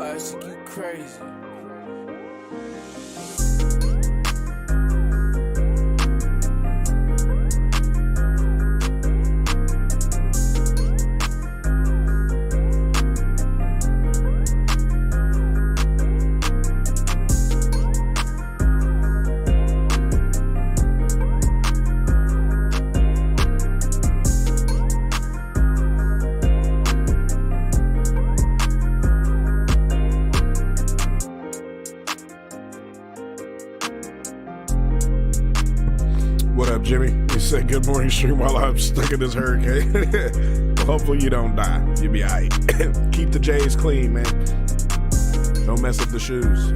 classic, you crazy. What up, Jimmy? You said good morning stream while I'm stuck in this hurricane. Well, hopefully you don't die. You'll be all right. Keep the J's clean, man. Don't mess up the shoes.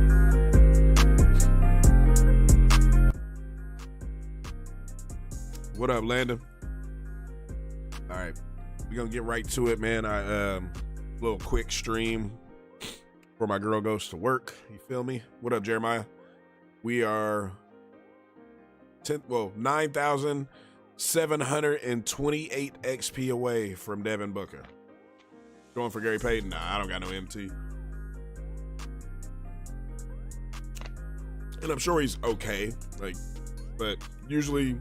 What up, Landon? All right, we're gonna get right to it, man. Little quick stream before my girl goes to work. You feel me? What up, Jeremiah? We are 9,728 XP away from Devin Booker. Going for Gary Payton? Nah, I don't got no MT. And I'm sure he's okay. But usually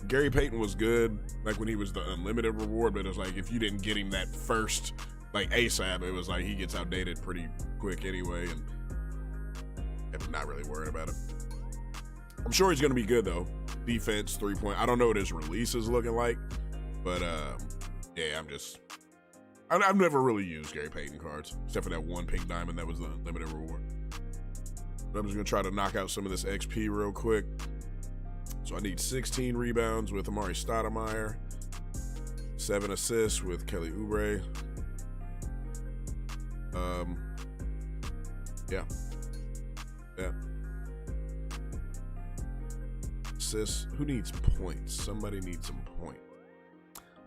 Gary Payton was good, like when he was the unlimited reward, but it was like if you didn't get him that first, like ASAP, it was like he gets outdated pretty quick anyway, and I'm not really worried about it. I'm sure he's going to be good, though. Defense, 3-point. I don't know what his release is looking like, but yeah, I've never really used Gary Payton cards, except for that one pink diamond that was the unlimited reward. But I'm just going to try to knock out some of this XP real quick. So I need 16 rebounds with Amari Stoudemire, 7 assists with Kelly Oubre. Yeah. Assists. Who needs points? Somebody needs some points.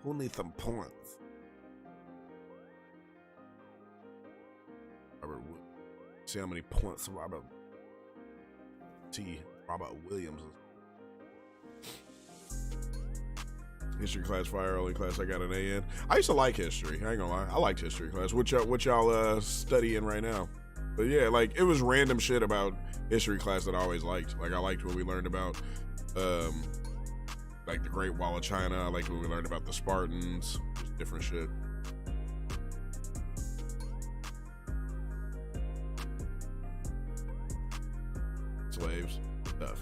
Who needs some points? Robert Wood. See how many points Robert Williams is. History class fire, only class I got an A in. I used to like history. I ain't gonna lie. I liked history class. What y'all studying right now? But yeah, like it was random shit about history class that I always liked. Like I liked when we learned about like the Great Wall of China. I liked when we learned about the Spartans, just different shit. Slaves, stuff.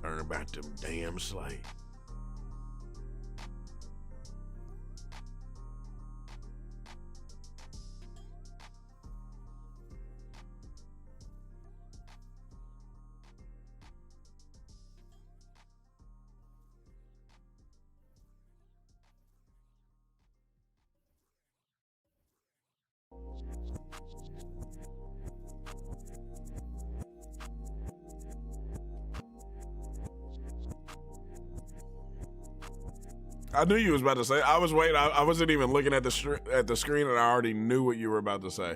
Learn about them damn slaves. I knew you was about to say. I was waiting. I wasn't even looking at the screen, and I already knew what you were about to say.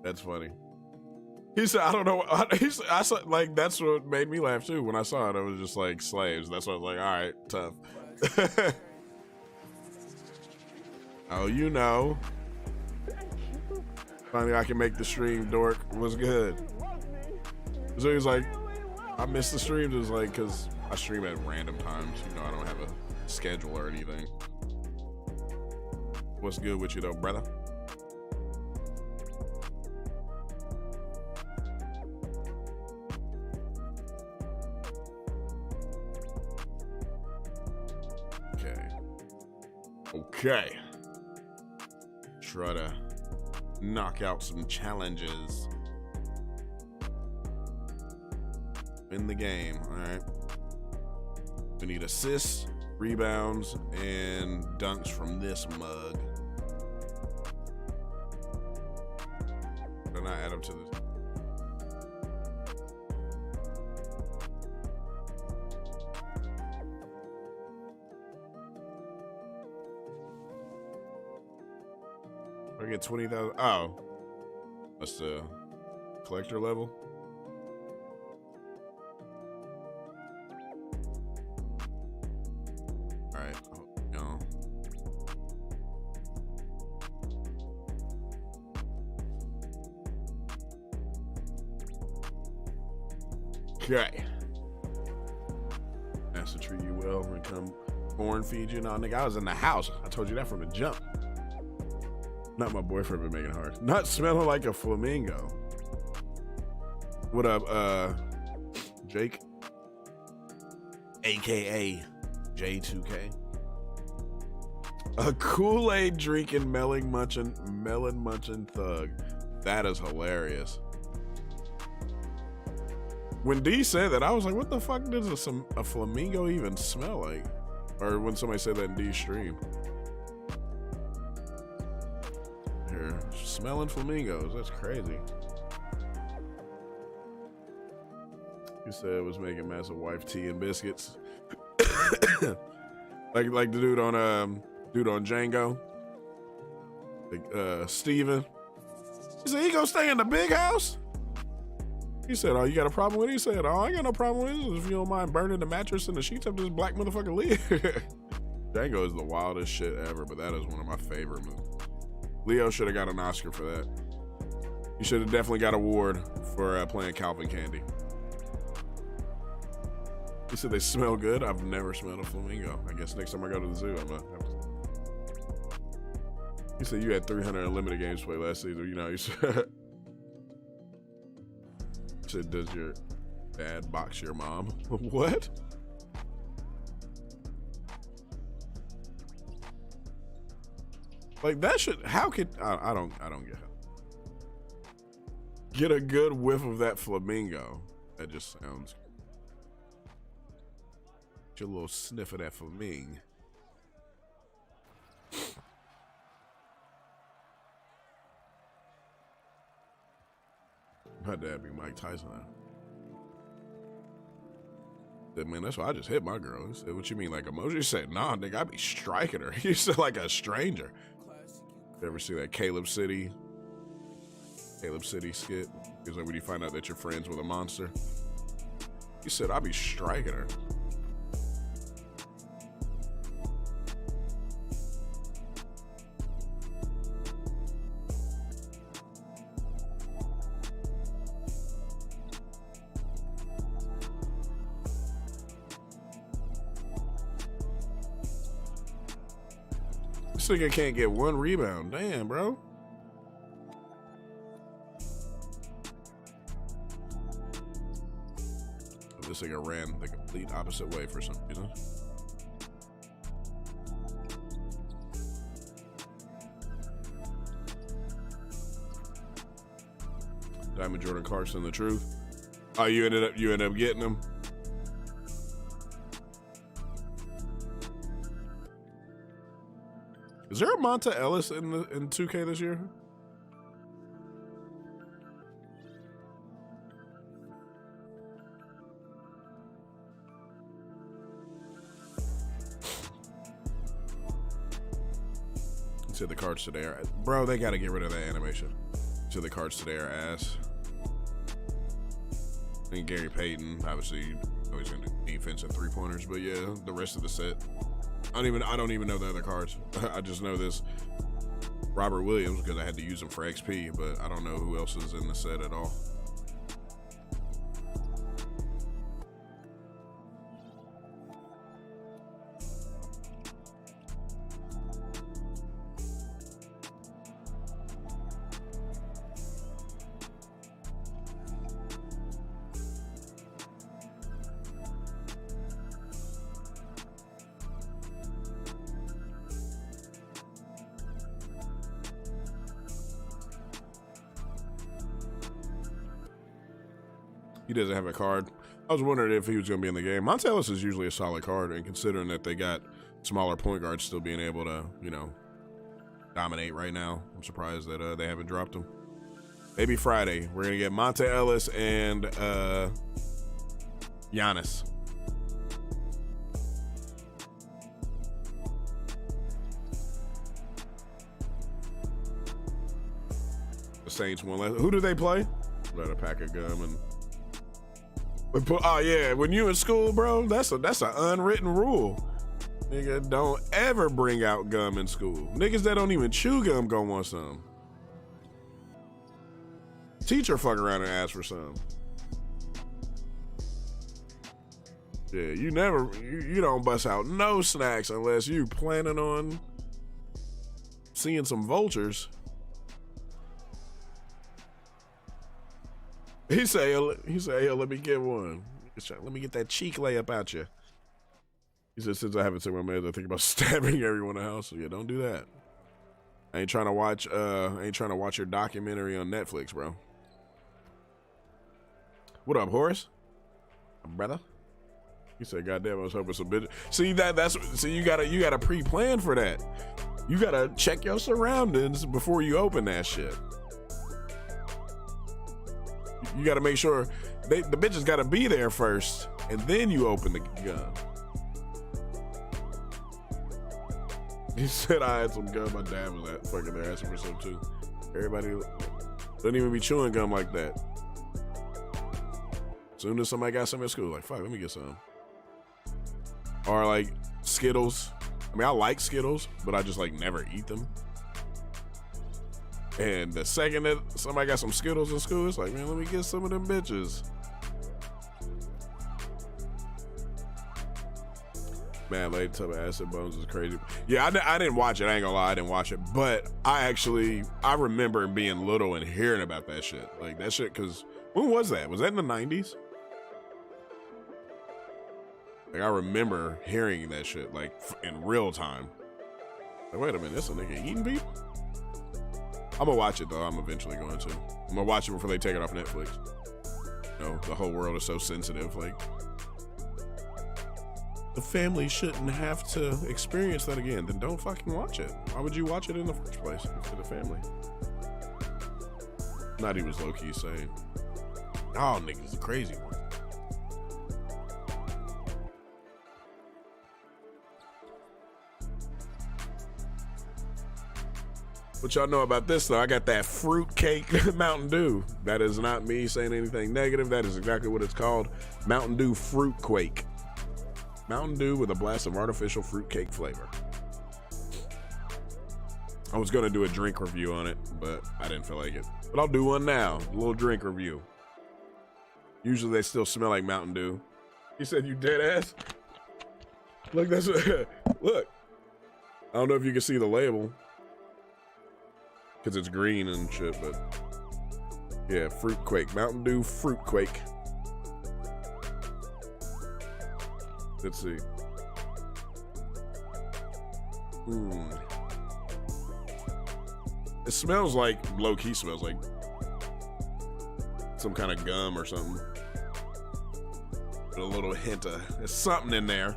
That's funny. He said, "I don't know." I said, like that's what made me laugh too when I saw it. I was just like slaves. That's what I was like. All right, tough. Oh, you know. Finally, I can make the stream. Dork was good. So he was like, "I missed the streams." It was like because I stream at random times. You know, I don't have a schedule or anything. What's good with you though, brother? Okay. Try to knock out some challenges in the game. All right. We need assists, rebounds, and dunks from this mug. Then I add them to the. I get 20,000. Oh, that's the collector level. All right. Okay. Has to treat you well when come corn feed you. No, nigga, I was in the house. I told you that from the jump. Not my boyfriend been making it hard. Not smelling like a flamingo. What up, Jake? AKA J2K. A Kool-Aid drinking, melon munching thug. That is hilarious. When D said that, I was like, what the fuck does a flamingo even smell like? Or when somebody said that in D's stream. Here, smelling flamingos, that's crazy. He said it was making massive wife tea and biscuits. like the dude on Django. Like Steven. He said he gonna stay in the big house? He said, oh, you got a problem with it? He said, oh, I ain't got no problem with it. If you don't mind burning the mattress and the sheets up this black motherfucker Leo. Django is the wildest shit ever, but that is one of my favorite movies. Leo should have got an Oscar for that. He should have definitely got an award for playing Calvin Candy. He said they smell good. I've never smelled a flamingo. I guess next time I go to the zoo, I'm gonna have to. He said you had 300 unlimited games to play last season. You know, you said, does your dad box your mom? What? Like that should, how could, I don't get it. Get a good whiff of that flamingo. That just sounds, get a little sniff of that flamingo. My dad be Mike Tyson now. Said, man, that's why I just hit my girl. He said, what you mean, like emoji? He said, nah, nigga, I be striking her. He said, like a stranger. You ever see that Caleb City skit? He's like, when you find out that you're friends with a monster. He said, I be striking her. This nigga can't get one rebound. Damn, bro. This nigga ran the complete opposite way for some reason. Diamond Jordan Clarkson, the truth. Oh, you ended up getting him. Is there a Monta Ellis in 2K this year? Said the cards today are, bro, they gotta get rid of that animation. Said the cards today are ass. And Gary Payton, obviously, always gonna do defense and 3-pointers, but yeah, the rest of the set. I don't even know the other cards. I just know this Robert Williams because I had to use him for XP, but I don't know who else is in the set at all. He doesn't have a card. I was wondering if he was going to be in the game. Monta Ellis is usually a solid card, and considering that they got smaller point guards still being able to, you know, dominate right now, I'm surprised that they haven't dropped him. Maybe Friday. We're going to get Monta Ellis and Giannis. The Saints won last. Who do they play? Let a pack of gum and. Oh yeah, when you in school, bro, that's an unwritten rule. Nigga, don't ever bring out gum in school. Niggas that don't even chew gum gonna want some. Teacher fuck around and ask for some. Yeah, you don't bust out no snacks unless you planning on seeing some vultures. He say, yo, let me get one. Let me get that cheek lay up out you. He said, since I haven't seen my man, I think about stabbing everyone in the house. So yeah, don't do that. I ain't trying to watch your documentary on Netflix, bro. What up, Horace? Brother? He said, goddamn, I was hoping some bitch. See, you gotta pre-plan for that. You gotta check your surroundings before you open that shit. You gotta make sure the bitches gotta be there first, and then you open the gun. He said I had some gum. My dad was at fucking there asking for some too. Everybody don't even be chewing gum like that. Soon as somebody got some at school, like, fuck, let me get some. Or like Skittles. I mean, I like Skittles, but I just like never eat them. And the second that somebody got some Skittles in school, it's like, man, let me get some of them bitches. Man, Lady Tub of Acid Bones is crazy. Yeah, I didn't watch it. I ain't gonna lie, I didn't watch it. But I remember being little and hearing about that shit. Like that shit, because when was that? Was that in the 90s? Like, I remember hearing that shit, like, in real time. Like, wait a minute, this a nigga eating people? I'm gonna watch it, though. I'm eventually going to. I'm gonna watch it before they take it off Netflix. You know, the whole world is so sensitive. Like, the family shouldn't have to experience that again. Then don't fucking watch it. Why would you watch it in the first place for the family? Not even low-key saying, oh, niggas, the crazy one. What y'all know about this, though? I got that fruitcake Mountain Dew. That is not me saying anything negative. That is exactly what it's called. Mountain Dew Fruitquake. Mountain Dew with a blast of artificial fruitcake flavor. I was going to do a drink review on it, but I didn't feel like it. But I'll do one now. A little drink review. Usually they still smell like Mountain Dew. He said, you dead ass? Look, that's look. I don't know if you can see the label, because it's green and shit, but yeah, Fruitquake. Mountain Dew Fruitquake. Let's see. It smells like, low-key smells like some kind of gum or something. With a little hint of, there's something in there.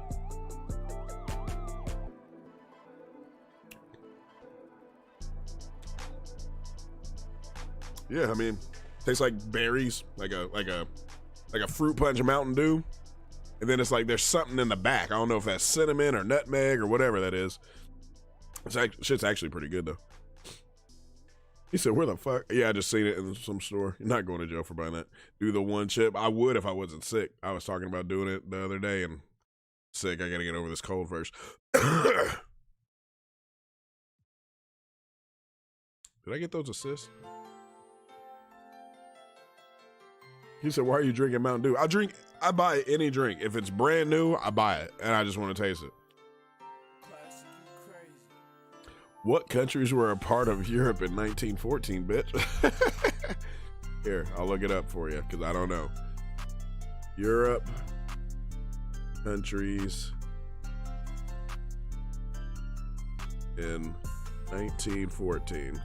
Yeah, I mean, tastes like berries, like a fruit punch of Mountain Dew, and then it's like there's something in the back. I don't know if that's cinnamon or nutmeg or whatever that is. Shit's actually pretty good though. He said, "Where the fuck?" Yeah, I just seen it in some store. You're not going to jail for buying that. Do the one chip. I would if I wasn't sick. I was talking about doing it the other day, and sick. I gotta get over this cold first. Did I get those assists? He said, why are you drinking Mountain Dew? I buy any drink. If it's brand new, I buy it, and I just want to taste it. What countries were a part of Europe in 1914, bitch? Here, I'll look it up for you, because I don't know. Europe, countries in 1914.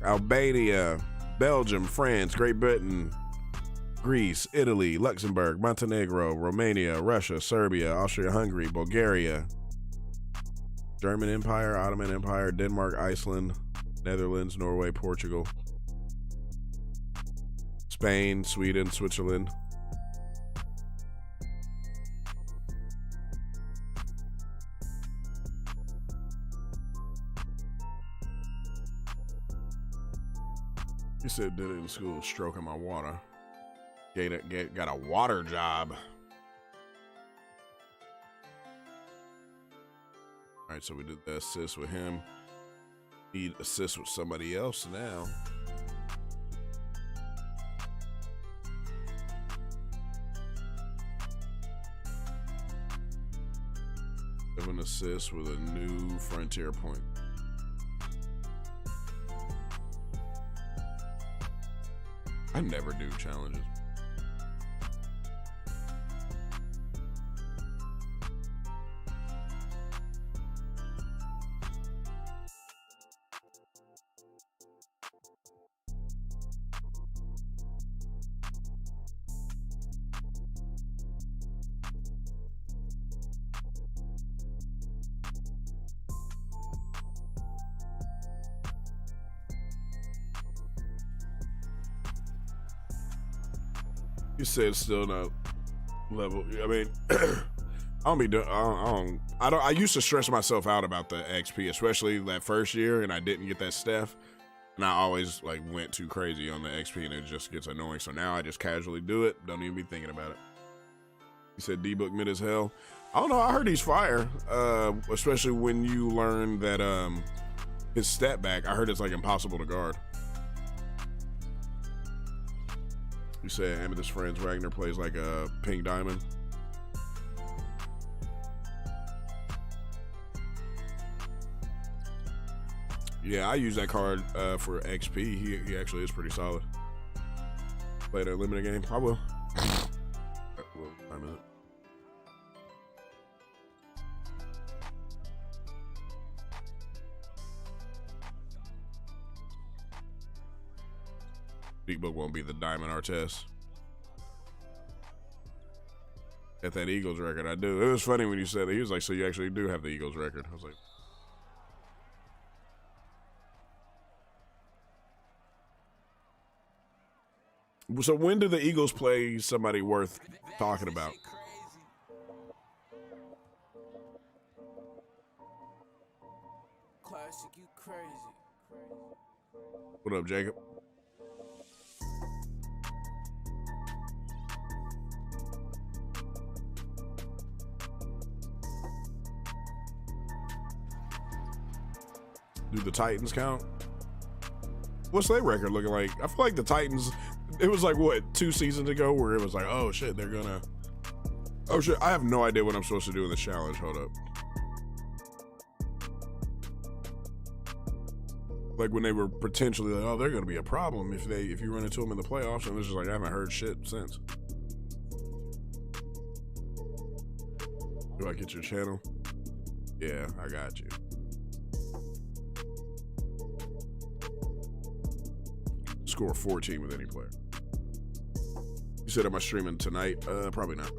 Albania, Belgium, France, Great Britain, Greece, Italy, Luxembourg, Montenegro, Romania, Russia, Serbia, Austria-Hungary, Bulgaria, German Empire, Ottoman Empire, Denmark, Iceland, Netherlands, Norway, Portugal, Spain, Sweden, Switzerland. He said did it in school, stroking my water. Got a water job. All right, so we did the assist with him. Need assist with somebody else now. assist with a new frontier point. I never do challenges. You said still not level. I mean, I don't be doing. I used to stress myself out about the XP, especially that first year, and I didn't get that Steph, and I always like went too crazy on the XP, and it just gets annoying. So now I just casually do it. Don't even be thinking about it. He said D-Book mid as hell. I don't know. I heard he's fire, especially when you learn that his step back. I heard it's like impossible to guard. You said Amethyst Friends Ragnar plays like a pink diamond. Yeah, I use that card for XP. He actually is pretty solid. Play that limited game. I will. Well, I'm in it. Big Book won't be the Diamond Artest. At that Eagles record, I do. It was funny when you said that. He was like, so you actually do have the Eagles record. I was like, so when do the Eagles play somebody worth talking about? Classic, you crazy. What up, Jacob? Do the Titans count? What's their record looking like? I feel like the Titans, it was like, what, 2 seasons ago where it was like, oh shit, they're gonna, oh shit, I have no idea what I'm supposed to do in this challenge. Hold up. Like when they were potentially like, oh, they're gonna be a problem if you run into them in the playoffs, and it's just like, I haven't heard shit since. Do I get your channel? Yeah, I got you. Score 14 with any player. You said, am I streaming tonight? Probably not.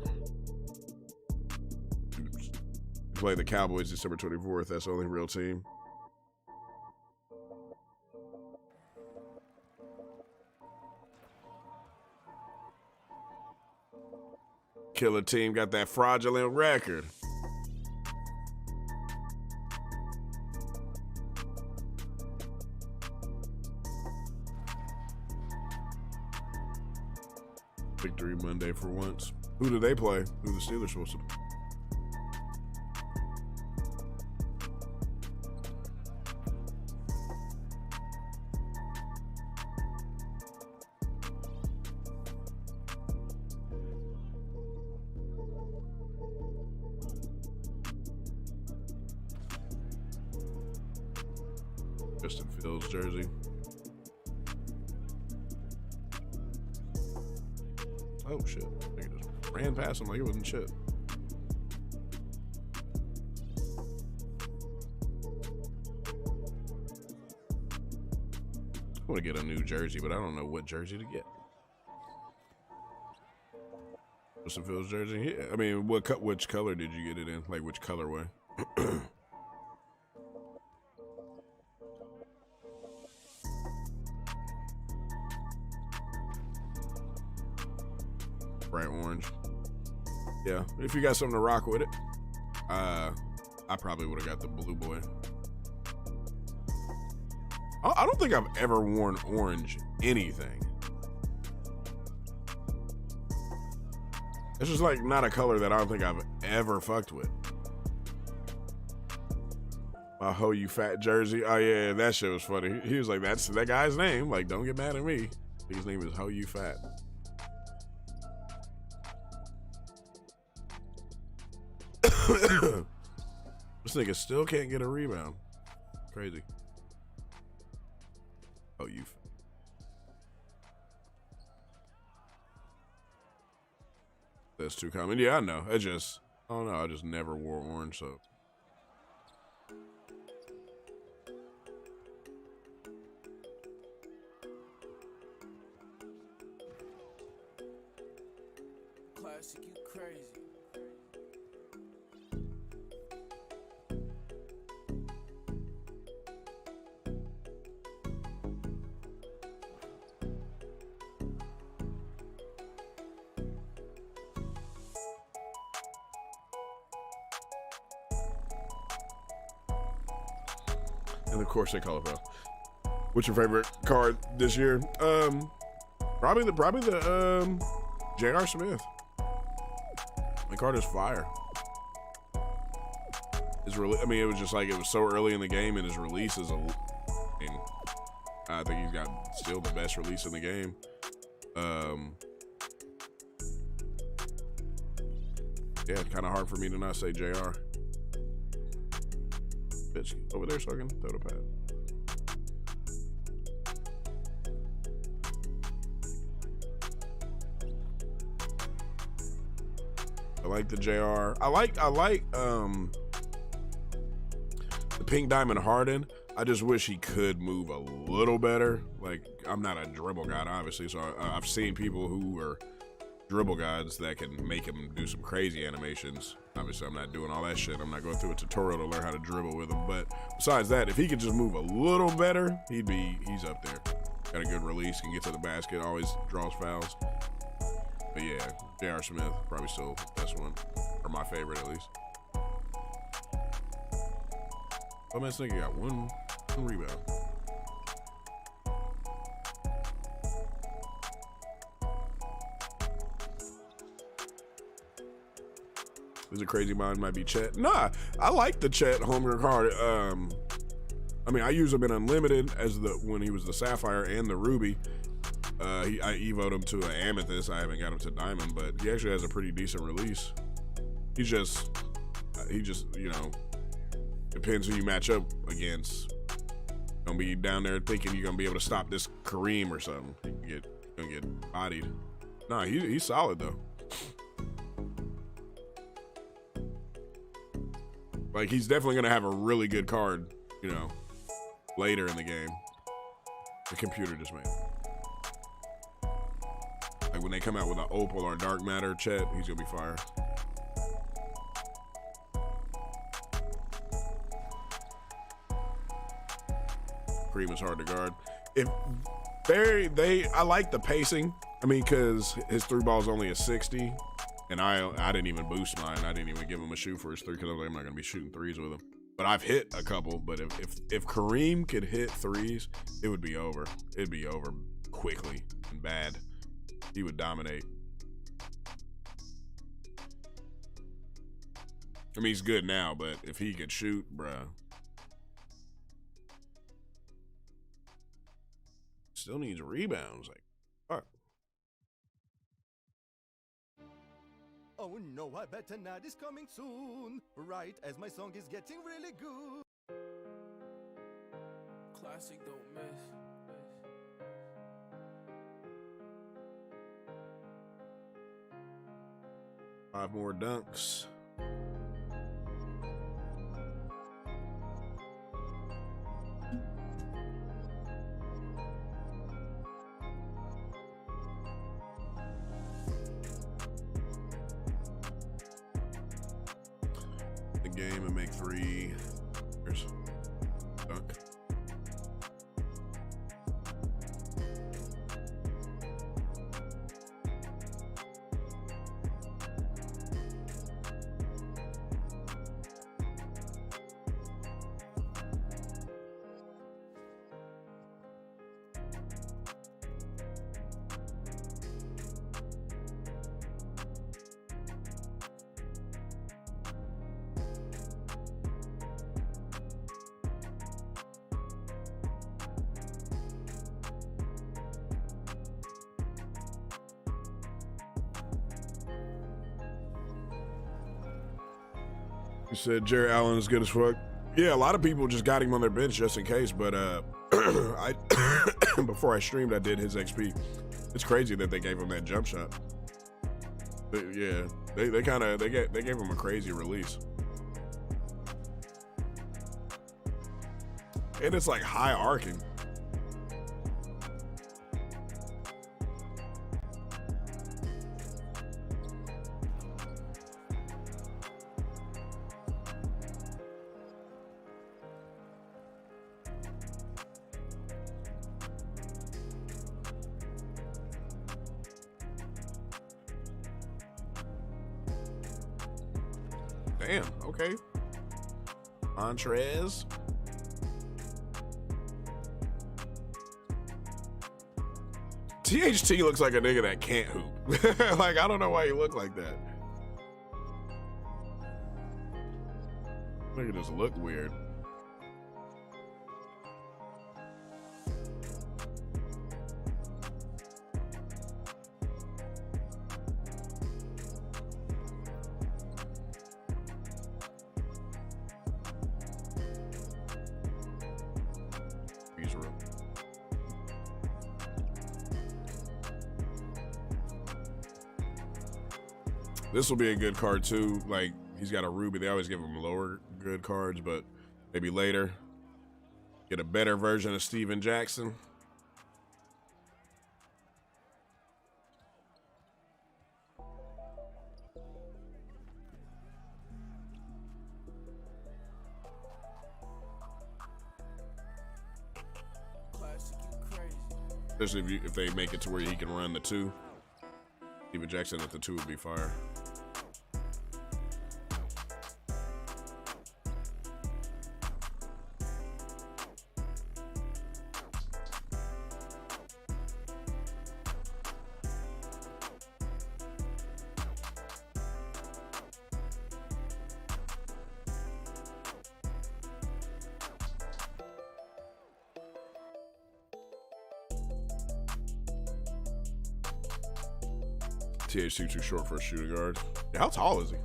Play the Cowboys December 24th. That's the only real team. Killer team got that fraudulent record. Victory Monday for once. Who do they play? Who the Steelers supposed to play? Justin Fields jersey. Oh shit. They just ran past him like it wasn't shit. I want to get a new jersey, but I don't know what jersey to get. Justin Fields jersey? Yeah. I mean, which color did you get it in? Like which colorway? Bright orange. Yeah, if you got something to rock with it, I probably would have got the blue boy. I don't think I've ever worn orange anything. It's just like not a color that I don't think I've ever fucked with. My Ho You Fat jersey. Oh yeah, that shit was funny. He was like, that's that guy's name. Like, don't get mad at me. His name is Ho You Fat. This nigga still can't get a rebound. Crazy. Oh, you. That's too common. Yeah, I know. I don't know. I just never wore orange, so. Classic, you crazy. And of course they call it foul. What's your favorite card this year? Probably the J.R. Smith. My card is fire. I mean, it was just like it was so early in the game, and his release is I think he's got still the best release in the game. Yeah, it's kind of hard for me to not say JR. Bitch, over there so I can throw the pad. I like the JR. I like the Pink Diamond Harden. I just wish he could move a little better. Like, I'm not a dribble guy, obviously, so I've seen people who are dribble guys that can make him do some crazy animations. Obviously, I'm not doing all that shit. I'm not going through a tutorial to learn how to dribble with him. But besides that, if he could just move a little better, he's up there. Got a good release, can get to the basket, always draws fouls. But yeah, J.R. Smith, probably still the best one, or my favorite at least. Oh man, this nigga got one rebound. There's a crazy mind might be Chet. Nah, I like the Chet homegrown card. I mean, I use him in Unlimited as when he was the Sapphire and the Ruby. I evoed him to an Amethyst. I haven't got him to Diamond, but he actually has a pretty decent release. He just, you know, depends who you match up against. Don't be down there thinking you're gonna be able to stop this Kareem or something. You're gonna get bodied. Nah, he's solid though. Like, he's definitely gonna have a really good card, you know, later in the game. The computer just made. Like when they come out with an Opal or Dark Matter Chet, he's gonna be fire. Kareem is hard to guard. I like the pacing. I mean, because his three ball is only a 60, and I didn't even boost mine. I didn't even give him a shoot for his three because I was like, I'm not gonna be shooting threes with him. But I've hit a couple. But if Kareem could hit threes, it would be over. It'd be over quickly and bad. He would dominate. I mean, he's good now, but if he could shoot, bruh. Still needs rebounds. Like, fuck. Oh no, I bet tonight is coming soon. Right as my song is getting really good. Classic, don't miss. 5 more dunks. The game and make 3. Here's dunk. You said Jerry Allen is good as fuck. Yeah, a lot of people just got him on their bench just in case, but I before I streamed, I did his XP. It's crazy that they gave him that jump shot. But yeah, they gave him a crazy release. And it's like high arcing. Damn, okay. Montrez. THT looks like a nigga that can't hoop. Like, I don't know why you look like that. Nigga just look weird. This will be a good card too. Like, he's got a ruby. They always give him lower good cards, but maybe later get a better version of Steven Jackson. Especially if they make it to where he can run the 2. Steven Jackson at the 2 would be fire. THC too short for a shooting guard. Yeah, how tall is he?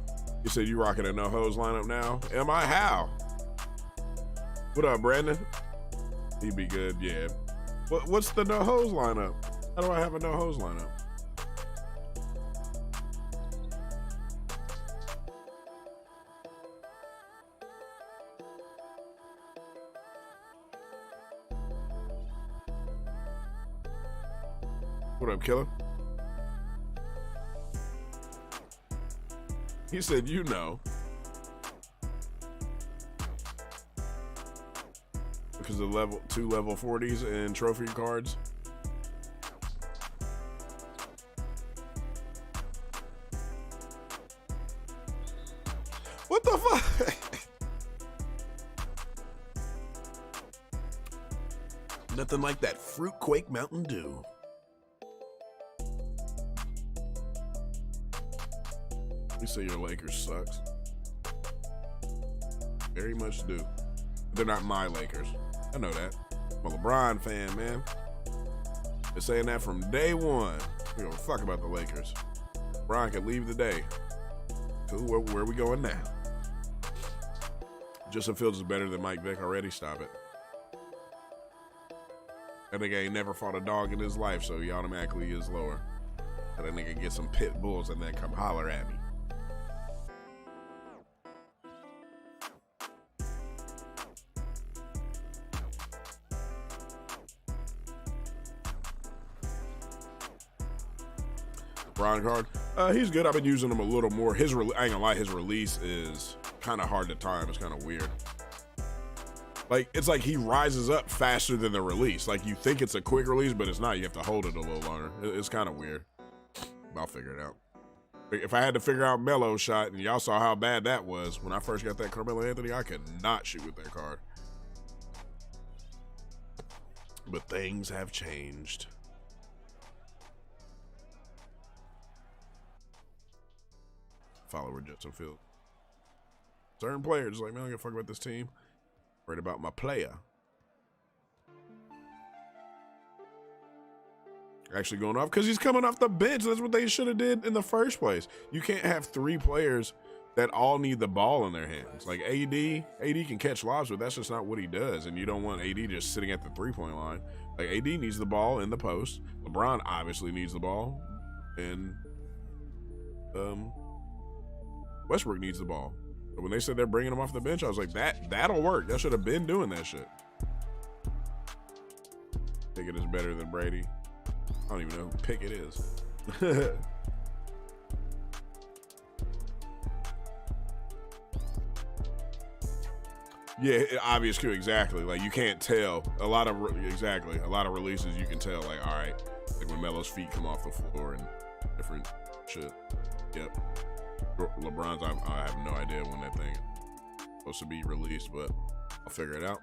You said you rocking a Nohoes lineup now? Am I? How? What up, Brandon? He'd be good, yeah. What's the Nohoes lineup? How do I have a Nohoes lineup? What up, killer? He said, you know. Because of level 2 level 40s and trophy cards. What the fuck? Nothing like that Fruit Quake Mountain Dew. You say your Lakers sucks. Very much do. They're not my Lakers. I know that. I'm a LeBron fan, man. Been saying that from day one. We don't fuck about the Lakers. LeBron could leave the day. Cool, where are we going now? Justin Fields is better than Mike Vick already. Stop it. That nigga ain't never fought a dog in his life, so he automatically is lower. And that nigga get some pit bulls and then come holler at me. Brown card, he's good. I've been using him a little more. I ain't gonna lie, his release is kind of hard to time. It's kind of weird. Like, it's like he rises up faster than the release. Like, you think it's a quick release, but it's not. You have to hold it a little longer. It's kind of weird. I'll figure it out. If I had to figure out Melo's shot, and y'all saw how bad that was when I first got that Carmelo Anthony, I could not shoot with that card. But things have changed. Follower Justin Fields. Certain players like, man, I don't give a fuck about this team. Worried about my player. Actually going off because he's coming off the bench. That's what they should have did in the first place. You can't have 3 players that all need the ball in their hands. Like AD can catch lobs, but that's just not what he does. And you don't want AD just sitting at the 3-point line. Like AD needs the ball in the post. LeBron obviously needs the ball, and Westbrook needs the ball. But when they said they're bringing him off the bench, I was like, that'll work. Y'all should have been doing that shit. Pickett is better than Brady. I don't even know who Pickett is. Yeah, obvious cue, exactly. Like you can't tell a lot of releases. You can tell, like, all right, like when Melo's feet come off the floor and different shit. Yep. LeBron's, I have no idea when that thing is supposed to be released, but I'll figure it out.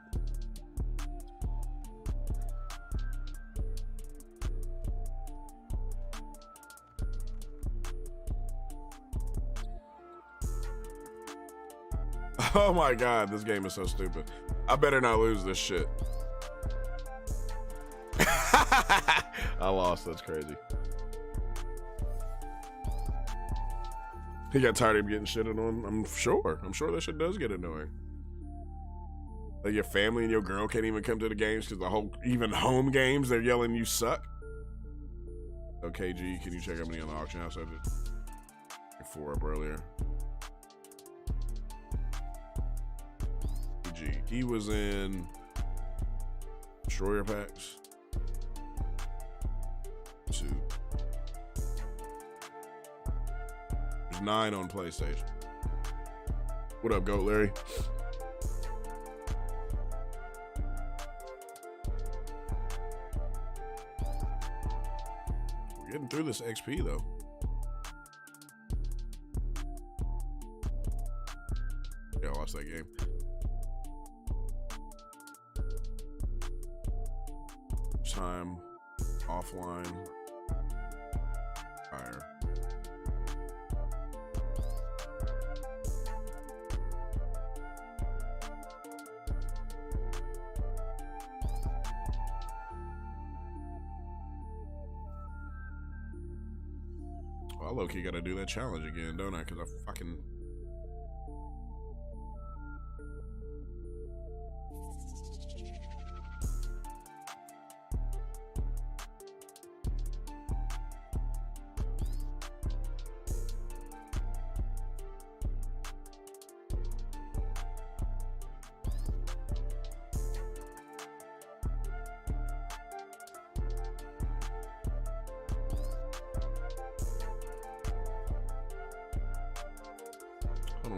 Oh my God, this game is so stupid. I better not lose this shit. I lost, that's crazy. He got tired of getting shitted on. I'm sure that shit does get annoying. Like your family and your girl can't even come to the games because even home games, they're yelling you suck. Okay, G, can you check how many on the auction house I did? 4 up earlier. He was in Destroyer packs. 2. There's 9 on PlayStation. What up, Goat Larry? We're getting through this XP though. Yeah, I lost that game. Time offline fire. Well, I low-key gotta do that challenge again, don't I? Because I fucking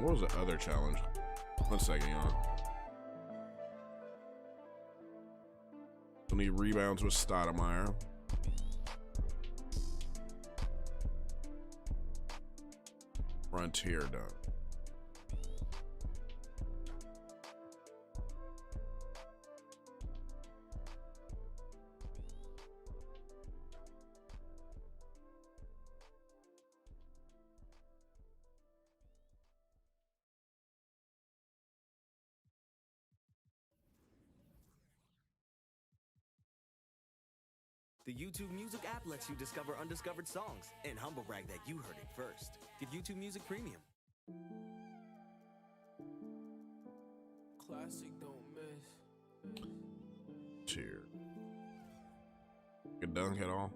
what was the other challenge? 1 second, y'all. We'll need rebounds with Stoudemire. Frontier done. The YouTube Music app lets you discover undiscovered songs and humble brag that you heard it first. Get YouTube Music Premium. Classic don't miss. Cheer. Good dunk at all?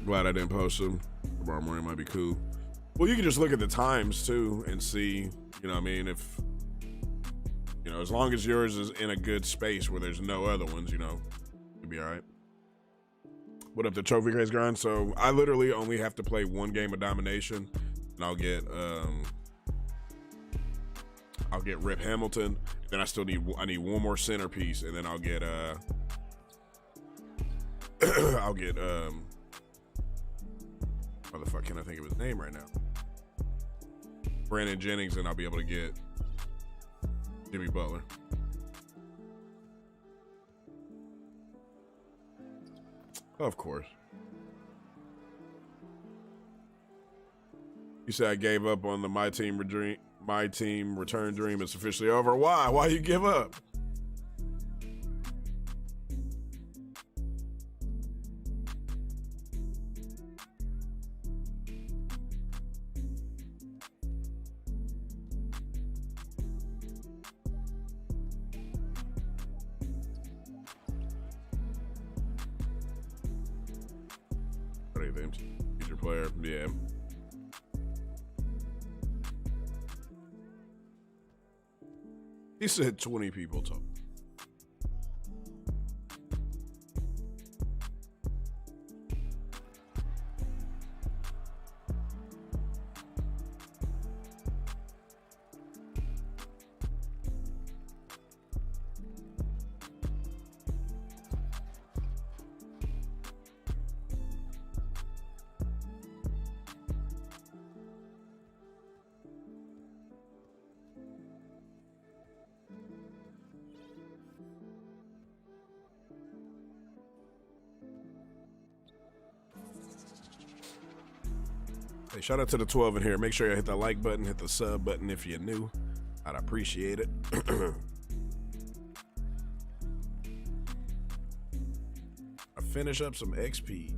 Glad I didn't post them. Tomorrow morning might be cool. Well, you can just look at the times too and see, you know what I mean, if, you know, as long as yours is in a good space where there's no other ones, you know, you'll be all right. What up, the Trophy Craze grind? So I literally only have to play 1 game of domination and I'll get Rip Hamilton. Then I need 1 more centerpiece and then I'll get what the fuck can I think of his name right now? Brandon Jennings, and I'll be able to get Jimmy Butler. Of course. You said I gave up on the my team return dream. It's officially over. Why? Why you give up? Future player, yeah. He said 20 people total. Hey, shout out to the 12 in here. Make sure you hit the like button, hit the sub button if you're new. I'd appreciate it. I finish up some XP.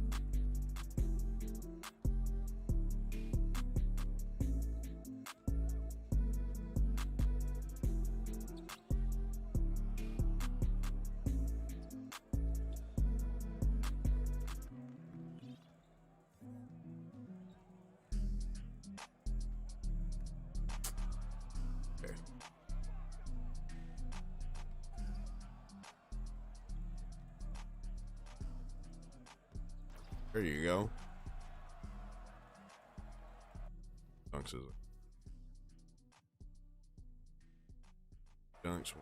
There you go. Dunks is Dunks.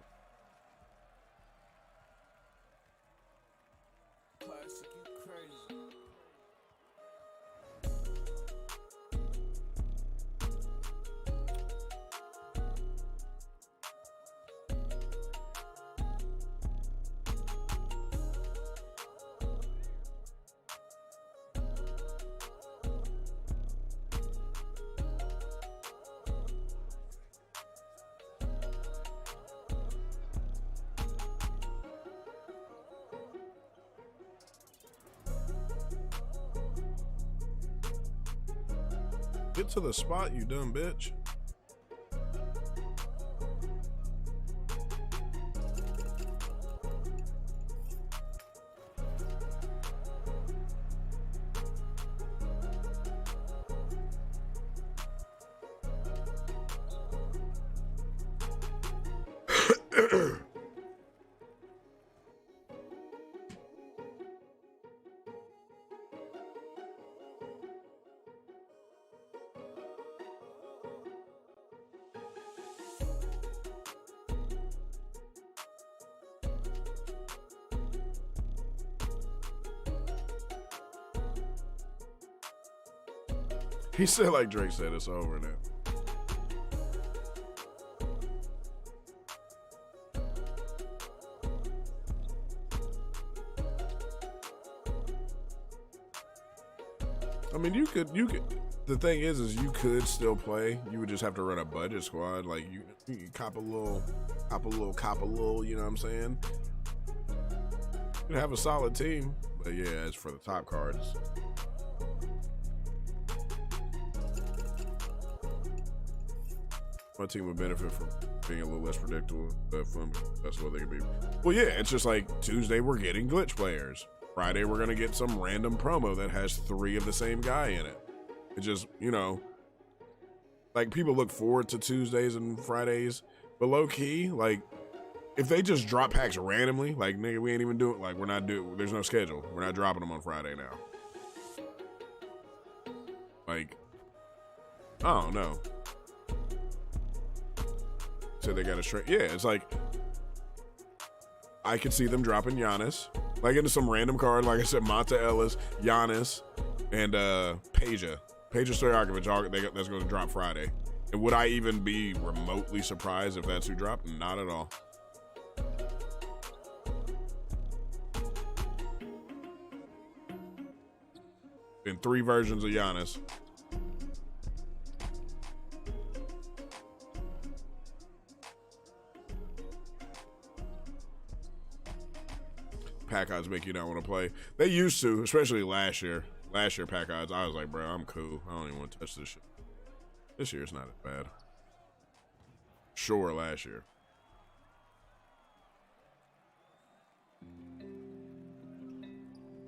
Classic, you crazy. Get to the spot, you dumb bitch. He said, like Drake said, it's over now. I mean, you could. The thing is you could still play. You would just have to run a budget squad. Like you could cop a little. You know what I'm saying? You'd have a solid team, but yeah, as for the top cards. My team would benefit from being a little less predictable. Fun, that's what they could be. Well, yeah, it's just like Tuesday we're getting glitch players. Friday we're gonna get some random promo that has 3 of the same guy in it. It just, you know, like people look forward to Tuesdays and Fridays, but low key, like if they just drop packs randomly, like nigga, we ain't even doing, like we're not doing. There's no schedule. We're not dropping them on Friday now. Like, I don't know. So they got a straight. Yeah, it's like I could see them dropping Giannis, like into some random card. Like I said, Monta Ellis, Giannis, and Peja Stojakovic. That's going to drop Friday. And would I even be remotely surprised if that's who dropped? Not at all. In 3 versions of Giannis. pack odds make you not want to play. They used to, especially last year. Last year pack odds, I was like, bro, I'm cool. I don't even want to touch this shit. This year's not as bad. Sure, last year.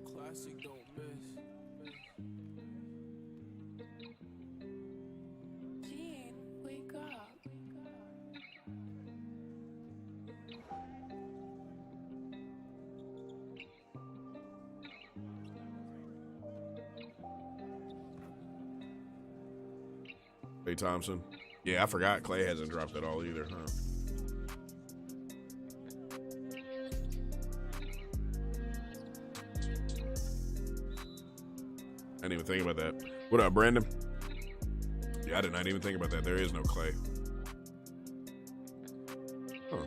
Classic don't miss. Gene, wake up. Clay Thompson. Yeah, I forgot Clay hasn't dropped at all either, huh? I didn't even think about that. What up, Brandon? Yeah, I did not even think about that. There is no Clay. Huh.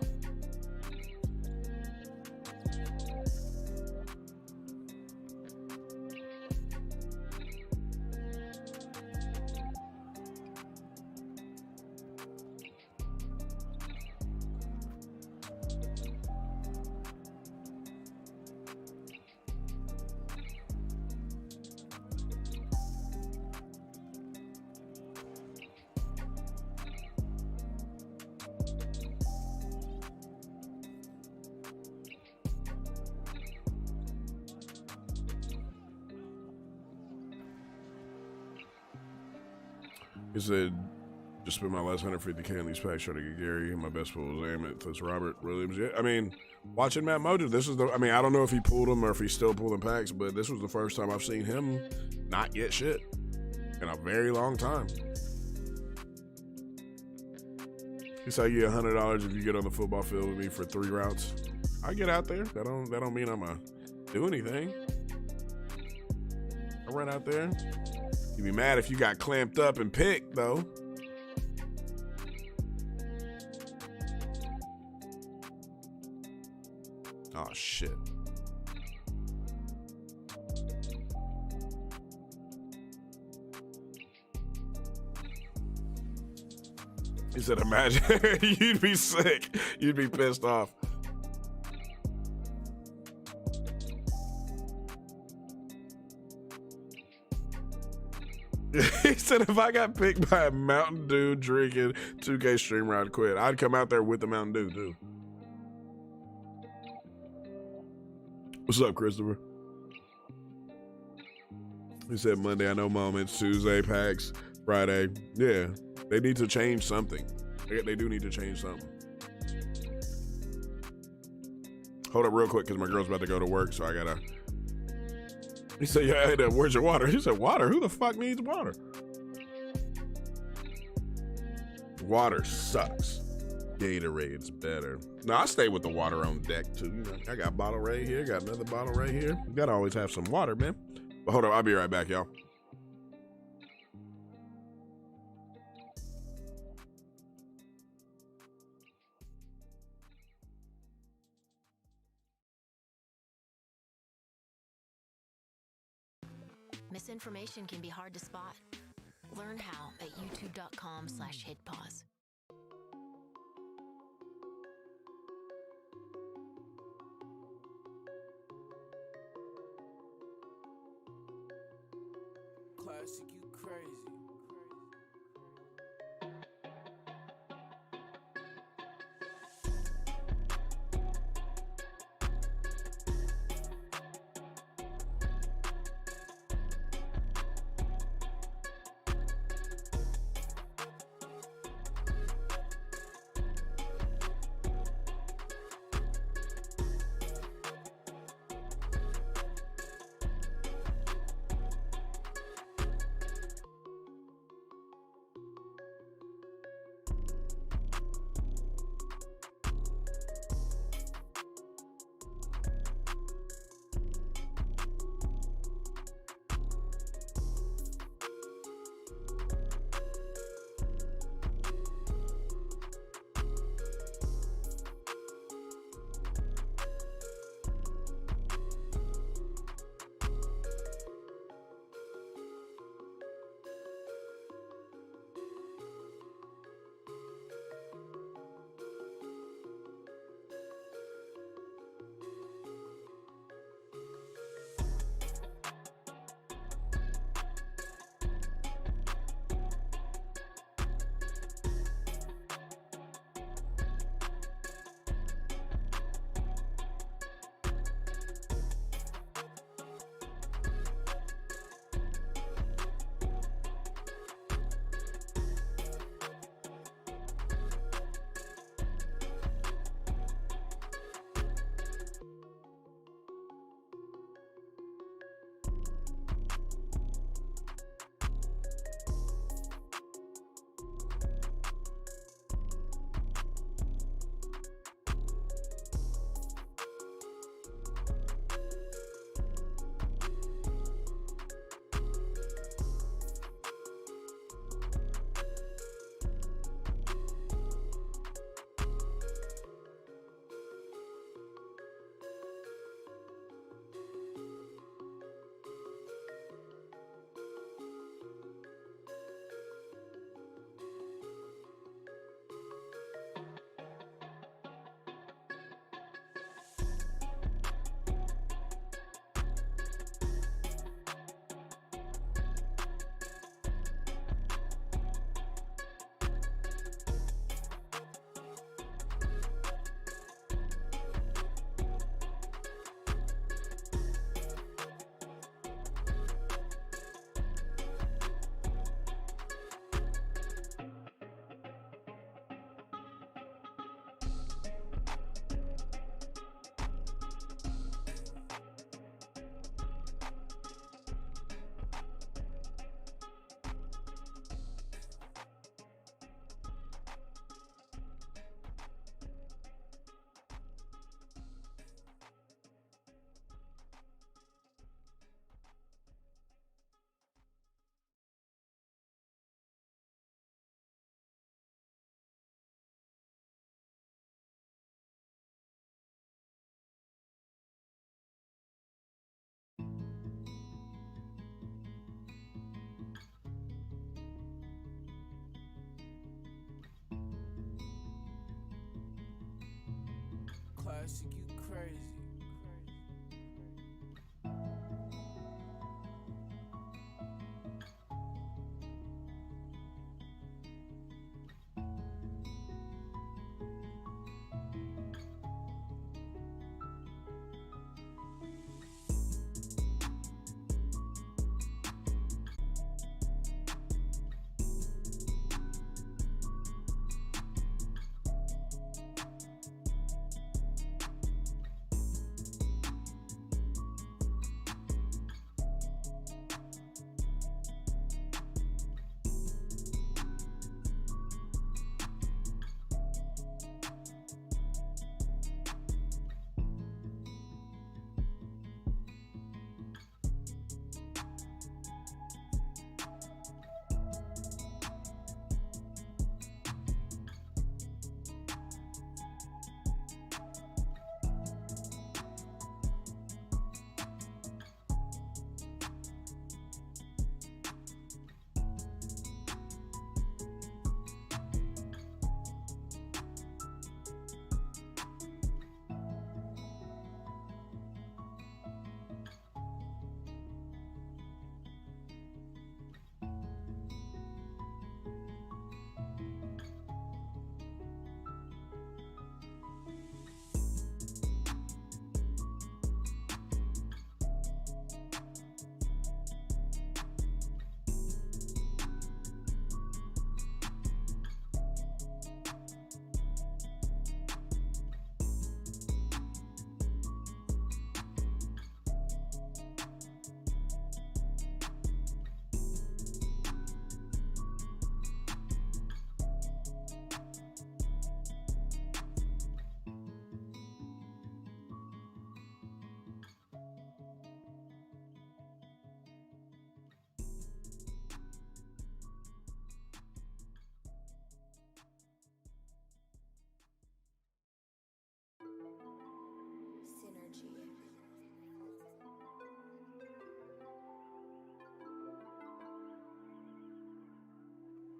He said, just spent my last 150K in these packs trying to get Gary. My best pull was Amit. That's Robert Williams. Yeah, I mean, watching Matt Mojo, this is the, I mean, I don't know if he pulled them or if he's still pulling packs, but this was the first time I've seen him not get shit in a very long time. He said, I get $100 if you get on the football field with me for 3 routes. I get out there. That don't mean I'm gonna do anything. I run out there. You'd be mad if you got clamped up and picked, though. Oh, shit. He said, imagine. You'd be sick. You'd be pissed off. He said, if I got picked by a Mountain Dew drinking 2K streamer, I'd quit. I'd come out there with the Mountain Dew, too. What's up, Christopher? He said Monday, I know moments, Tuesday, packs, Friday. Yeah, they need to change something. They do need to change something. Hold up real quick, because my girl's about to go to work, so I gotta... He said, yeah, hey, where's your water? He said, water? Who the fuck needs water? Water sucks. Gatorade's better. No, I stay with the water on deck, too. You know, I got a bottle right here, got another bottle right here. You gotta always have some water, man. But hold on, I'll be right back, y'all. Misinformation can be hard to spot. Learn how at youtube.com/hitpause. Classic, you crazy. Classic, you crazy.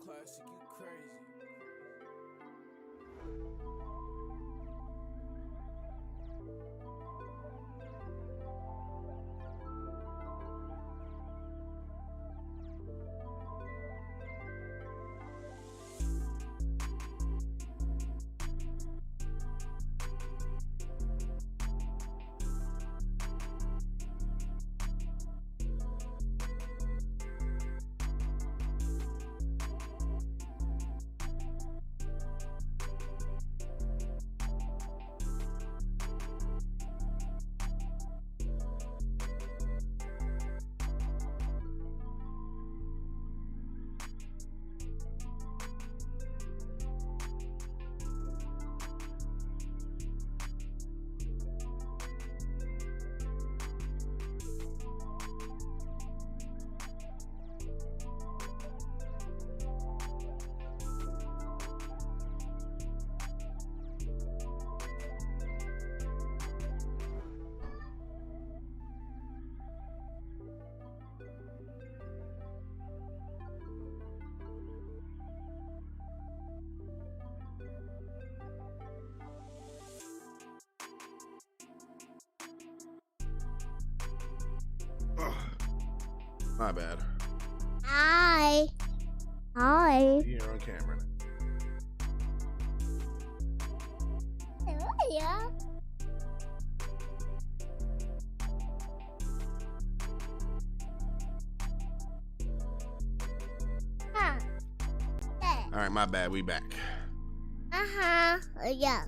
Classic, you crazy. Ugh. My bad. Hi. Hi. You're on camera now. Yeah. Huh. All right, my bad. We back. Yeah.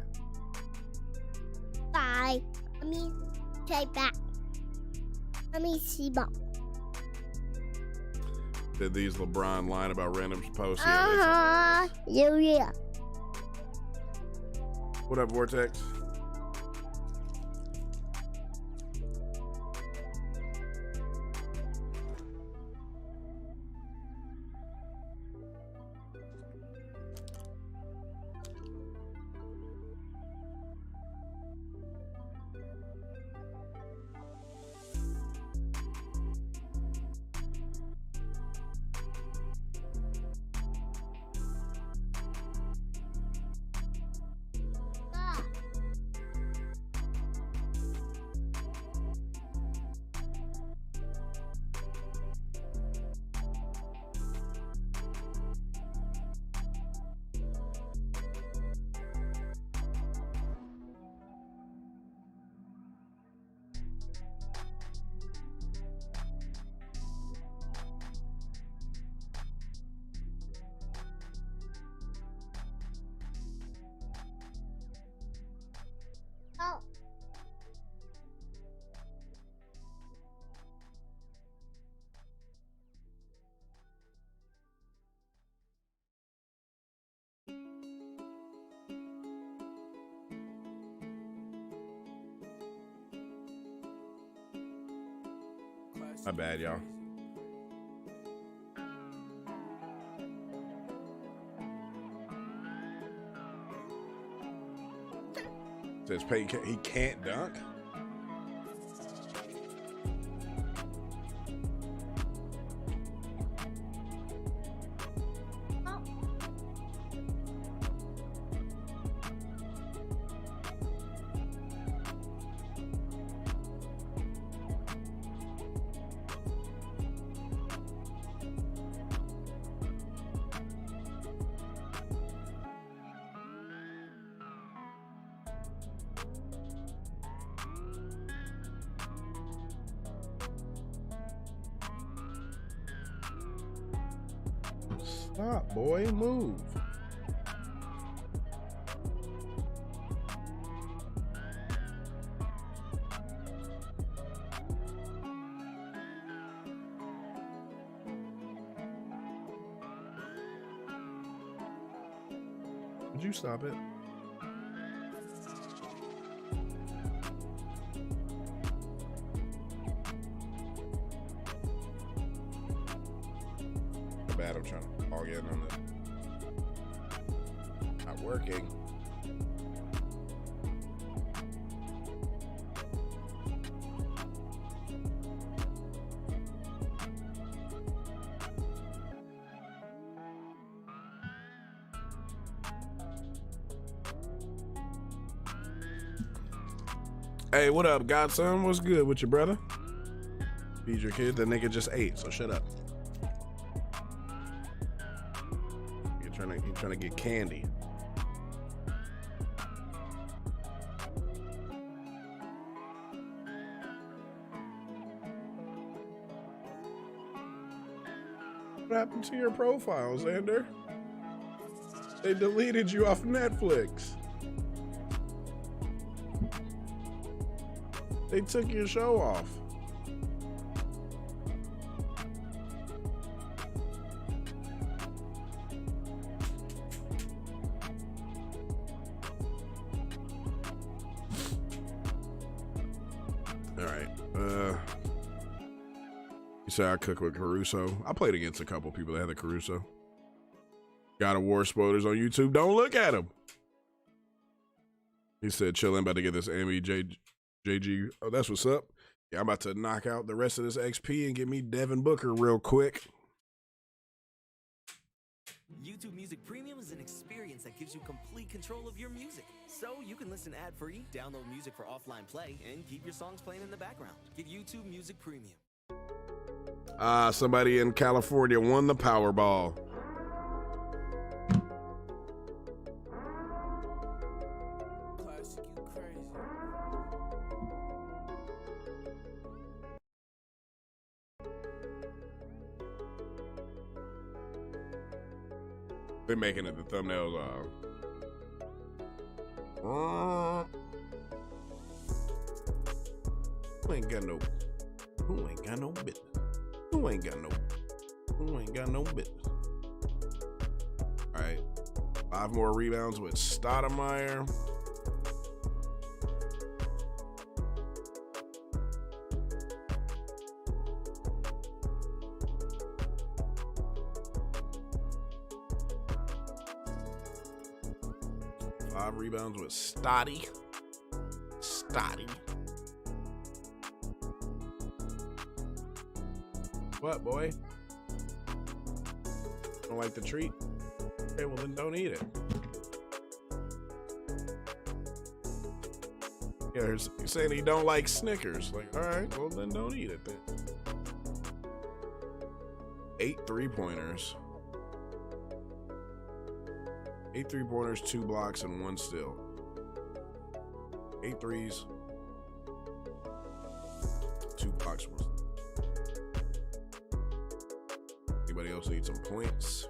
Bye. Let me try back. Let me see back. Did these LeBron line about randoms posts? Yeah, Yeah. what up, Vortex? My bad, y'all. Says Peyton, he can't dunk. Stop, boy, move. Would you stop it? Bad, I'm trying to log in on it. Not working. Hey, what up, godson? What's good with your brother? Feed your kid. That nigga just ate, so shut up. You're trying to get candy. What happened to your profile, Xander? They deleted you off Netflix. They took your show off. All right. You say I cook with Caruso. I played against a couple people that had the Caruso. God of War spoilers on YouTube. Don't look at him. He said, chillin', about to get this JG. Oh, that's what's up. Yeah, I'm about to knock out the rest of this XP and get me Devin Booker real quick. YouTube Music Premium is an experience that gives you complete control of your music. So you can listen ad-free, download music for offline play, and keep your songs playing in the background. Get YouTube Music Premium. Somebody in California won the Powerball. Classic, you crazy. They're making it the thumbnails. Who ain't got no business? Who ain't got no business? All right, 5 more rebounds with Stoudemire. Rebounds with Stotty. What, boy? Don't like the treat? Okay, well then don't eat it. Yeah, he's saying he don't like Snickers. Like, all right, well then don't eat it then. 8 3-pointers. 8 3-pointers, 2 blocks, and 1 steal. 8 threes, 2 blocks, 1 steal. Anybody else need some points?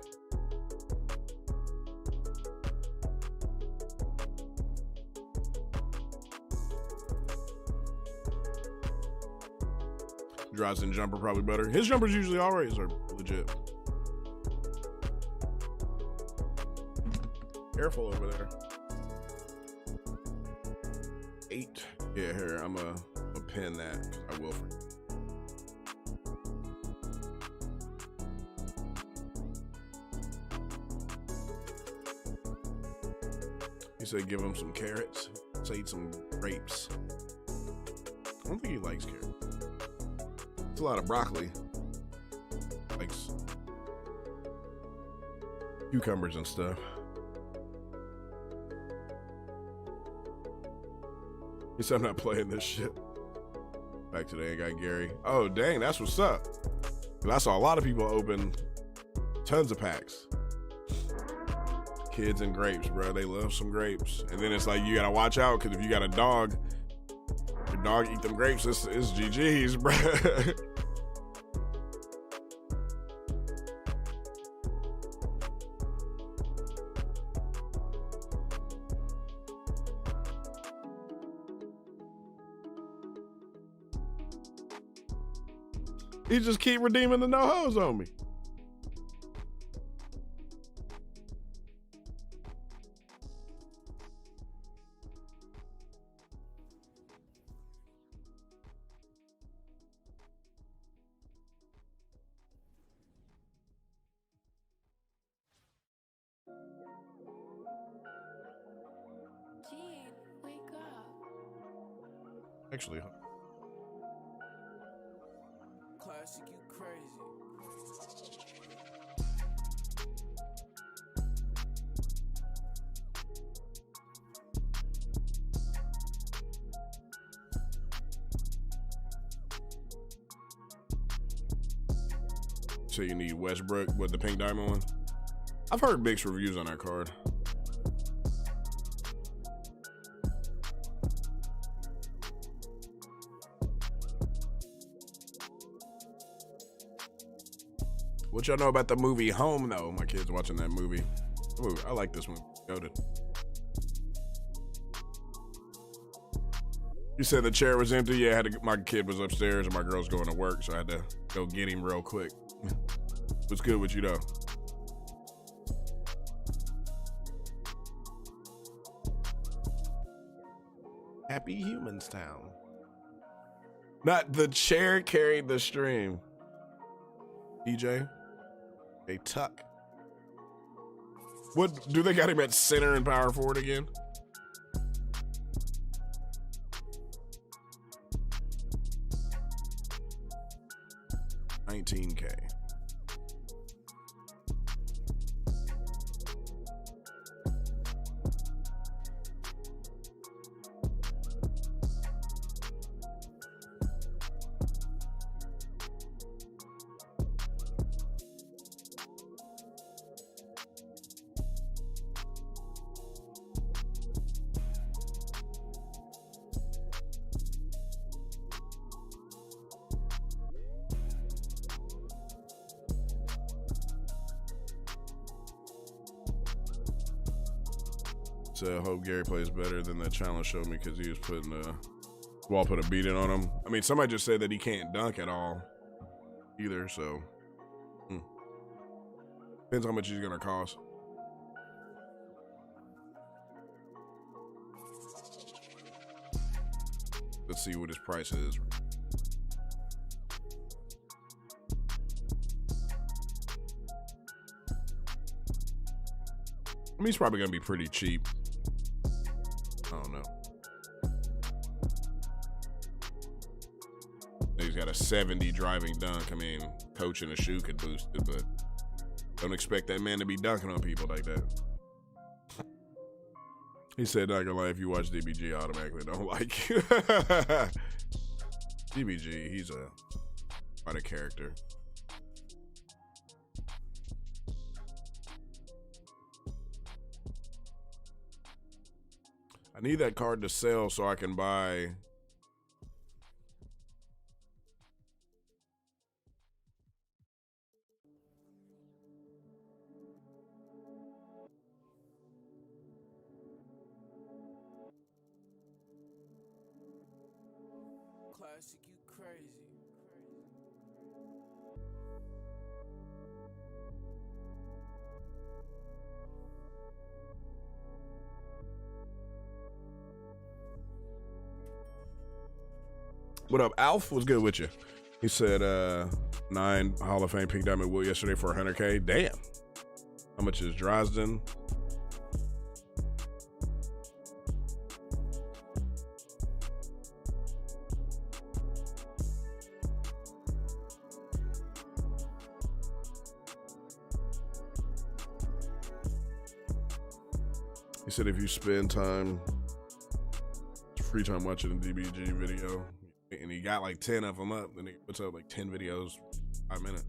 Droxx jumper probably better. His jumpers usually always are legit. Careful over there. 8. Yeah, here, I'm a pin that. I will forget. said give him some carrots. Say eat some grapes. I don't think he likes carrots. It's a lot of broccoli. Likes cucumbers and stuff. He said I'm not playing this shit. Back to the guy Gary. Oh dang, that's what's up. I saw a lot of people open tons of packs. Kids and grapes, bro. They love some grapes. And then it's like you gotta watch out because if you got a dog, your dog eat them grapes, it's GG's, bro. He just keep redeeming the Nohoes on me. Gene, wake up. Actually, Classic, you crazy. so you need Westbrook with the pink diamond one. I've heard mixed reviews on that card. What y'all know about the movie Home, though? My kid's watching that movie. Ooh, I like this one. Goated. You said the chair was empty. Yeah, my kid was upstairs and my girl's going to work, so I had to go get him real quick. What's good with you, though? Happy Humans Town. Not the chair carried the stream. EJ, a tuck. What do they got him at center and power forward again? $19K. I hope Gary plays better than that challenge showed me because he was putting Wall put a beating on him. I mean, somebody just said that he can't dunk at all either, so depends how much he's gonna cost. Let's see what his price is. I mean, he's probably gonna be pretty cheap. I don't know. He's got a 70 driving dunk. I mean, coach in a shoe could boost it, but don't expect that man to be dunking on people like that. He said, not gonna lie, if you watch DBG, I automatically don't like you. DBG, he's quite a character. I need that card to sell so I can buy. Classic, you crazy. What up, Alf? What's good with you? He said 9 Hall of Fame pink diamond wool yesterday for 100K. Damn. How much is Dresden? He said if you spend free time watching a DBG video, and he got like 10 of them up, then he puts up like 10 videos, 5 minutes.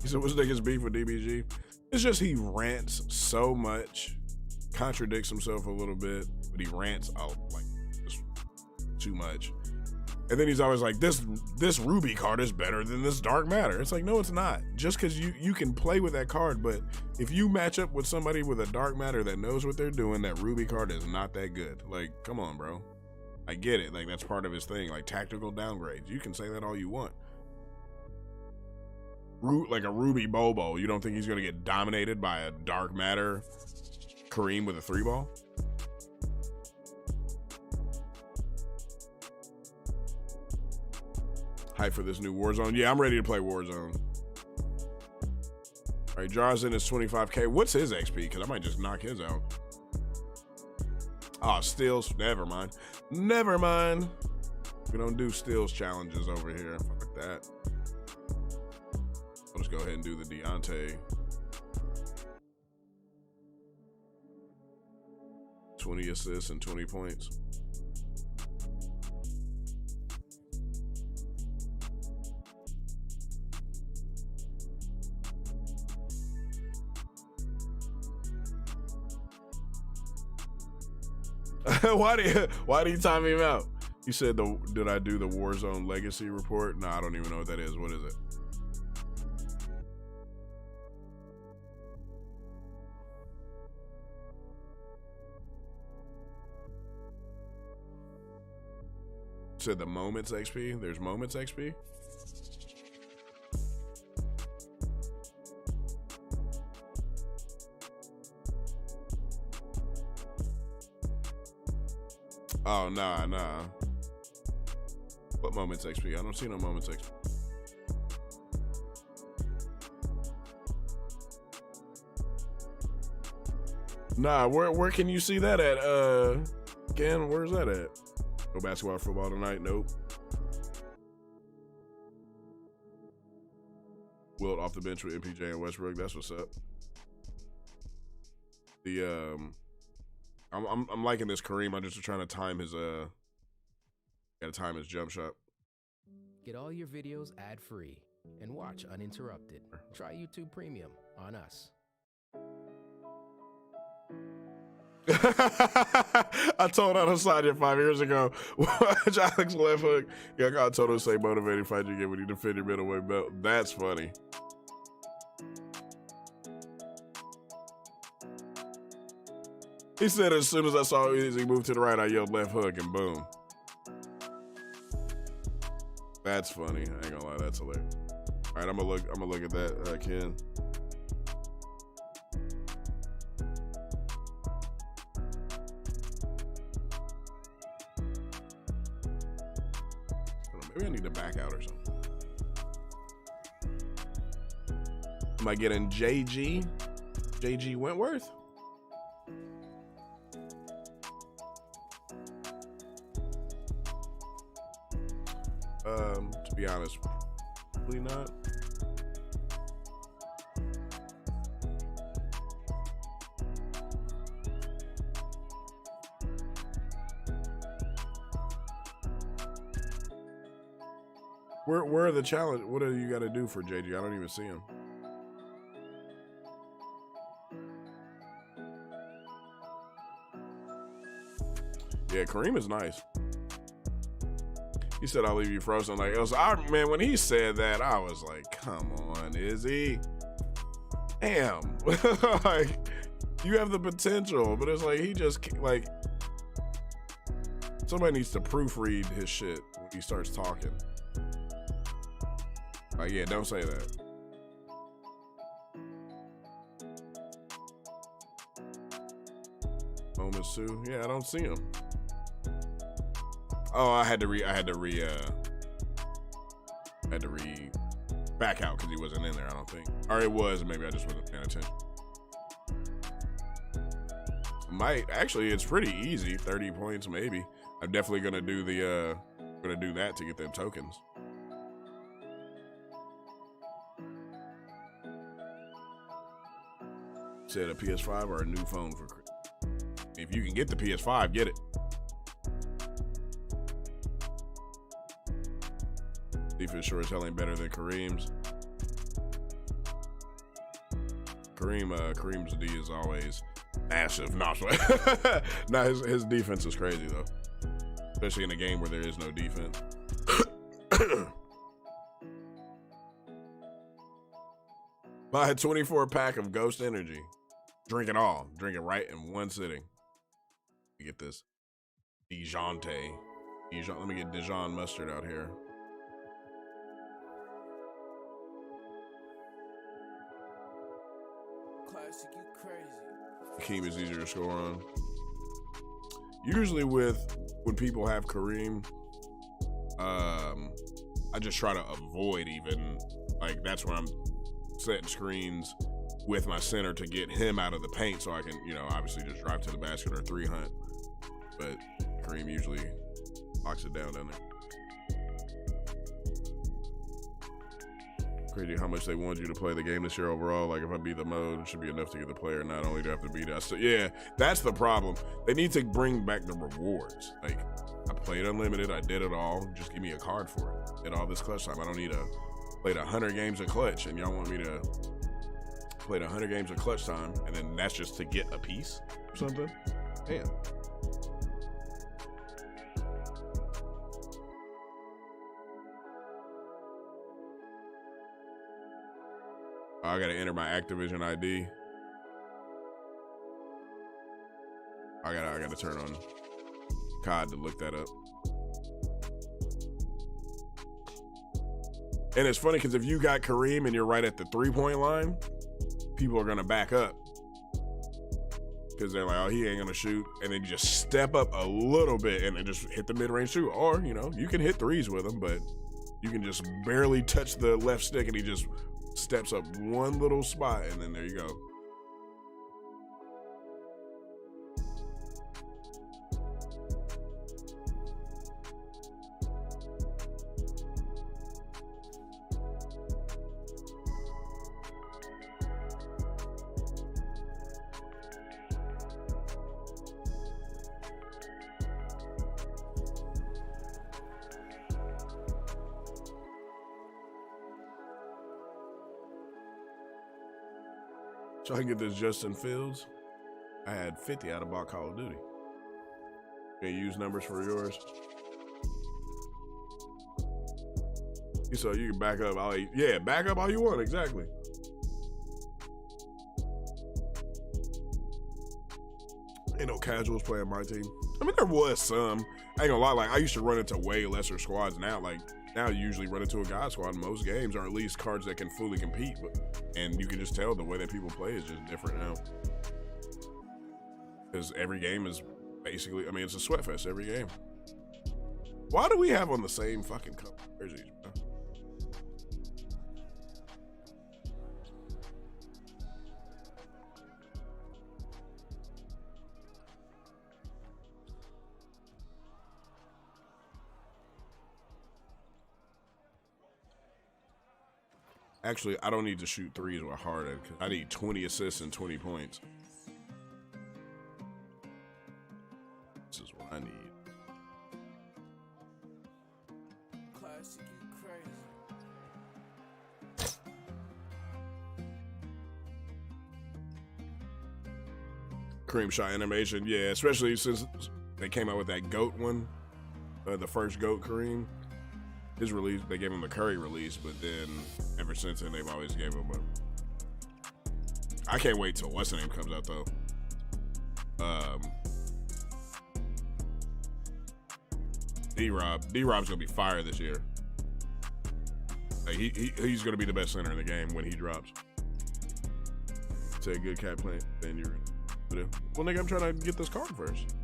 He said, what's niggas beef with DBG? It's just he rants so much, contradicts himself a little bit, but he rants out like just too much. And then he's always like, this Ruby card is better than this Dark Matter. It's like, no, it's not. Just because you can play with that card, but if you match up with somebody with a Dark Matter that knows what they're doing, that Ruby card is not that good. Like, come on, bro. I get it. Like, that's part of his thing. Like, tactical downgrades. You can say that all you want. Like a Ruby Bobo, you don't think he's going to get dominated by a Dark Matter Kareem with a 3-ball? Hype for this new Warzone. Yeah, I'm ready to play Warzone. All right, Jar's in his 25K. What's his XP? Because I might just knock his out. Oh, steals. Never mind. Never mind. We don't do steals challenges over here. Fuck that. I'll just go ahead and do the Deontay. 20 assists and 20 points. Why do you time him out? You said did I do the Warzone Legacy report? No, I don't even know what that is. What is it? Said the Moments XP. There's Moments XP. Oh, nah. What Moments XP? I don't see no Moments XP. Nah, where can you see that at? Again, where's that at? No basketball or football tonight? Nope. Wilt off the bench with MPJ and Westbrook. That's what's up. The I'm liking this Kareem. I'm just trying to time his gotta time his jump shot. Get all your videos ad-free and watch uninterrupted. Try YouTube Premium on us. I told Adesanya 5 years ago, watch Alex left hook. Yeah, I told him to say motivating fight you get when you defend your middleweight belt. That's funny. He said as soon as I saw he moved to the right, I yelled left hook and boom. That's funny. I ain't gonna lie, that's hilarious. All right, I'm gonna look at that, Ken. Maybe I need to back out or something. Am I getting JG Wentworth? To be honest, probably not. Where are the challenge? What do you got to do for JG? I don't even see him. Yeah, Kareem is nice. He said, I'll leave you frozen. Like, man, when he said that, I was like, come on, Izzy. Damn. Like, you have the potential, but it's like, he just, like, somebody needs to proofread his shit when he starts talking. Like, yeah, don't say that. Moments too. Yeah, I don't see him. Oh, I had to back out because he wasn't in there, I don't think. Or it was, maybe I just wasn't paying attention. Actually, it's pretty easy. 30 points, maybe. I'm definitely gonna do that to get them tokens. Said a PS5 or a new phone for Chris. If you can get the PS5, get it. Defense sure as hell ain't better than Kareem's. Kareem's D is always massive. Nah, his defense is crazy though, especially in a game where there is no defense. Buy a 24-pack of Ghost Energy. Drink it all. Drink it right in one sitting. Let me get this Dijon. Let me get Dijon mustard out here. Classic, you crazy. Hakeem is easier to score on. Usually when people have Kareem, I just try to avoid even, like, that's when I'm setting screens with my center to get him out of the paint so I can, obviously just drive to the basket or 3-hunt. But Kareem usually locks it down there. Crazy how much they want you to play the game this year overall. Like, if I beat the mode, it should be enough to get the player, not only to have to beat us. So, yeah, that's the problem. They need to bring back the rewards. Like, I played unlimited, I did it all. Just give me a card for it. Did all this clutch time. I don't need to play 100 games of clutch, and y'all want me to play 100 games of clutch time, and then that's just to get a piece or something? Damn. I gotta enter my Activision ID. I gotta turn on COD to look that up. And it's funny because if you got Kareem and you're right at the 3-point line, people are gonna back up because they're like, oh, he ain't gonna shoot, and then you just step up a little bit and then just hit the mid-range shoot. Or you can hit threes with him, but you can just barely touch the left stick and he just steps up one little spot, and then there you go. So I can get this Justin Fields. I had 50 out of bought Call of Duty. Can you use numbers for yours? So you can back up all back up all you want, exactly. Ain't no casuals playing my team. I mean, there was some. I ain't gonna lie, like I used to run into way lesser squads. Now you usually run into a guy squad in most games, or at least cards that can fully compete. And you can just tell the way that people play is just different now. Because every game is basically, I mean, it's a sweat fest every game. Why do we have on the same fucking color jerseys, bro? Actually, I don't need to shoot threes with Harden. I need 20 assists and 20 points. This is what I need. Classic, you crazy. Kareem shot animation, yeah, especially since they came out with that GOAT one, the first GOAT Kareem. His release, they gave him a Curry release, but then ever since then, they've always gave him I can't wait till what's the name comes out though. D-Rob's gonna be fire this year. Like he's gonna be the best center in the game when he drops. Say a good cat plant, then you're gonna. Well, nigga, I'm trying to get this card first.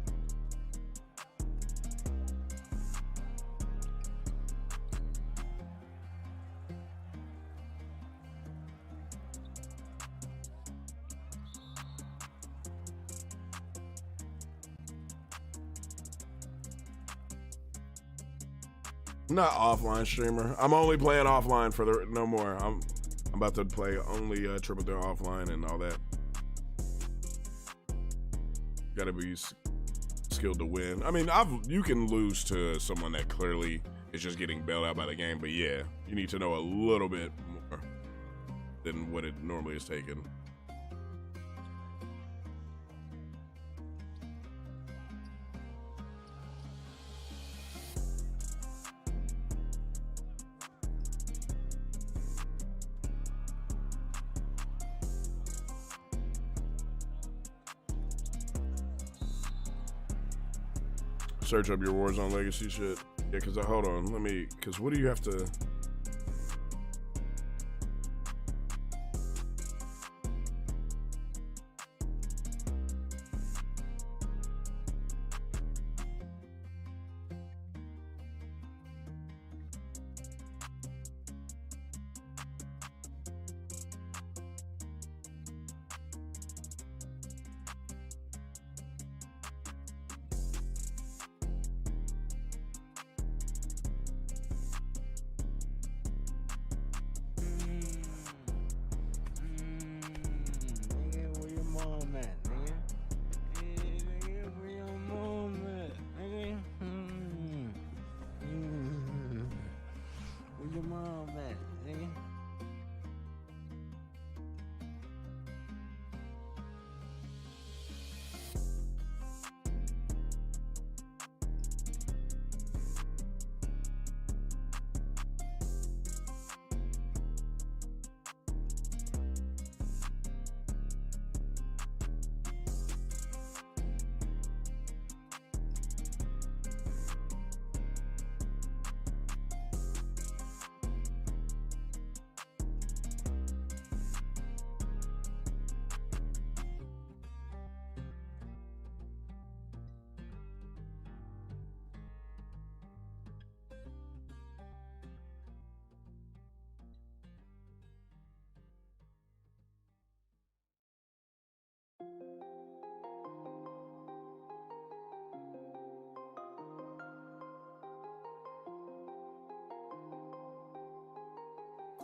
Not offline streamer. I'm only playing offline for no more. I'm about to play only Triple Down offline and all that. gotta be skilled to win. I mean, you can lose to someone that clearly is just getting bailed out by the game, but yeah, you need to know a little bit more than what it normally is taken. Search up your Warzone Legacy shit. Yeah, because hold on, because what do you have to?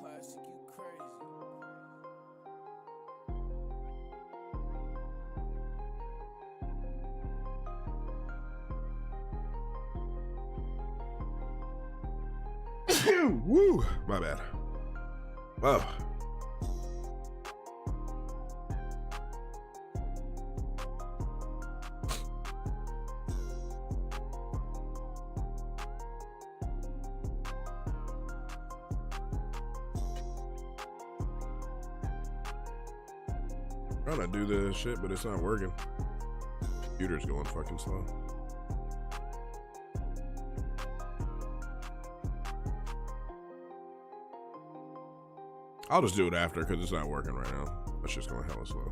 Classic, you crazy. Woo! My bad. Wow. Trying to do this shit, but it's not working. Computer's going fucking slow. I'll just do it after because it's not working right now. That's just going hella slow.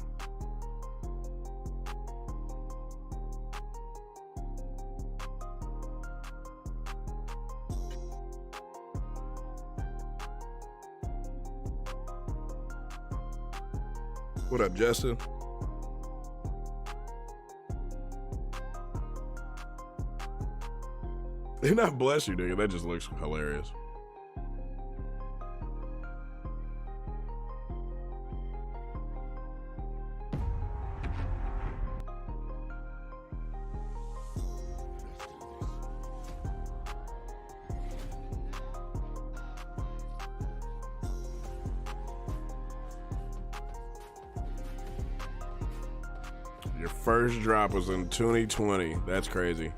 What up, Justin? They not bless you, nigga. That just looks hilarious. Your first drop was in 2020. That's crazy.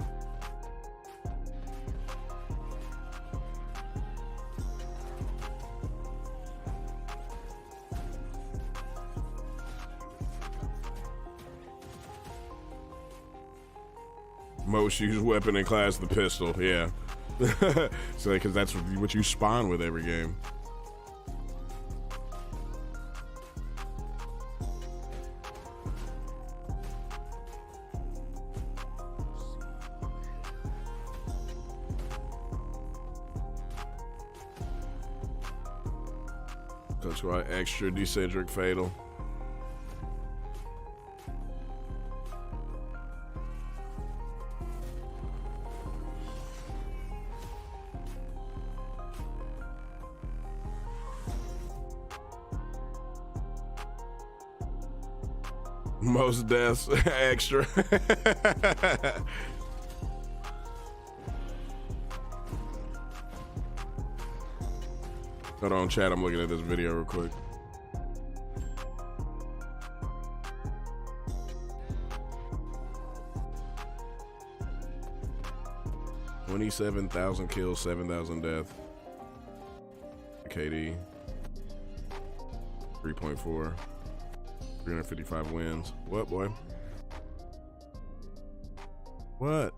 Most used weapon in class, the pistol. Yeah. So, because that's what you spawn with every game. That's why extra decentric fatal. Most deaths extra. Hold on, chat. I'm looking at this video real quick. $27,000 kills, 7,000 deaths. KD 3.4, 355 wins. What, boy? What?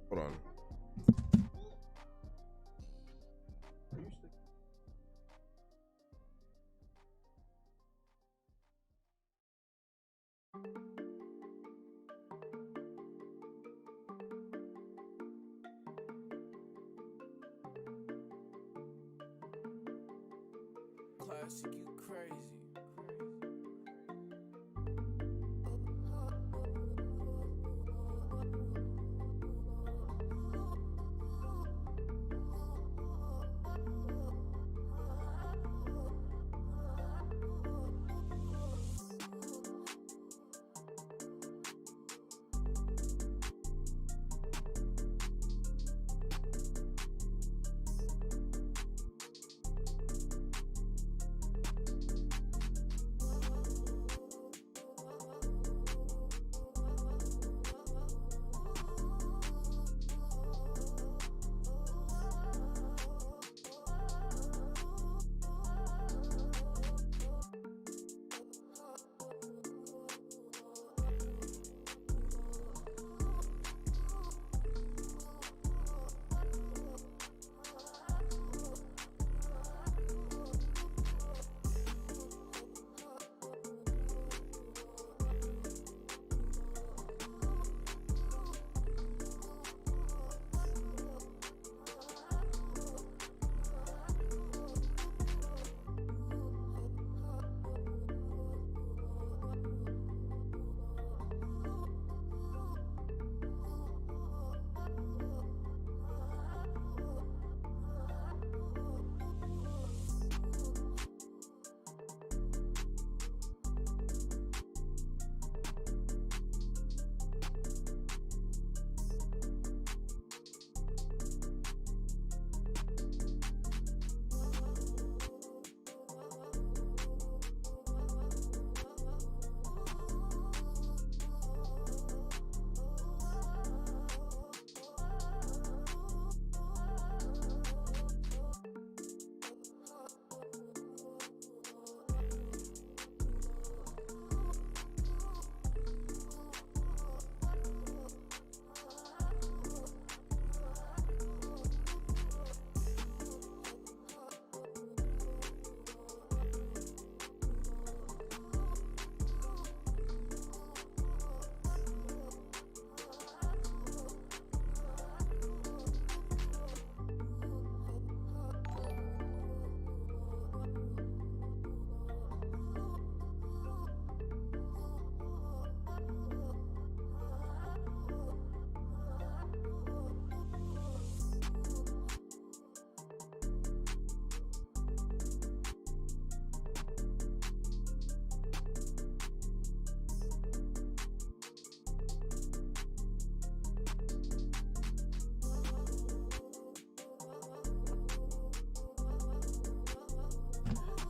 Hold on. Classic, you crazy.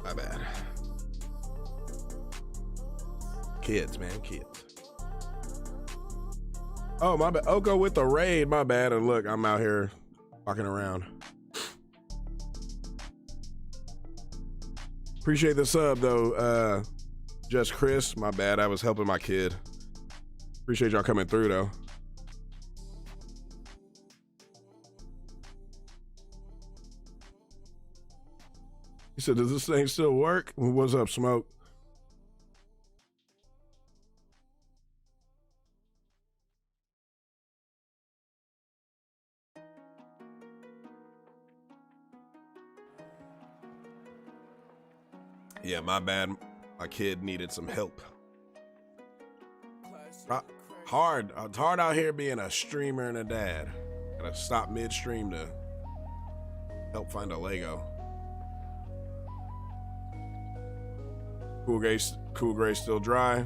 My bad. Kids, man, kids. Oh, my bad. Oko with the raid, my bad. And look, I'm out here walking around. Appreciate the sub, though. Just Chris, my bad. I was helping my kid. Appreciate y'all coming through, though. He said, does this thing still work? What's up, Smoke? Yeah, my bad. My kid needed some help. Hard. It's hard out here being a streamer and a dad. Gotta stop midstream to help find a Lego. Cool gray still dry.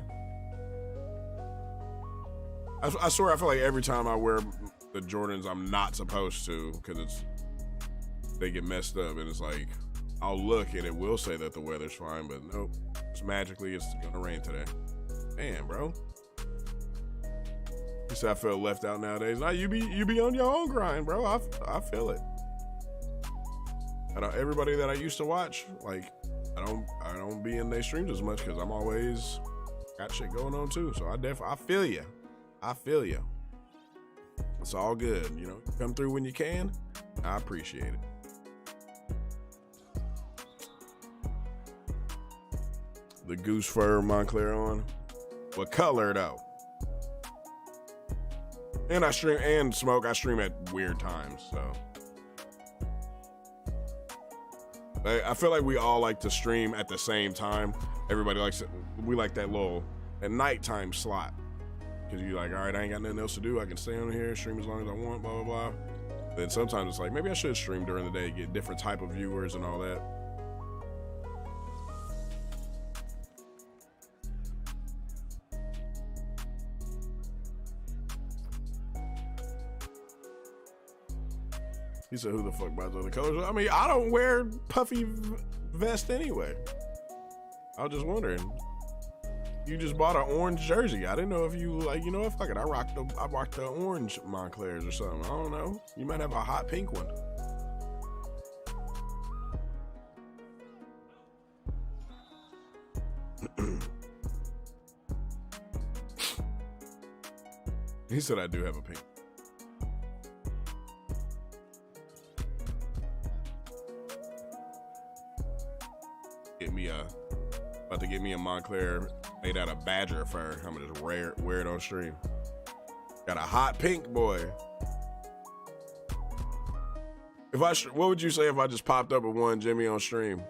I swear I feel like every time I wear the Jordans I'm not supposed to, because they get messed up, and it's like I'll look and it will say that the weather's fine, but nope, it's magically it's gonna rain today. Damn, bro. You said I feel left out nowadays. Nah, you be on your own grind, bro. I feel it. Everybody that I used to watch, like I don't be in their streams as much because I'm always got shit going on too. So I feel you. I feel you. It's all good, you know. Come through when you can. I appreciate it. The goose fur Montclair on. What color though? And I stream and smoke. I stream at weird times, so I feel like we all like to stream at the same time. Everybody likes it. We like that little at nighttime slot. Because you're like, all right, I ain't got nothing else to do. I can stay on here, stream as long as I want, blah, blah, blah. Then sometimes it's like, maybe I should stream during the day, get different type of viewers and all that. He said, who the fuck buys other colors? I mean, I don't wear puffy vest anyway. I was just wondering. You just bought an orange jersey. I didn't know if you like, you know what, fuck it. I rocked the orange Montclairs or something. I don't know. You might have a hot pink one. He said I do have a pink. About to get me a Montclair made out of badger fur. I'm gonna just wear it on stream. Got a hot pink, boy. What would you say if I just popped up with one Jimmy on stream?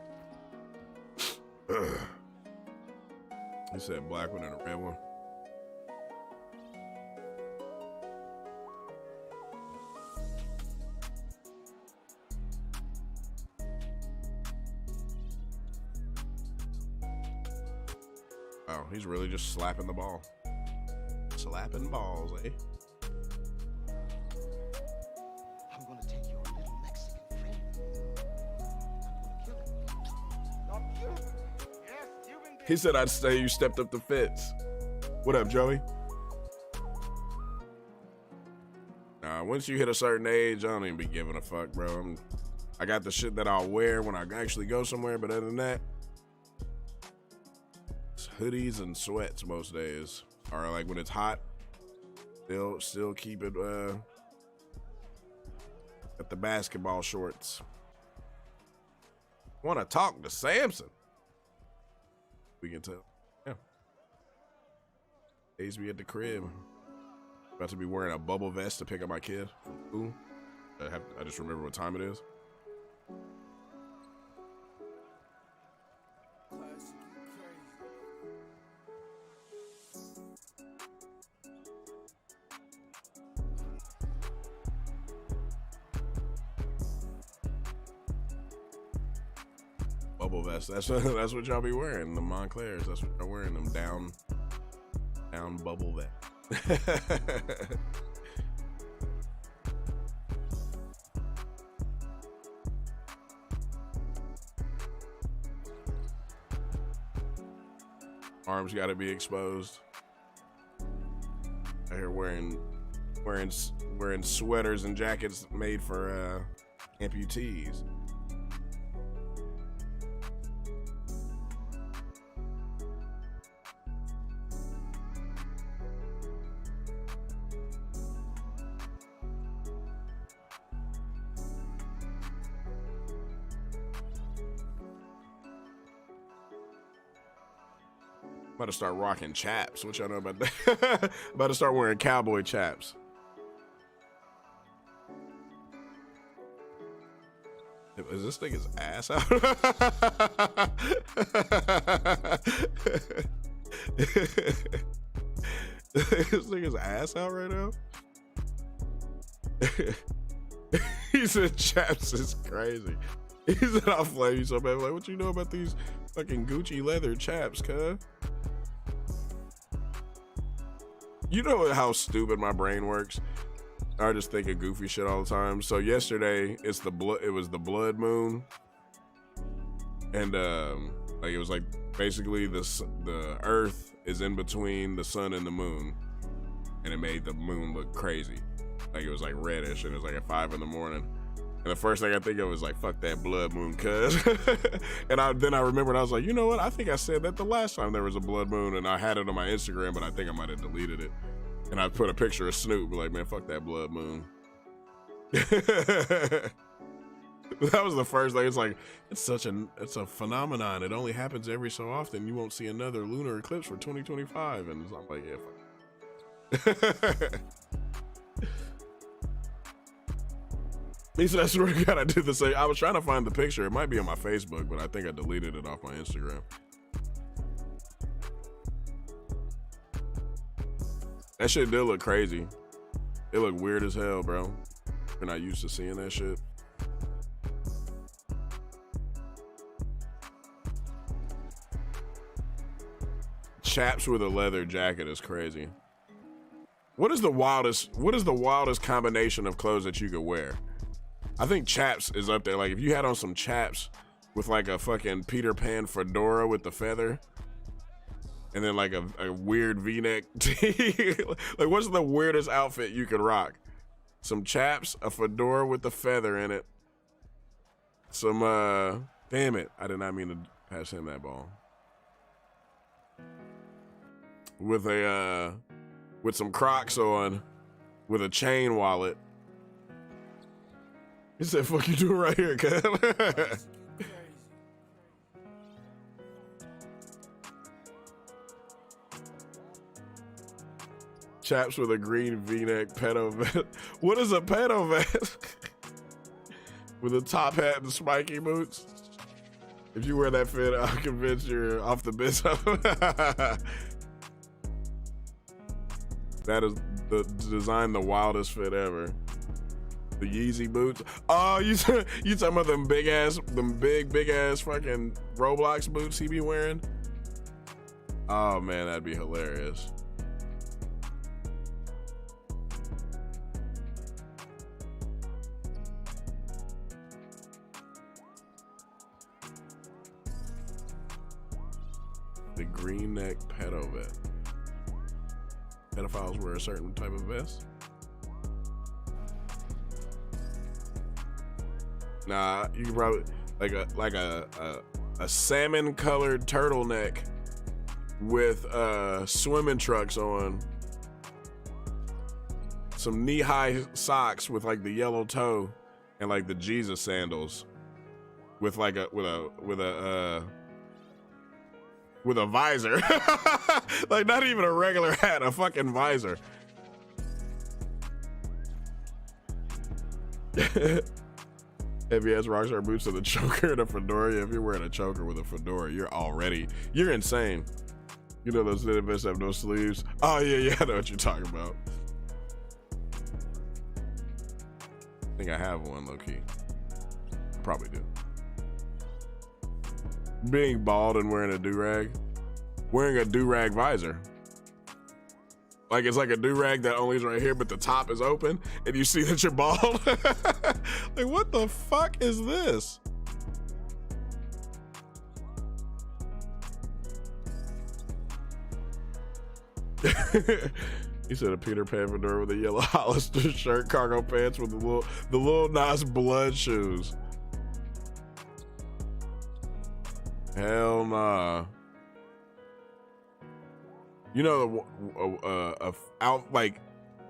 He said black one and a red one. Oh, he's really just slapping the ball. Slapping balls, eh? I'm gonna take your little Mexican friend. I'm gonna kill him. Yes, Cuban. He said I'd say you stepped up the fits. What up, Joey? Nah, once you hit a certain age, I don't even be giving a fuck, bro. I got the shit that I'll wear when I actually go somewhere, but other than that, it's hoodies and sweats most days. Or like when it's hot, still keep it at the basketball shorts. Want to talk to Samson? We can tell. Yeah. Days be at the crib. About to be wearing a bubble vest to pick up my kid from school. I just remember what time it is. Bubble vest. That's what y'all be wearing. The Montclairs. That's what y'all wearing. Them down bubble vest. Arms got to be exposed. I hear wearing sweaters and jackets made for amputees. About to start rocking chaps. What y'all know about that? About to start wearing cowboy chaps. Is this thing his ass out? This nigga's ass out right now? He said chaps is crazy. He said I'll flame you so bad. Like, what you know about these Fucking Gucci leather chaps, cuz. You know how stupid my brain works? I just think of goofy shit all the time. So yesterday, it was the blood moon. And like it was like basically the earth is in between the sun and the moon. And it made the moon look crazy. Like it was like reddish and it was like at 5 a.m. And the first thing I think of was like, fuck that blood moon, cuz. And then I remembered, I was like, you know what? I think I said that the last time there was a blood moon, and I had it on my Instagram, but I think I might have deleted it. And I put a picture of Snoop, like, man, fuck that blood moon. That was the first thing. It's like, it's a phenomenon. It only happens every so often. You won't see another lunar eclipse for 2025. And I'm like, yeah, fuck. He said, I swear to God, I did the same. I was trying to find the picture. It might be on my Facebook, but I think I deleted it off my Instagram. That shit did look crazy. It looked weird as hell, bro. We're not used to seeing that shit. Chaps with a leather jacket is crazy. What is the wildest combination of clothes that you could wear? I think chaps is up there. Like if you had on some chaps with like a fucking Peter Pan fedora with the feather, and then like a weird V-neck tee. Like what's the weirdest outfit you could rock? Some chaps, a fedora with the feather in it. Some damn it, I did not mean to pass him that ball. With some Crocs on, with a chain wallet. He said, fuck you doing right here, cuz. Chaps with a green V-neck pedo vest. What is a pedo vest? With a top hat and spiky boots. If you wear that fit, I'm convinced you're off the biz. That is the wildest fit ever. The Yeezy boots. Oh, you talking about them big ass fucking Roblox boots he be wearing? Oh man, that'd be hilarious. The green neck pedo vest. Pedophiles wear a certain type of vest. Nah, you can probably like a salmon colored turtleneck with swimming trunks on, some knee-high socks with like the yellow toe, and like the Jesus sandals with like a visor. Like not even a regular hat, a fucking visor. Heavy ass rockstar boots with a choker and a fedora. If you're wearing a choker with a fedora, you're insane. You know those little vests have no sleeves. Oh yeah, I know what you're talking about. I think I have one, low key. Probably do. Being bald and wearing a do-rag. Wearing a do-rag visor. Like it's like a do-rag that only is right here, but the top is open, and you see that you're bald. Like, what the fuck is this? He said a Peter Pan fedora with a yellow Hollister shirt, cargo pants with the little nice blood shoes. Hell nah. You know,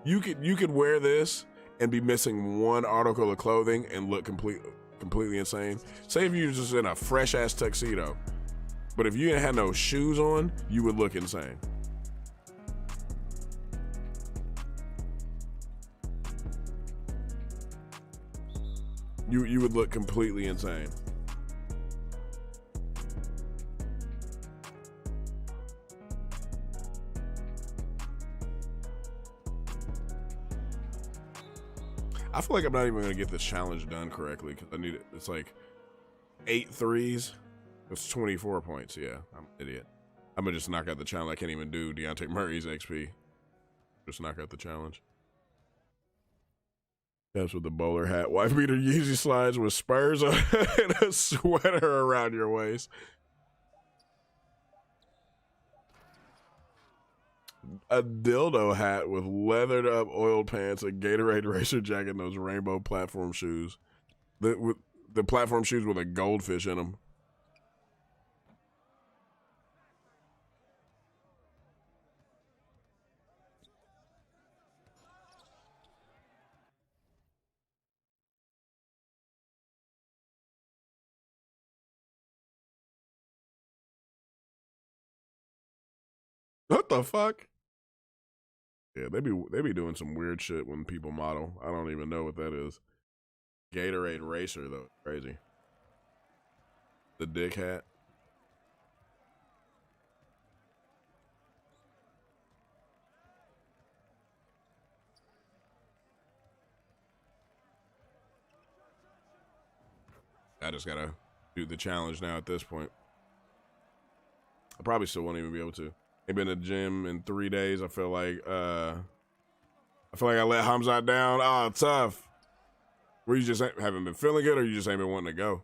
you could wear this and be missing one article of clothing and look completely insane. Say if you were just in a fresh ass tuxedo, but if you didn't have no shoes on, you would look insane. You would look completely insane. I feel like I'm not even gonna get this challenge done correctly because I need it. It's like 8 threes, It's 24 points. Yeah, I'm an idiot. I'm gonna just knock out the challenge. I can't even do Deontay Murray's XP. Just knock out the challenge. That's with the bowler hat. Wife beater Yeezy slides with spurs on and a sweater around your waist. A dildo hat with leathered up oiled pants, a Gatorade racer jacket, and those rainbow platform shoes. The platform shoes with a goldfish in them. What the fuck? Yeah, they be doing some weird shit when people model. I don't even know what that is. Gatorade racer though, crazy. The dick hat. I just gotta do the challenge now at this point. I probably still won't even be able to. Ain't been to the gym in 3 days. I feel like I let Hamzat down. Oh, tough. Where you just haven't been feeling good, or you just ain't been wanting to go?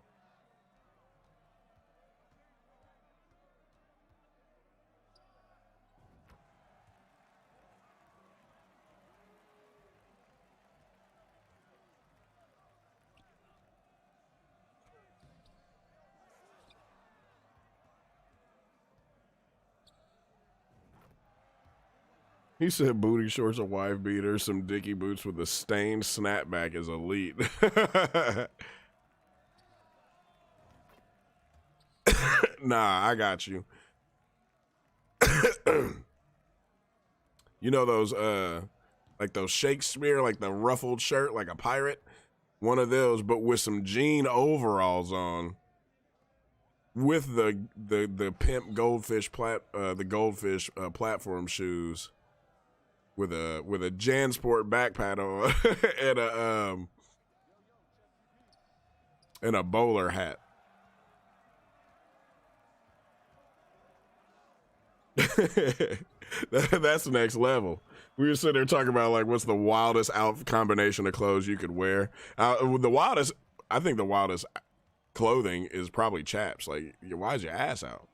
He said booty shorts, a wife beater, some dicky boots with a stained snapback is elite. Nah, I got you. You know those like those Shakespeare, like the ruffled shirt, like a pirate? One of those, but with some jean overalls on. With the pimp goldfish platform shoes. With a JanSport backpack on and a bowler hat. That's next level. We were sitting there talking about like what's the wildest combination of clothes you could wear. I think the wildest clothing is probably chaps. Like, why is your ass out?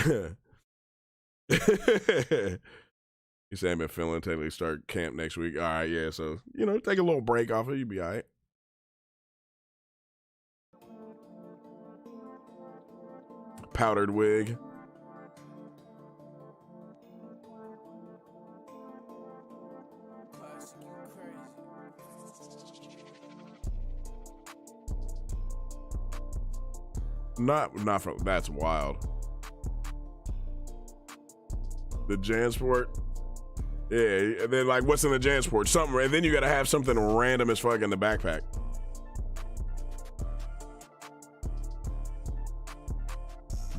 You say I'm feeling until they start camp next week. All right, yeah. So, take a little break off it. You'll be all right. Powdered wig. Not from, that's wild. The JanSport, yeah, and then like what's in the JanSport? Something, and then you gotta have something random as fuck in the backpack.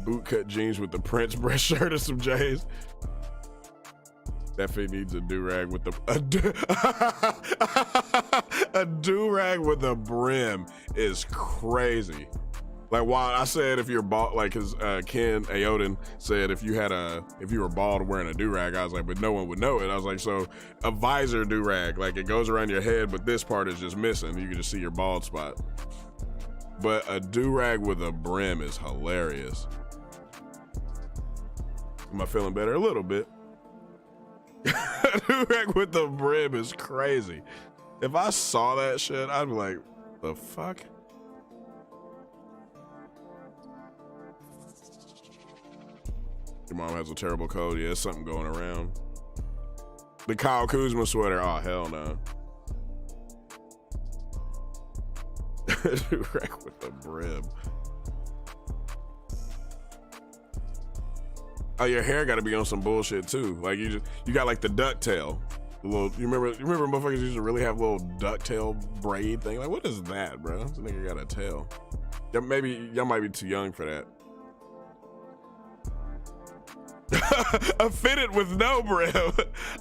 Bootcut jeans with the Prince breast shirt and some J's. Definitely needs a do-rag with a do-rag with a brim is crazy. Like, while I said if you're bald, like, cause Ken Aoden said if you were bald wearing a do-rag, I was like, but no one would know it. I was like, so a visor do-rag, like it goes around your head, but this part is just missing. You can just see your bald spot. But a do-rag with a brim is hilarious. Am I feeling better? A little bit. A do-rag with the brim is crazy. If I saw that shit, I'd be like, the fuck? Your mom has a terrible cold. Yeah, there's something going around. The Kyle Kuzma sweater. Oh, hell no. Rack with the brim. Oh, your hair got to be on some bullshit too. Like you got like the ducktail. You remember motherfuckers used to really have little ducktail braid thing. Like, what is that, bro? This nigga got a tail. Yeah, maybe y'all might be too young for that. A fitted with no brim.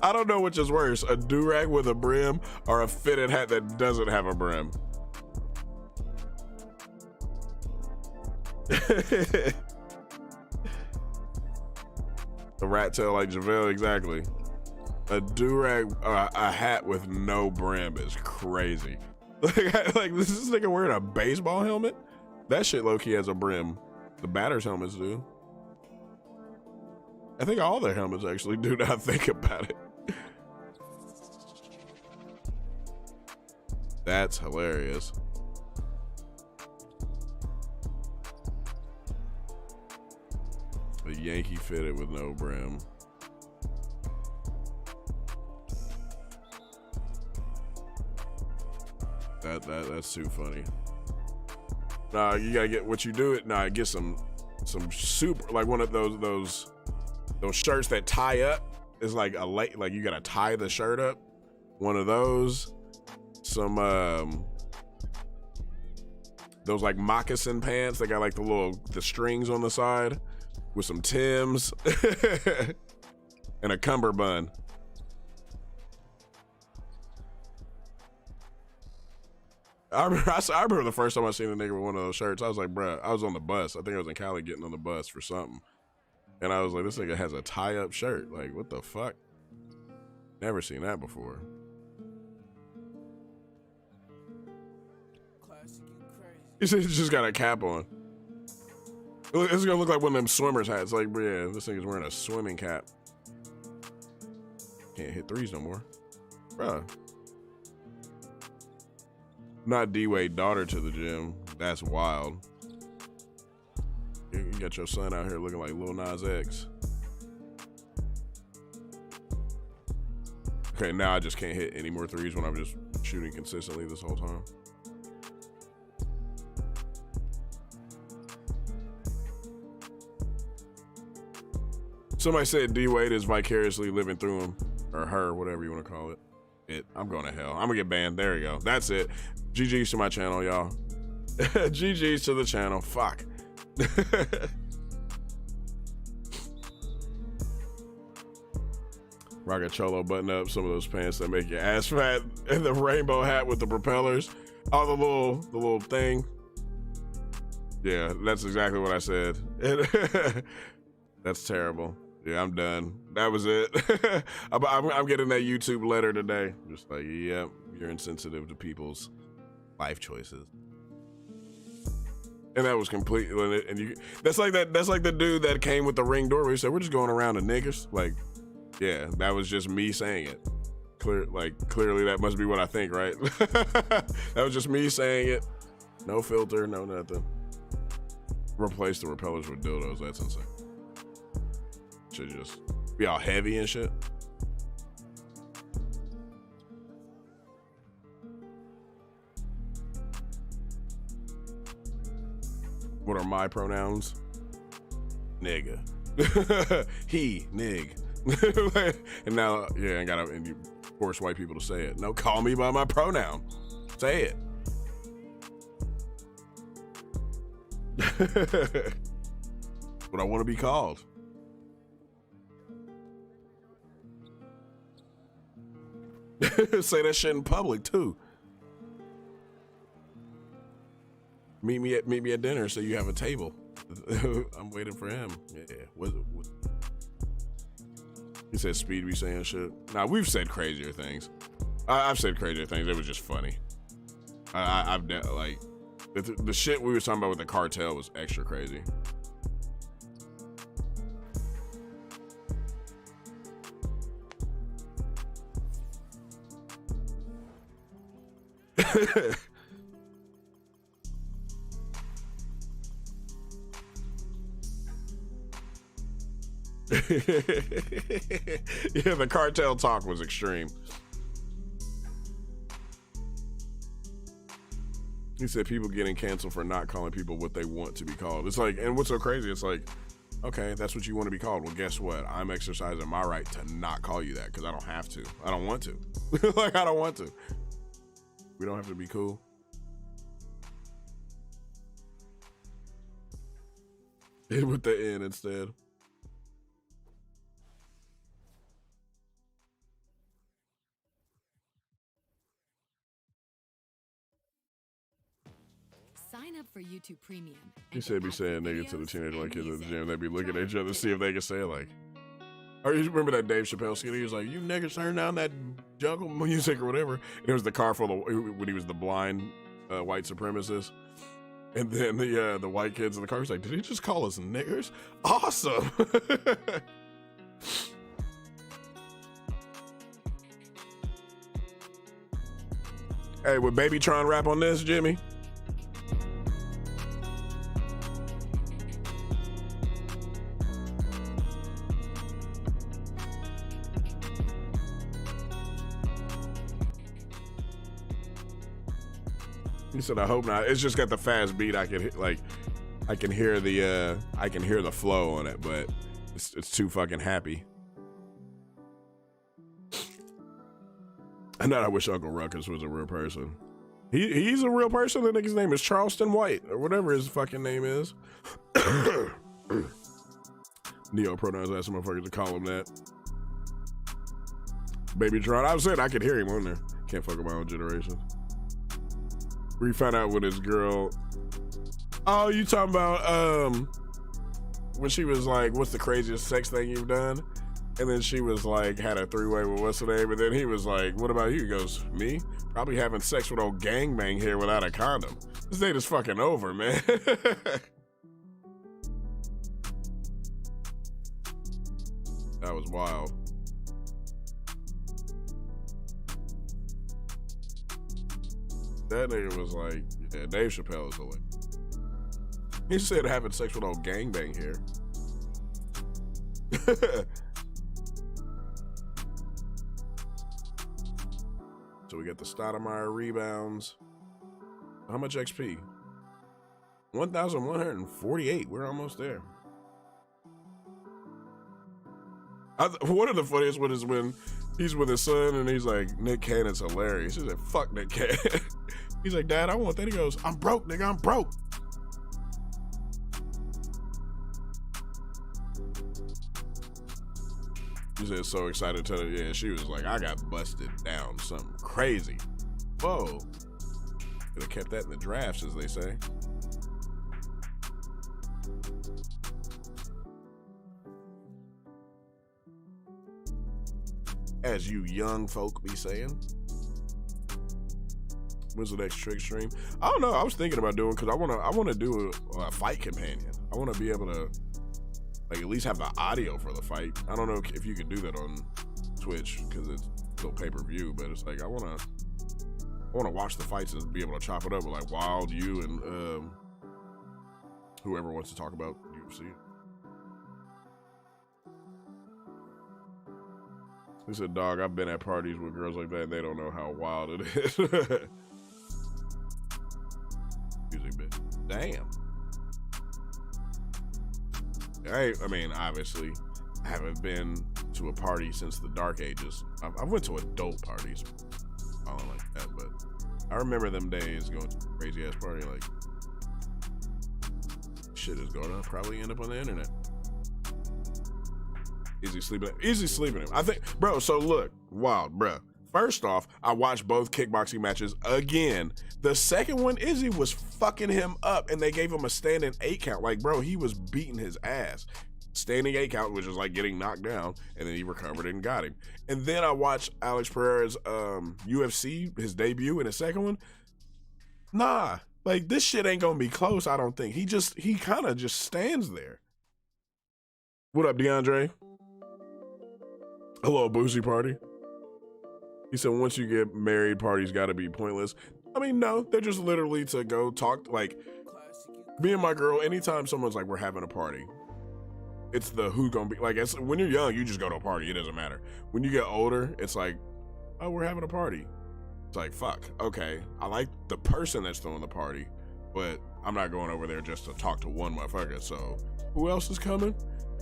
I don't know which is worse, a do-rag with a brim or a fitted hat that doesn't have a brim. A rat tail like JaVale, exactly. A do-rag, a hat with no brim is crazy. Like this nigga wearing a baseball helmet? That shit low-key has a brim. The batter's helmets do. I think all their helmets actually do, now think about it. That's hilarious. A Yankee fitted with no brim. That's too funny. Nah, you gotta get what you do it. Nah, get some super, like one of those shirts that tie up. Is like like you gotta tie the shirt up. One of those. Some those like moccasin pants. They got like the strings on the side with some Timbs and a cummerbund. I remember the first time I seen a nigga with one of those shirts. I was like, bruh, I was on the bus. I think I was in Cali getting on the bus for something. And I was like, this nigga has a tie-up shirt. Like, what the fuck? Never seen that before. Classic, you He crazy. just got a cap on. It's gonna look like one of them swimmers hats. Like, yeah, this nigga's wearing a swimming cap. Can't hit threes no more. Bruh. Not D-Wade daughter to the gym. That's wild. You got your son out here looking like Lil Nas X. Okay, now I just can't hit any more threes when I'm just shooting consistently this whole time. Somebody said D-Wade is vicariously living through him, or her, whatever you want to call it. I'm going to hell. I'm gonna get banned. There you go. That's it. GG's to my channel, y'all. GG's to the channel. Fuck. Rock a cholo button up, some of those pants that make your ass fat, and the rainbow hat with the propellers. Oh, the little thing. Yeah, that's exactly what I said. That's terrible. Yeah, I'm done. That was it. I'm getting that YouTube letter today. Just like, yep, you're insensitive to people's life choices. And that was complete. And you, that's like the dude that came with the ring door where he said, "We're just going around to niggas." Like, yeah, that was just me saying it. Clearly that must be what I think, right? That was just me saying it. No filter, no nothing. Replace the repellers with dildos. That's insane. Should just be all heavy and shit. What are my pronouns? Nigga. He, nig. And now, yeah, and you force white people to say it. No, call me by my pronoun. Say it. What I want to be called. Say that shit in public too. Meet me at dinner so you have a table. I'm waiting for him. Yeah. What? He said Speed be saying shit. Nah, we've said crazier things. I've said crazier things. It was just funny. I've like the shit we were talking about with the cartel was extra crazy. Yeah, the cartel talk was extreme. He said people getting canceled for not calling people what they want to be called. It's like, and what's so crazy, it's like, okay, that's what you want to be called. Well, guess what? I'm exercising my right to not call you that because I don't have to. I don't want to. Like, I don't want to. We don't have to be cool. Hit with the N instead. Sign up for for YouTube Premium. He said be saying nigga to the teenager like kids at the gym. They be looking at each other to see if they can say it like. Or you remember that Dave Chappelle skit? He was like, "You niggas turn down that jungle music or whatever." And it was the car full of when he was the blind white supremacist. And then the white kids in the car was like, "Did he just call us niggers? Awesome!" Hey, would Baby try and rap on this, Jimmy? He said, "I hope not." It's just got the fast beat. I can hear the flow on it, but it's too fucking happy. I know. I wish Uncle Ruckus was a real person. He's a real person. The nigga's name is Charleston White or whatever his fucking name is. Neo pronouns ask motherfuckers to call him that. Baby Tron. I was saying I could hear him on there. Can't fuck with my own generation. We found out with his girl. Oh, you talking about when she was like, "What's the craziest sex thing you've done?" And then she was like, had a three-way with what's her name? And then he was like, "What about you?" He goes, "Me? Probably having sex with old gangbang here without a condom. This date is fucking over, man." That was wild. That nigga was like, yeah, Dave Chappelle is hilarious. He said having sex with old gangbang here. So we got the Stoudemire rebounds. How much XP? 1,148. We're almost there. One of the funniest one is when he's with his son and he's like, "Nick Cannon's hilarious." He said, "Fuck Nick Cannon." He's like, "Dad, I want that." He goes, "I'm broke, nigga, I'm broke." He said, so excited to tell her, yeah, she was like, "I got busted down something crazy." Whoa. Could have kept that in the drafts, as they say. As you young folk be saying. When's the next trick stream? I don't know. I was thinking about doing, because I want to do a fight companion. I want to be able to like at least have the audio for the fight. I don't know if you can do that on Twitch because it's still pay-per-view, but it's like I want to watch the fights and be able to chop it up with like Wild, you, and whoever wants to talk about UFC. He said, "Dog, I've been at parties with girls like that and they don't know how wild it is." Music bit. Damn. I mean, obviously, I haven't been to a party since the dark ages. I went to adult parties, I don't like that, but I remember them days going to a crazy ass party. Like, shit is going to probably end up on the internet. Easy sleeping. I think, bro. So look, wild, bro. First off, I watched both kickboxing matches again. The second one, Izzy was fucking him up, and they gave him a standing 8 count. Like, bro, he was beating his ass. Standing 8 count, which was like getting knocked down, and then he recovered and got him. And then I watched Alex Pereira's UFC, his debut in the second one. Nah, like this shit ain't gonna be close. I don't think. He kind of just stands there. What up, DeAndre? Hello, Boozy Party. He said, once you get married, parties got to be pointless. I mean, no, they're just literally to go talk. Like, me and my girl, anytime someone's like, we're having a party, it's the who gonna be. Like, it's, when you're young, you just go to a party. It doesn't matter. When you get older, it's like, oh, we're having a party. It's like, fuck, okay. I like the person that's throwing the party, but I'm not going over there just to talk to one motherfucker. So, who else is coming?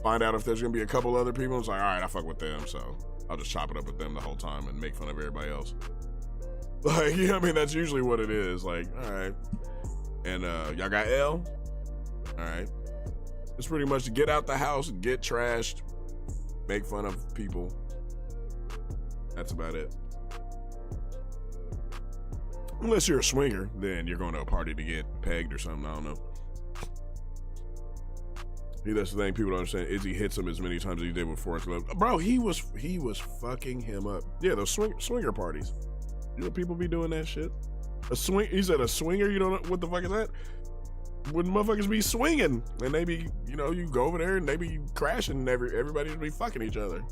Find out if there's gonna be a couple other people. It's like, all right, I fuck with them, so I'll just chop it up with them the whole time and make fun of everybody else. Like, you know what I mean? That's usually what it is. Like, all right. And y'all got L? All right. It's pretty much to get out the house, get trashed, make fun of people. That's about it. Unless you're a swinger, then you're going to a party to get pegged or something. I don't know. That's the thing people don't understand. Izzy hits him as many times as he did with Forrest Gump. Bro, he was fucking him up. Yeah, those swinger parties. You know, people be doing that shit. He said a swinger. You don't know what the fuck is that? When motherfuckers be swinging and they be, you know, you go over there and they be crashing and everybody be fucking each other.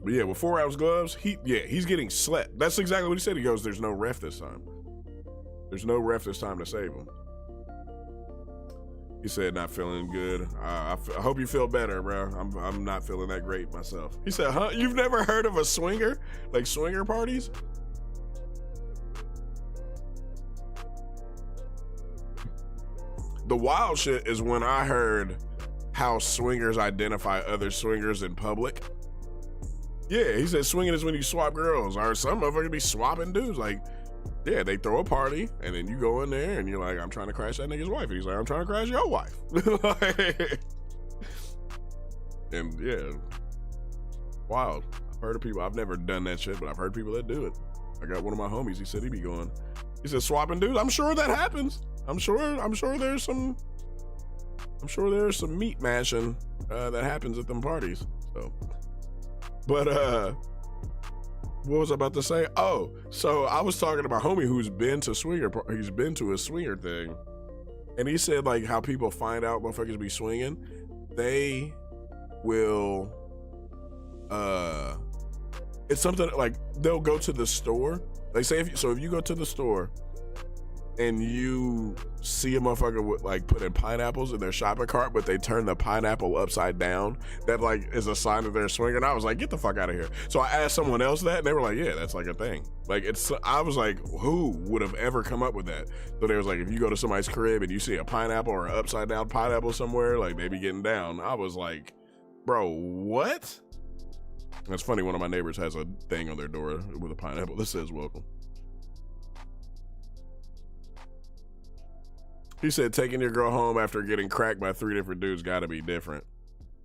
But yeah, with 4-ounce gloves, he's getting slept. That's exactly what he said. He goes, "There's no ref this time. There's no ref this time to save him." He said, "Not feeling good. I hope you feel better, bro. I'm not feeling that great myself." He said, "Huh? You've never heard of a swinger? Like swinger parties?" The wild shit is when I heard how swingers identify other swingers in public. Yeah, he said swinging is when you swap girls, or some motherfuckers be swapping dudes. Like, yeah, they throw a party, and then you go in there, and you're like, "I'm trying to crash that nigga's wife." And he's like, "I'm trying to crash your wife." And yeah, wild. I've heard of people. I've never done that shit, but I've heard people that do it. I got one of my homies. He said he be going. He said swapping dudes. I'm sure that happens. I'm sure there's some meat mashing that happens at them parties. So, but what was I about to say? Oh, so I was talking about homie who's been to a swinger thing, and he said like how people find out motherfuckers be swinging, they will it's something like they'll go to the store. Like say if you go to the store and you see a motherfucker with like putting pineapples in their shopping cart, but they turn the pineapple upside down, that like is a sign that they're swinging. And I was like, get the fuck out of here. So I asked someone else that, and they were like, yeah, that's like a thing. Like I was like, who would have ever come up with that? So they was like, if you go to somebody's crib and you see a pineapple or an upside down pineapple somewhere, like they be getting down. I was like, bro, what? That's funny. One of my neighbors has a thing on their door with a pineapple that says welcome. He said taking your girl home after getting cracked by 3 different dudes gotta be different.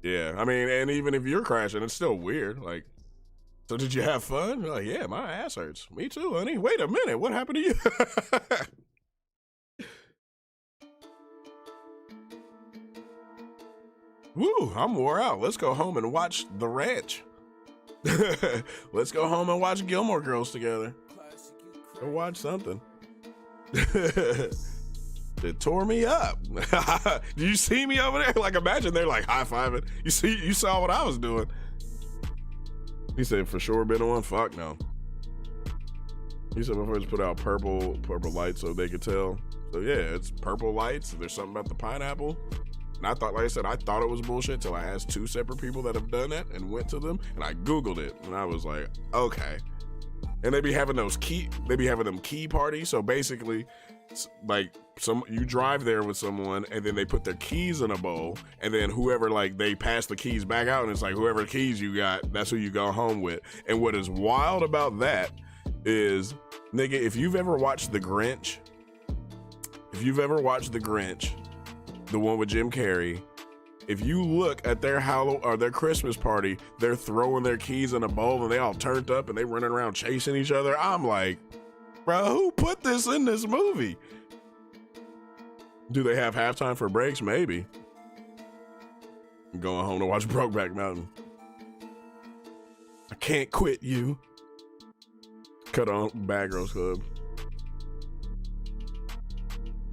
Yeah, I mean, and even if you're crashing, it's still weird. Like, so did you have fun? You're like, yeah, my ass hurts. Me too, honey. Wait a minute, what happened to you? Woo, I'm wore out. Let's go home and watch The Ranch. Let's go home and watch Gilmore Girls together. Go watch something. It tore me up. Do you see me over there? Like, imagine they're like high-fiving. You saw what I was doing. He said, for sure been on. Fuck no. He said my friends put out purple lights so they could tell. So yeah, it's purple lights. There's something about the pineapple. And I thought, like I said, I thought it was bullshit till I asked 2 separate people that have done that and went to them, and I Googled it, and I was like, okay. And they be having them key parties. So basically, like you drive there with someone, and then they put their keys in a bowl, and then whoever, like, they pass the keys back out, and it's like whoever keys you got, that's who you go home with. And what is wild about that is, nigga, if you've ever watched The Grinch, the one with Jim Carrey, if you look at their their Christmas party, they're throwing their keys in a bowl and they all turned up and they running around chasing each other. I'm like, bro, who put this in this movie? Do they have halftime for breaks? Maybe. I'm going home to watch Brokeback Mountain. I can't quit you. Cut on Bad Girls Club.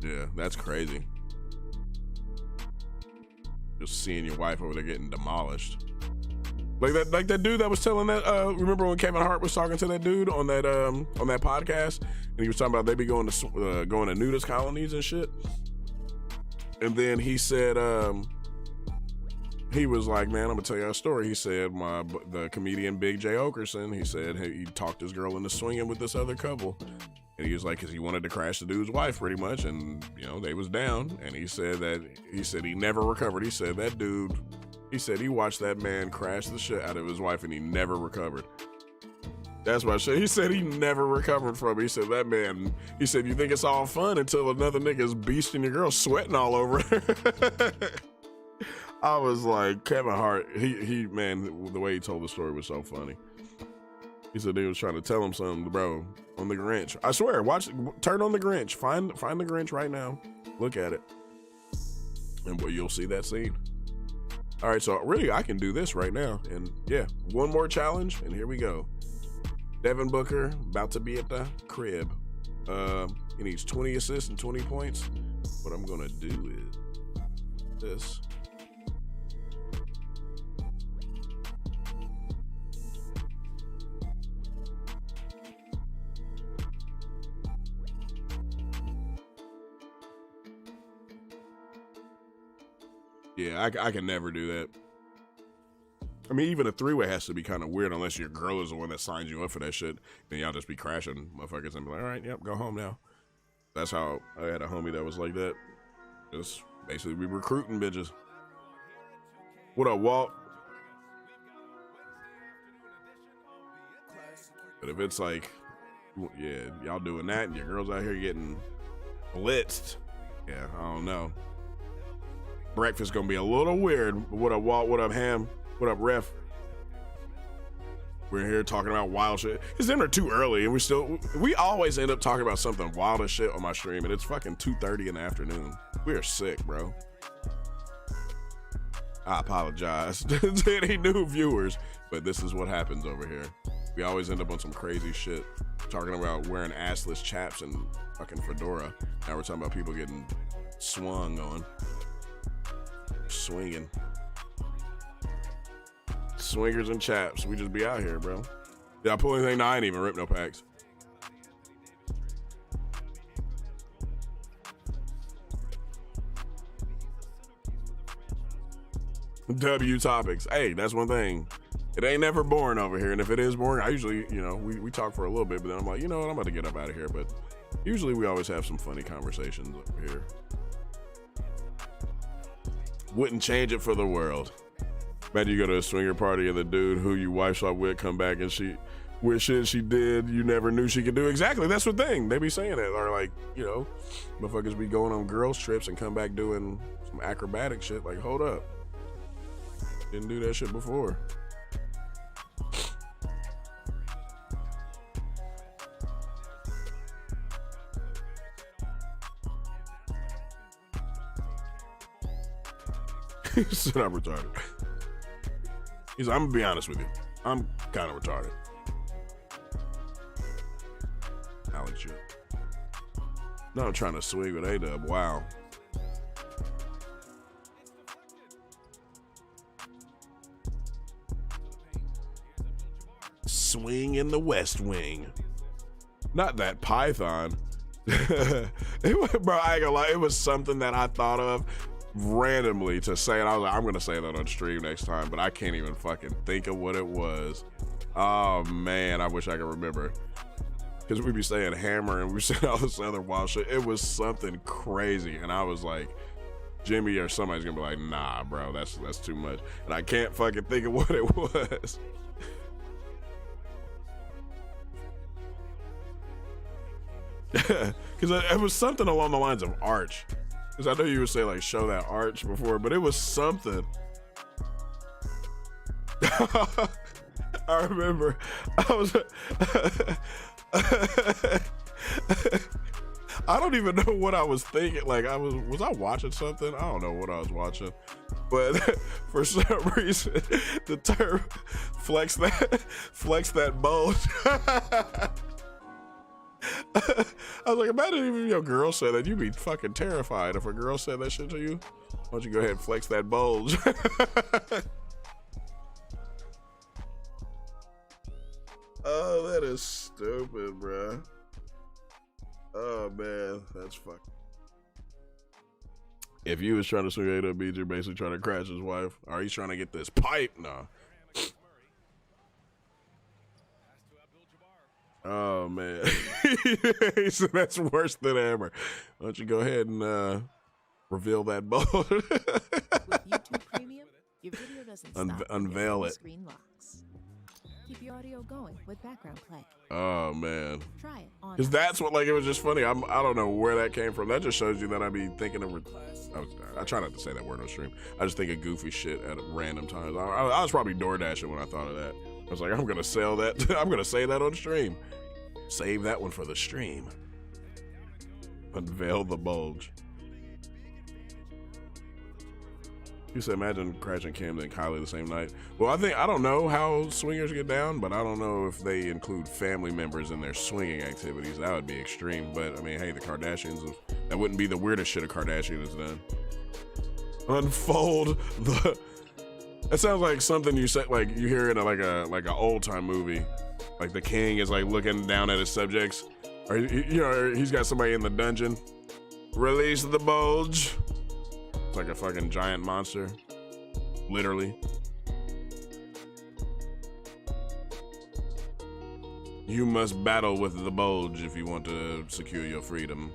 Yeah, that's crazy. Just seeing your wife over there getting demolished. Like that dude that was telling that, remember when Kevin Hart was talking to that dude on that podcast, and he was talking about they be going to nudist colonies and shit. And then he said, he was like, man, I'm gonna tell you a story. He said the comedian Big J Okerson, he said he talked his girl into swinging with this other couple. And he was like, because he wanted to crash the dude's wife pretty much, and you know they was down. And he said he never recovered. He said that dude, he said he watched that man crash the shit out of his wife, and he never recovered. That's what I said. He said he never recovered from it. He said that man. He said you think it's all fun until another nigga's beasting your girl, sweating all over her. I was like, Kevin Hart. He man, the way he told the story was so funny. He said they was trying to tell him something, bro, on the Grinch. I swear, turn on the Grinch. Find the Grinch right now. Look at it. And boy, you'll see that scene. All right, so really, I can do this right now. And yeah, one more challenge, and here we go. Devin Booker, about to be at the crib. He needs 20 assists and 20 points. What I'm gonna do is this. Yeah, I can never do that. I mean, even a three-way has to be kind of weird unless your girl is the one that signs you up for that shit. Then y'all just be crashing motherfuckers and be like, all right, yep, go home now. That's how I had a homie that was like that. Just basically we recruiting bitches. What up, Walt? But if it's like, yeah, y'all doing that and your girl's out here getting blitzed, yeah, I don't know. Breakfast gonna be a little weird. What up, Walt? What up, Ham? What up, Riff? We're here talking about wild shit. It's dinner too early, and we always end up talking about something wild as shit on my stream, and it's fucking 2:30 in the afternoon. We are sick, bro. I apologize to any new viewers, but this is what happens over here. We always end up on some crazy shit, talking about wearing assless chaps and fucking fedora. Now we're talking about people getting swung on. Swinging. Swingers and chaps. We just be out here, bro. Did I pull anything? No, I ain't even ripped no packs. W topics. Hey, that's one thing. It ain't never boring over here. And if it is boring, I usually, we talk for a little bit, but then I'm like, you know what? I'm about to get up out of here. But usually we always have some funny conversations over here. Wouldn't change it for the world. Imagine you go to a swinger party and the dude who you wife swap with come back and with shit she did you never knew she could do. Exactly, that's the thing. They be saying that. Or like, motherfuckers be going on girls trips and come back doing some acrobatic shit. Like, hold up. Didn't do that shit before. He said I'm retarded. He's like, I'm gonna be honest with you. I'm kind of retarded. Alex, you. No, I'm trying to swing with A-Dub. Wow. Swing in the West Wing. Not that Python. Bro, I ain't gonna lie. It was something that I thought of randomly to say, and I was like, I'm gonna say that on stream next time, but I can't even fucking think of what it was. Oh man, I wish I could remember, because we be saying hammer and we saying all this other wild shit. It was something crazy, and I was like, Jimmy or somebody's gonna be like, nah bro, that's too much, and I can't fucking think of what it was. Because it was something along the lines of arch. Because I know you would say like show that arch before, but it was something. I remember I was I don't even know what I was thinking. Like was I watching something? I don't know what I was watching. But for some reason the term flex that bulge. I was like, imagine if your girl said that, you'd be fucking terrified. If a girl said that shit to you, why don't you go ahead and flex that bulge? Oh, that is stupid, bruh. Oh man, that's fucking. If you was trying to swing A-Dub, you're basically trying to crash his wife. Or he's trying to get this pipe? Nah. Oh man. So that's worse than ever. Why don't you go ahead and reveal that bulge? With YouTube Premium, your video doesn't stop. Unveil it. Screen locks. Keep your audio going with background play. Oh man. Try it on. Because that's what, like, it was just funny. I don't know where that came from. That just shows you that I be thinking of. I try not to say that word on stream. I just think of goofy shit at random times. I was probably DoorDashing when I thought of that. I was like, I'm gonna sell that. I'm gonna say that on stream. Save that one for the stream. Unveil the bulge. You said, imagine crashing Camden and Kylie the same night. Well, I don't know how swingers get down, but I don't know if they include family members in their swinging activities. That would be extreme. But I mean, hey, the Kardashians, that wouldn't be the weirdest shit a Kardashian has done. Unfold the. That sounds like something you said, like you hear in like a old time movie, like the king is like looking down at his subjects, or he's got somebody in the dungeon. Release the bulge. It's like a fucking giant monster, literally. You must battle with the bulge if you want to secure your freedom.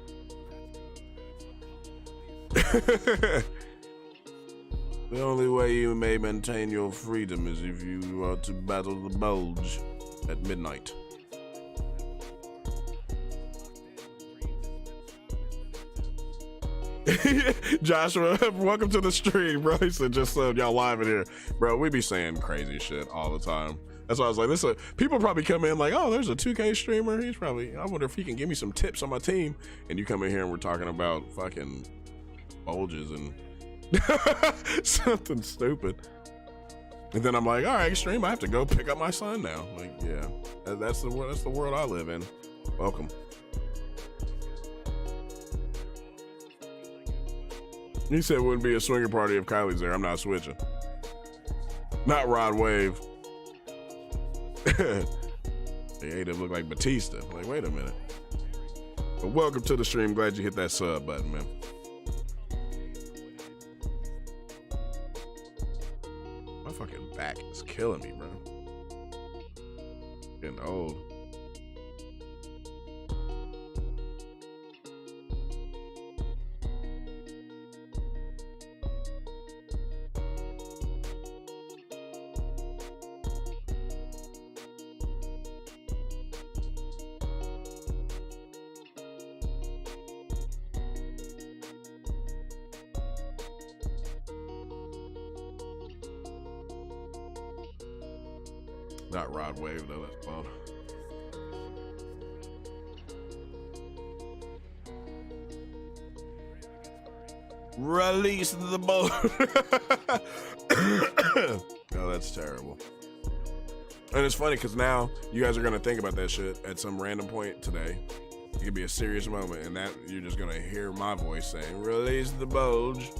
The only way you may maintain your freedom is if you are to battle the bulge at midnight. Joshua, welcome to the stream, bro. He said, just y'all live in here. Bro, we be saying crazy shit all the time. That's why I was like, people probably come in like, oh, there's a 2K streamer. I wonder if he can give me some tips on my team. And you come in here and we're talking about fucking bulges and something stupid. And then I'm like, all right, stream, I have to go pick up my son now. Like, yeah, that's the world I live in. Welcome. He said it wouldn't be a swinger party if Kylie's there. I'm not switching. Not Rod Wave. They ate him look like Batista. Like, wait a minute. But welcome to the stream. Glad you hit that sub button, man. My fucking back is killing me, bro. Getting old. Not Rod Wave though, that's fun. Release the boat. Oh, that's terrible. And it's funny because now you guys are gonna think about that shit at some random point today. It could be a serious moment, and that you're just gonna hear my voice saying, "Release the bulge."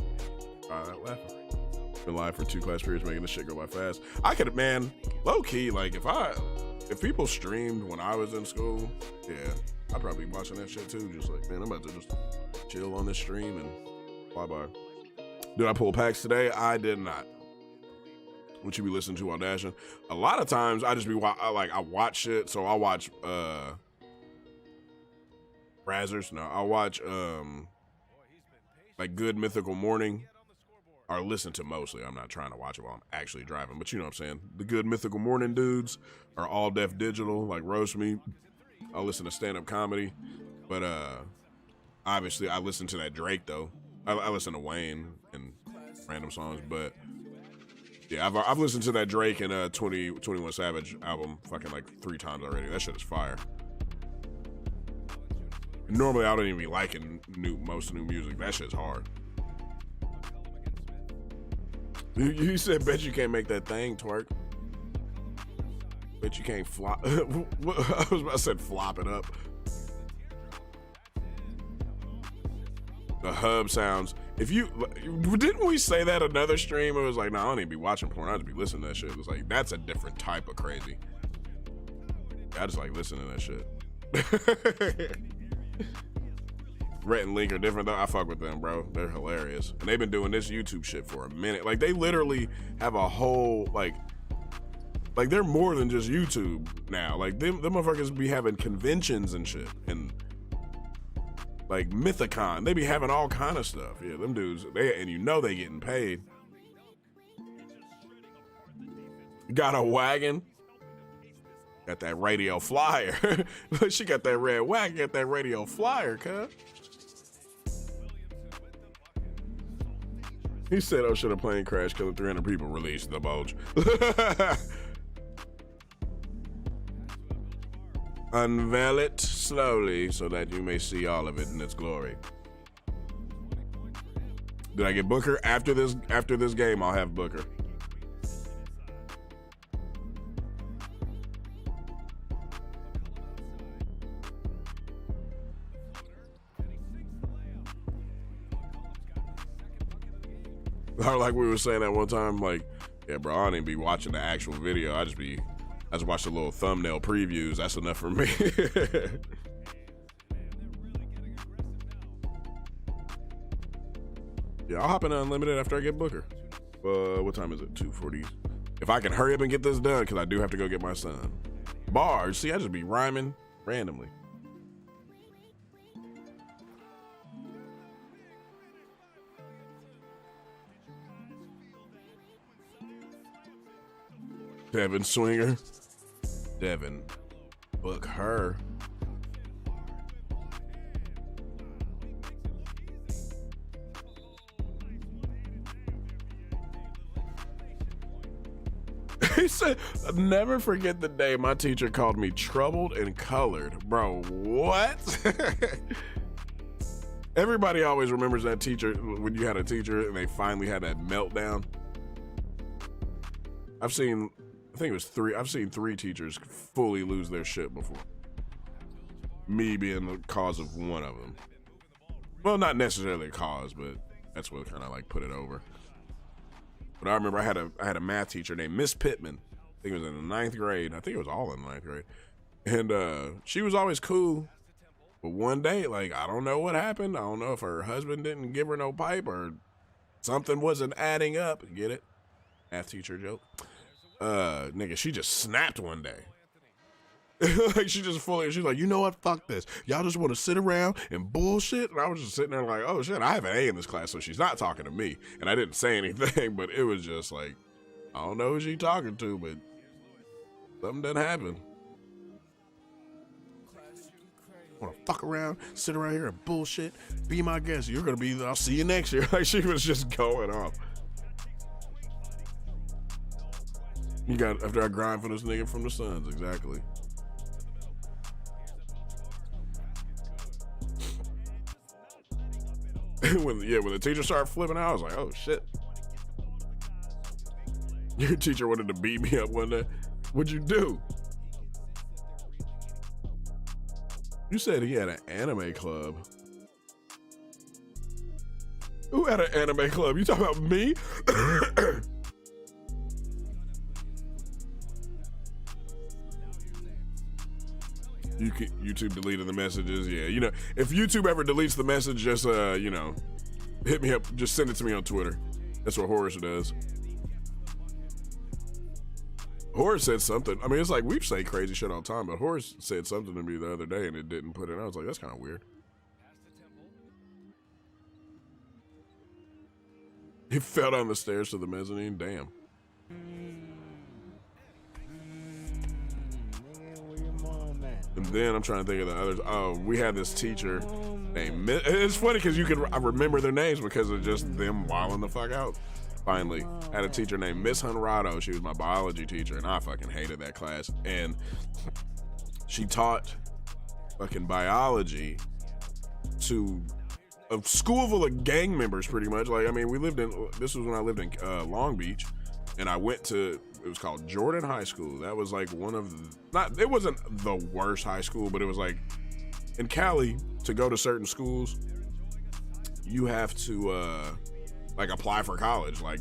That laughing. Been live for 2 class periods, making this shit go by fast. I could, man, low key, like if people streamed when I was in school, yeah, I'd probably be watching that shit too. Just like, man, I'm about to just chill on this stream and bye bye. Did I pull packs today? I did not. What you be listening to while dashing? A lot of times I just be I watch shit. So I'll watch Brazzers. No, I'll watch like Good Mythical Morning. Or listen to mostly. I'm not trying to watch it while I'm actually driving, but you know what I'm saying. The Good Mythical Morning dudes are all deaf digital, like roast me. I'll listen to stand-up comedy, but obviously I listen to that Drake though. I listen to Wayne and random songs, but yeah, I've listened to that Drake and 21 Savage album fucking like 3 times already. That shit is fire. Normally I don't even be liking most new music. That shit's hard. You said, bet you can't make that thing twerk. Bet you can't flop. I was about to say flop it up. The hub sounds. Didn't we say that another stream? It was like, no, I don't even be watching porn. I just be listening to that shit. It was like, that's a different type of crazy. I just like listening to that shit. Rhett and Link are different though. I fuck with them, bro. They're hilarious. And they've been doing this YouTube shit for a minute. Like they literally have a whole like they're more than just YouTube now. Like them motherfuckers be having conventions and shit. And like Mythicon. They be having all kind of stuff. Yeah, them dudes, and you know they getting paid. Got a wagon. Got that radio flyer. She got that red wagon, got that radio flyer, cuz. He said, oh, should a plane crash killing 300 people? Release the bulge. unveil it slowly so that you may see all of it in its glory. Did I get Booker? After this game, I'll have Booker. Or like we were saying at one time, like, yeah, bro, I don't even be watching the actual video. I just watch the little thumbnail previews. That's enough for me. Yeah, I'll hop in Unlimited after I get Booker. What time is it? 2:40. If I can hurry up and get this done, because I do have to go get my son. Bars. See, I just be rhyming randomly. Devin Swinger. Devin. Book her. He said, never forget the day my teacher called me troubled and colored. Bro, what? Everybody always remembers that teacher when you had a teacher and they finally had that meltdown. I've seen 3 teachers fully lose their shit before. Me being the cause of one of them. Well, not necessarily a cause, but that's what kind of like put it over. But I remember I had a math teacher named Miss Pittman. I think it was in the 9th grade. I think it was all in the 9th grade. And she was always cool. But one day, like, I don't know what happened. I don't know if her husband didn't give her no pipe or something wasn't adding up. Get it? Math teacher joke. Nigga, she just snapped one day. Like she's like, you know what? Fuck this. Y'all just want to sit around and bullshit. And I was just sitting there like, oh shit, I have an A in this class, so she's not talking to me. And I didn't say anything, but it was just like, I don't know who she talking to, but something done happened. Want to fuck around, sit around here and bullshit, be my guest. You're gonna be. I'll see you next year. Like she was just going off. You got after I grind for this nigga from the Suns, exactly. when the teacher started flipping out, I was like, oh shit. Your teacher wanted to beat me up one day. What'd you do? You said he had an anime club. Who had an anime club? You talking about me? YouTube deleted the messages. Yeah, you know, if YouTube ever deletes the message, just you know, hit me up. Just send it to me on Twitter. That's what Horace does. Horace said something. I mean, it's like we say crazy shit all the time, but Horace said something to me the other day and it didn't put it. I was like, that's kind of weird. He fell down the stairs to the mezzanine. Damn. And then I'm trying to think of the others. Oh, we had this teacher named. It's funny because I remember their names because of just them wilding the fuck out. Finally, I had a teacher named Miss Hunrado. She was my biology teacher, and I fucking hated that class. And she taught fucking biology to a school full of gang members, pretty much. Like, I mean, this was when I lived in Long Beach, and I went to, it was called Jordan High School. That was like one of the, it wasn't the worst high school, but it was like, in Cali, to go to certain schools, you have to, like apply for college. Like,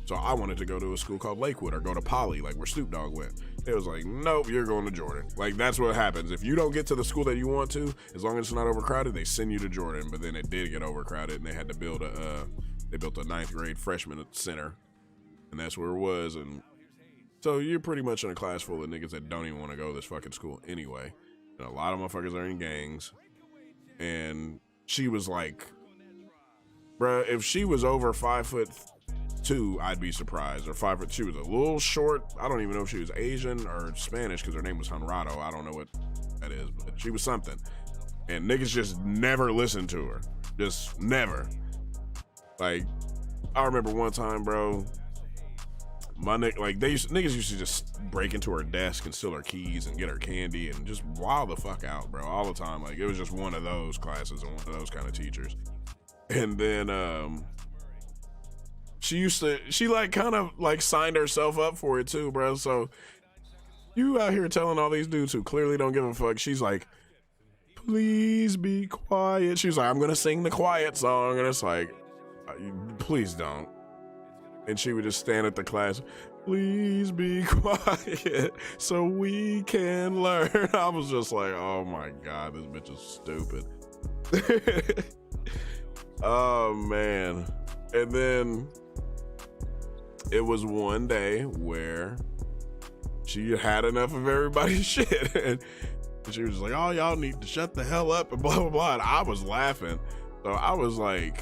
so I wanted to go to a school called Lakewood or go to Poly, like where Snoop Dogg went. It was like, nope, you're going to Jordan. Like, that's what happens. If you don't get to the school that you want to, as long as it's not overcrowded, they send you to Jordan. But then it did get overcrowded and they had to build they built a 9th grade freshman center. And that's where it was. And so you're pretty much in a class full of niggas that don't even want to go to this fucking school anyway. And a lot of motherfuckers are in gangs. And she was like, bruh, if she was over 5'2", I'd be surprised. Or 5 foot. She was a little short. I don't even know if she was Asian or Spanish because her name was Hunrado. I don't know what that is, but she was something. And niggas just never listened to her. Just never. Like, I remember one time, bro, niggas used to just break into her desk and steal her keys and get her candy and just wild the fuck out, bro, all the time. Like, it was just one of those classes and one of those kind of teachers. And then she like kind of like signed herself up for it too, bro. So you out here telling all these dudes who clearly don't give a fuck, she's like, please be quiet. She's like, I'm gonna sing the quiet song. And it's like, please don't. And she would just stand at the class, please be quiet so we can learn. I was just like, oh my God, this bitch is stupid. Oh man. And then it was one day where she had enough of everybody's shit. And she was just like, oh, y'all need to shut the hell up and blah, blah, blah. And I was laughing. So I was like,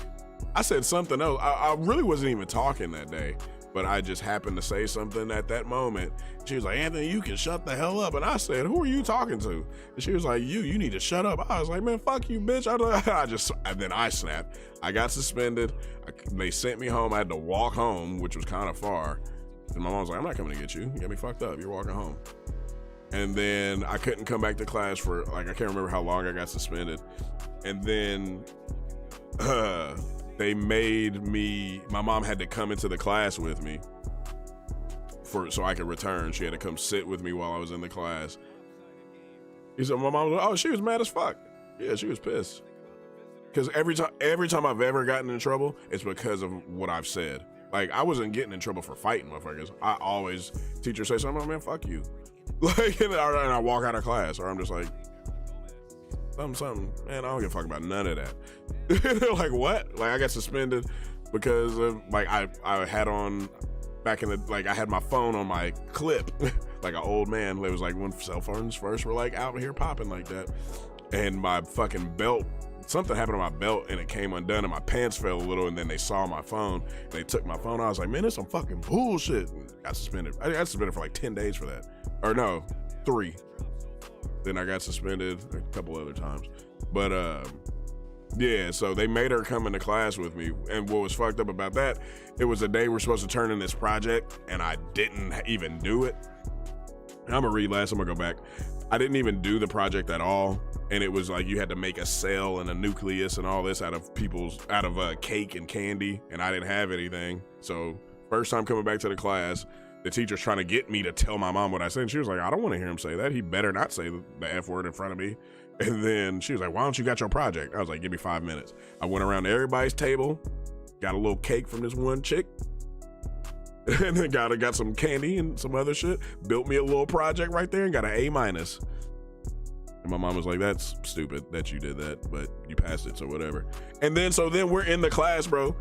I said something else. I really wasn't even talking that day, but I just happened to say something at that moment. She was like, Anthony, you can shut the hell up. And I said, who are you talking to? And she was like, you need to shut up. I was like, man, fuck you, bitch. And then I snapped. I got suspended. They sent me home. I had to walk home, which was kind of far. And my mom was like, I'm not coming to get you. You got me fucked up. You're walking home. And then I couldn't come back to class for, like, I can't remember how long I got suspended. And then they made me, my mom had to come into the class with me so I could return. She had to come sit with me while I was in the class. He said, my mom was like, oh, she was mad as fuck. Yeah, she was pissed. Because every time I've ever gotten in trouble, it's because of what I've said. Like, I wasn't getting in trouble for fighting motherfuckers. I always, teacher say something, man, fuck you. Like, and I walk out of class, or I'm just like, something, man, I don't give a fuck about none of that. They're like, what? Like, I got suspended because of, like, I had on, back in the, like, I had my phone on my clip, like an old man. It was like when cell phones first were, like, out here popping like that. And my fucking belt, something happened to my belt and it came undone and my pants fell a little, and then they saw my phone and they took my phone. I was like, man, this some fucking bullshit. And got suspended. I got suspended for like 10 days for that. Or no, 3. Then I got suspended a couple other times. But yeah, so they made her come into class with me. And what was fucked up about that, it was a day we're supposed to turn in this project and I didn't even do it. And I'm gonna read last, I'm gonna go back. I didn't even do the project at all. And it was like you had to make a cell and a nucleus and all this out of cake and candy, and I didn't have anything. So first time coming back to the class, the teacher's trying to get me to tell my mom what I said. And she was like, I don't want to hear him say that. He better not say the F word in front of me. And then she was like, why don't you got your project? I was like, give me 5 minutes. I went around to everybody's table, got a little cake from this one chick, and then got some candy and some other shit, built me a little project right there and got an A-. And my mom was like, that's stupid that you did that, but you passed it, so whatever. And then, so then we're in the class, bro.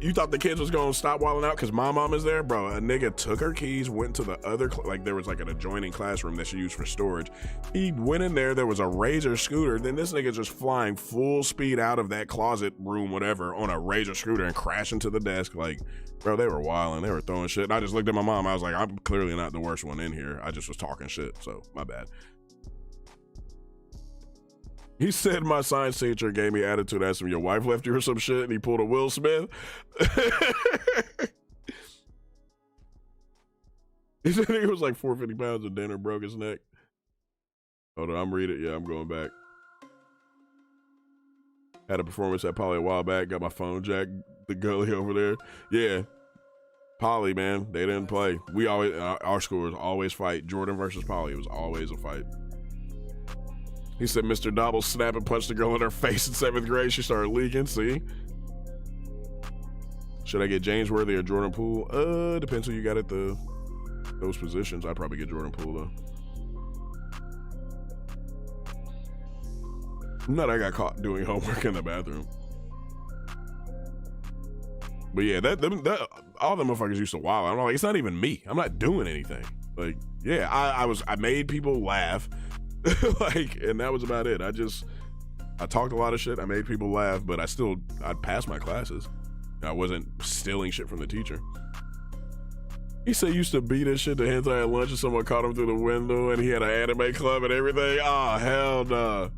You thought the kids was gonna stop wilding out because my mom is there? Bro, a nigga took her keys, went to the other, like there was like an adjoining classroom that she used for storage. He went in there was a Razor scooter. Then this nigga just flying full speed out of that closet room, whatever, on a Razor scooter and crashing to the desk. Like, bro, they were wilding, they were throwing shit. And I just looked at my mom, I was like, I'm clearly not the worst one in here. I just was talking shit, so my bad. He said my science teacher gave me attitude, asked him, your wife left you or some shit, and he pulled a Will Smith. He said he was like 450 pounds of dinner, broke his neck. Hold on, I'm reading. Yeah, I'm going back. Had a performance at Poly a while back, got my phone jacked, the gully over there. Yeah, Poly, man, they didn't play. We always, our school was always fight. Jordan versus Poly, it was always a fight. He said Mr. Dobble snapped and punched the girl in her face in 7th grade. She started leaking, see? Should I get James Worthy or Jordan Poole? Depends who you got at those positions. I'd probably get Jordan Poole, though. Not I got caught doing homework in the bathroom. But yeah, that all them motherfuckers used to wild. I'm like, it's not even me. I'm not doing anything. Like, yeah, I made people laugh. Like, and that was about it. I talked a lot of shit. I made people laugh, but I'd pass my classes. I wasn't stealing shit from the teacher. He said he used to beat his shit to hentai at lunch and someone caught him through the window and he had an anime club and everything. Oh, hell nah.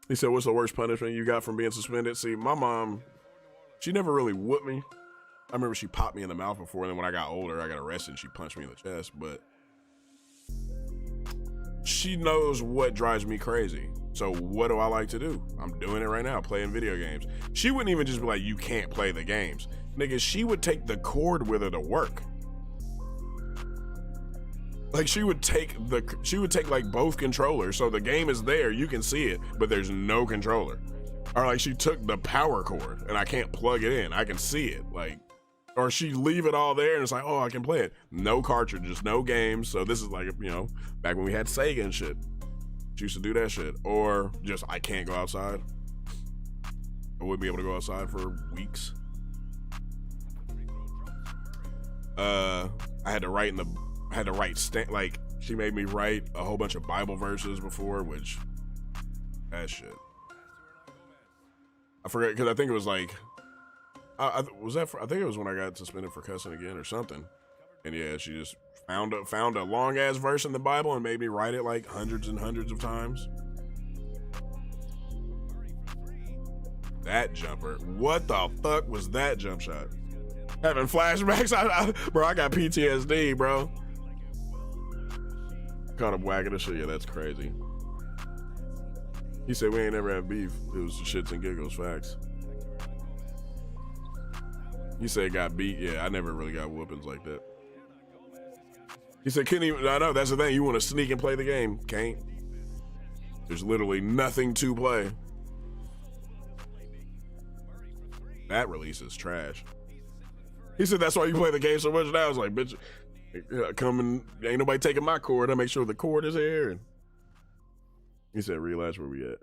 He said, what's the worst punishment you got from being suspended? See, my mom, she never really whooped me. I remember she popped me in the mouth before, and then when I got older, I got arrested and she punched me in the chest. But she knows what drives me crazy. So what do I like to do? I'm doing it right now, playing video games. She wouldn't even just be like, you can't play the games. Nigga, she would take the cord with her to work. Like she would take like both controllers. So the game is there, you can see it, but there's no controller. Or like she took the power cord and I can't plug it in. I can see it. Like, or she leave it all there and it's like, oh, I can play it. No cartridges, no games. So this is like, you know, back when we had Sega and shit. She used to do that shit. Or just, I can't go outside. I wouldn't be able to go outside for weeks. I had to write like, she made me write a whole bunch of Bible verses before, which, that shit. I forget, because I think it was like, I think it was when I got suspended for cussing again or something. And yeah, she just found a long ass verse in the Bible and made me write it like hundreds and hundreds of times. That jumper. What the fuck was that jump shot? Having flashbacks? Bro, I got PTSD, bro. Caught him whacking the shit. Yeah, that's crazy. He said we ain't never had beef. It was shits and giggles, facts. He said got beat. Yeah, I never really got whoopings like that. He said, can't even, I know, that's the thing. You want to sneak and play the game. Can't. There's literally nothing to play. That release is trash. He said, that's why you play the game so much now. I was like, bitch, come and ain't nobody taking my cord. I make sure the cord is here. And he said, realize where we at.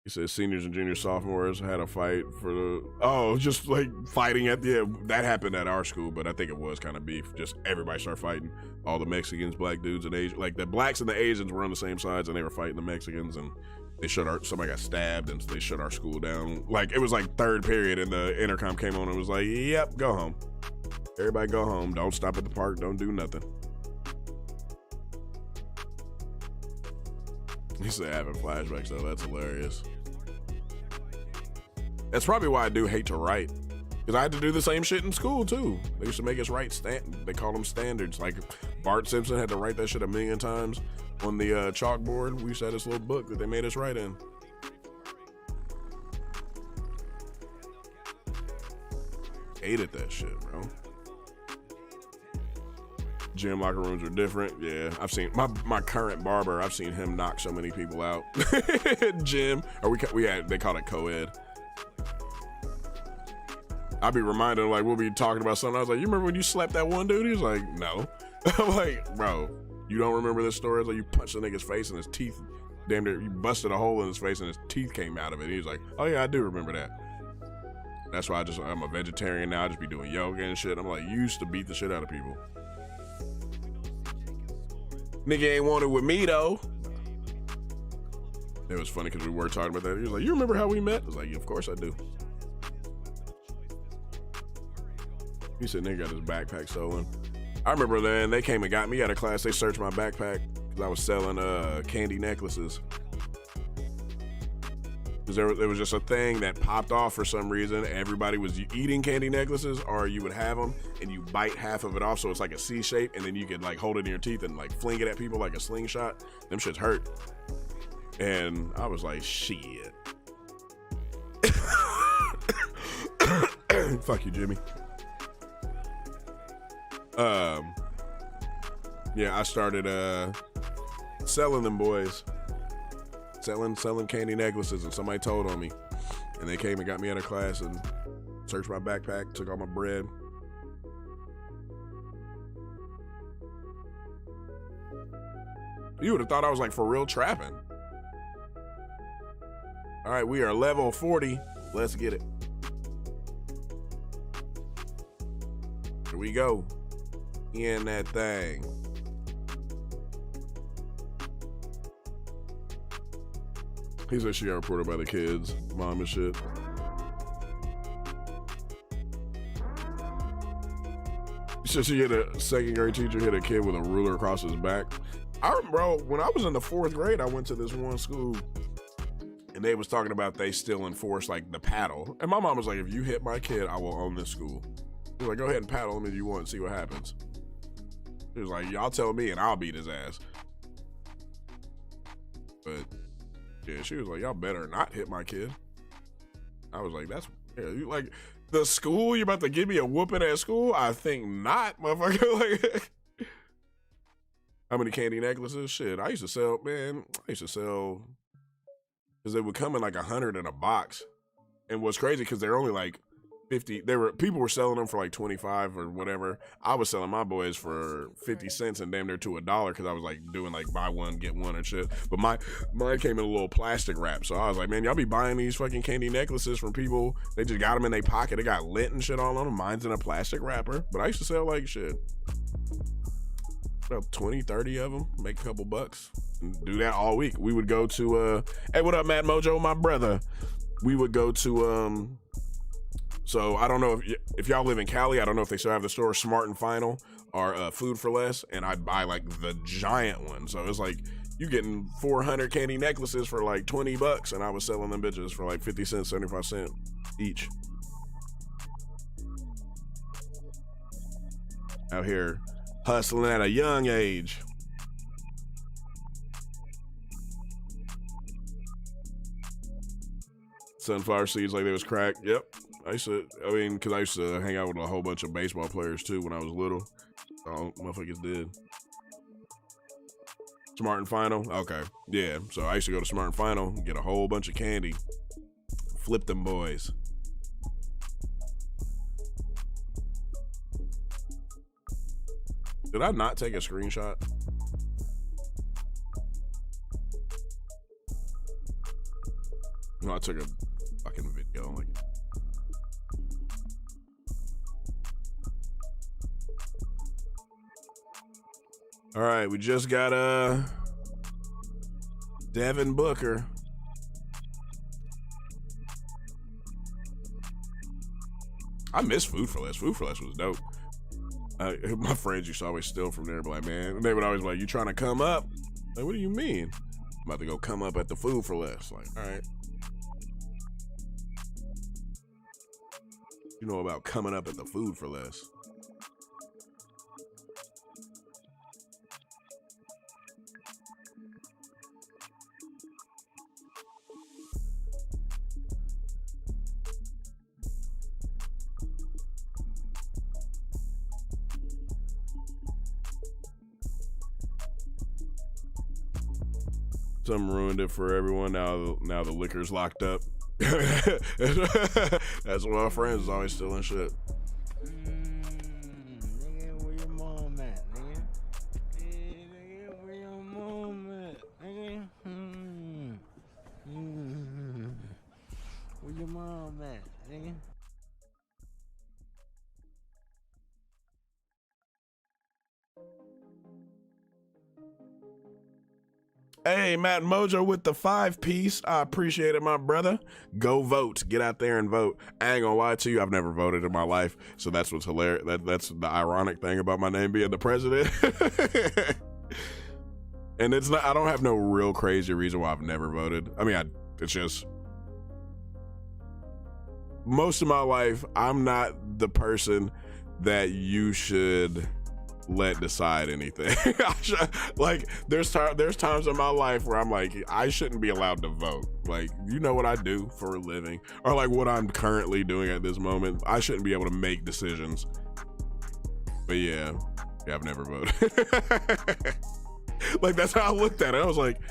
He said seniors and junior sophomores had a fight for the, just like fighting at the, that happened at our school, but I think it was kind of beef. Just everybody started fighting. All the Mexicans, black dudes, and Asians, like the blacks and the Asians were on the same sides and they were fighting the Mexicans, and they somebody got stabbed and they shut our school down. Like it was like third period and the intercom came on and was like, yep, go home. Everybody go home. Don't stop at the park. Don't do nothing. He said having flashbacks though, that's hilarious. That's probably why I do hate to write. Because I had to do the same shit in school too. They used to make us write, they call them standards. Like Bart Simpson had to write that shit 1,000,000 times on the chalkboard. We used to have this little book that they made us write in. Hated that shit, bro. Gym locker rooms are different. Yeah, I've seen my current barber. I've seen him knock so many people out. Gym, or they called it co-ed. I'd be reminded, like, we'll be talking about something. I was like, you remember when you slapped that one dude? He was like, no. I'm like, bro, you don't remember this story? It's like you punched a nigga's face and his teeth, damn near, you busted a hole in his face and his teeth came out of it. He was like, oh yeah, I do remember that. That's why I'm a vegetarian now. I just be doing yoga and shit. I'm like, you used to beat the shit out of people. Nigga ain't want it with me though. It was funny because we were talking about that. He was like, you remember how we met? I was like, yeah, of course I do. He said nigga got his backpack stolen. I remember then they came and got me out of class. They searched my backpack because I was selling candy necklaces. Because there was just a thing that popped off for some reason. Everybody was eating candy necklaces, or you would have them and you bite half of it off so it's like a C shape, and then you could like hold it in your teeth and like fling it at people like a slingshot. Them shits hurt. And I was like, shit. Fuck you, Jimmy. Yeah, I started selling them boys. Selling candy necklaces, and somebody told on me. And they came and got me out of class and searched my backpack, took all my bread. You would have thought I was like for real trapping. All right, we are level 40. Let's get it. Here we go. In that thing. He said she got reported by the kids, mom and shit. She said she hit a second grade teacher, hit a kid with a ruler across his back. Bro, when I was in the 4th grade, I went to this one school, and and they was talking about they still enforce like the paddle. And my mom was like, if you hit my kid, I will own this school. She was like, go ahead and paddle him if you want and see what happens. She was like, y'all tell me and I'll beat his ass. But yeah, she was like, y'all better not hit my kid. I was like, that's, yeah, you like the school, you about to give me a whooping at school? I think not, motherfucker. Like, how many candy necklaces? Shit, I used to sell, because they would come in like 100 in a box. And what's crazy, because they're only like 50, people were selling them for like 25 or whatever. I was selling my boys for 50 cents and damn near to $1 because I was like doing like buy one, get one and shit. But mine came in a little plastic wrap. So I was like, man, y'all be buying these fucking candy necklaces from people. They just got them in their pocket. They got lint and shit all on them. Mine's in a plastic wrapper. But I used to sell like shit. About 20, 30 of them, make a couple bucks, and do that all week. We would go to, hey, what up, Matt Mojo, my brother? We would go to, so I don't know if y'all live in Cali, I don't know if they still have the store Smart and Final or Food for Less, and I'd buy like the giant one. So it's like, you getting 400 candy necklaces for like 20 bucks, and I was selling them bitches for like 50 cents, 75 cents each. Out here hustling at a young age. Sunflower seeds like they was crack. Yep. Because I used to hang out with a whole bunch of baseball players too when I was little. Oh, motherfuckers did. Smart and Final. Okay. Yeah. So I used to go to Smart and Final, get a whole bunch of candy, flip them boys. Did I not take a screenshot? No, I took a fucking video. Like, all right, we just got Devin Booker. I miss Food for Less. Food for Less was dope. My friends used to always steal from there, but like, man, and they would always be like, you trying to come up? Like, what do you mean? I'm about to go come up at the Food for Less. Like, all right. You know about coming up at the Food for Less. Something ruined it for everyone. Now the liquor's locked up. That's why my friends is always stealing shit. Nigga, where your mom at, nigga? Hey, nigga, where your mom at, nigga? Where your mom at, nigga? Hey, Matt Mojo with the 5-piece. I appreciate it, my brother. Go vote. Get out there and vote. I ain't gonna lie to you. I've never voted in my life, so that's what's hilarious. That's the ironic thing about my name being the president. And it's not. I don't have no real crazy reason why I've never voted. I mean, it's just most of my life, I'm not the person that you should let decide anything. Like there's times in my life where I'm like, I shouldn't be allowed to vote. Like, you know what I do for a living, or like what I'm currently doing at this moment. I shouldn't be able to make decisions. But yeah, I've never voted. Like, that's how I looked at it. I was like,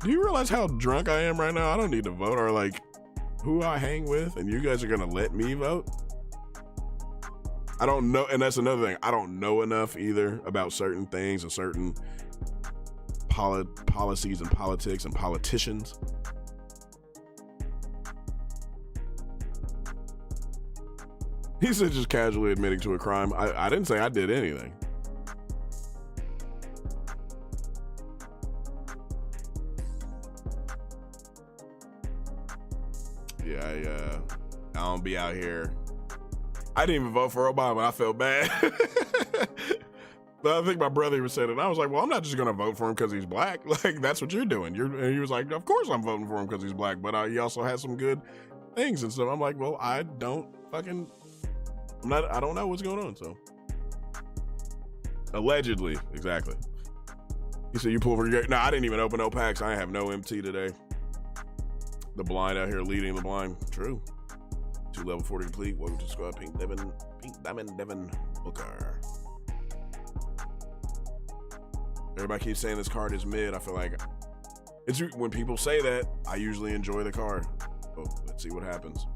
do you realize how drunk I am right now? I don't need to vote, or like who I hang with, and you guys are gonna let me vote? I don't know, and that's another thing. I don't know enough either about certain things and certain policies and politics and politicians. He said just casually admitting to a crime. I didn't say I did anything. Yeah, I don't be out here. I didn't even vote for Obama. I felt bad. But I think my brother even said it. I was like, well, I'm not just going to vote for him because he's black. Like, that's what you're doing. And he was like, of course I'm voting for him because he's black. But he also has some good things and stuff. I'm like, well, I don't know what's going on. So, allegedly, exactly. He said, you pull for your... No, I didn't even open no packs. I have no MT today. The blind out here leading the blind. True. 2 level 40 complete. Welcome to the squad. Pink Diamond Devin Booker. Everybody keeps saying this card is mid. I feel like it's when people say that, I usually enjoy the card. So let's see what happens.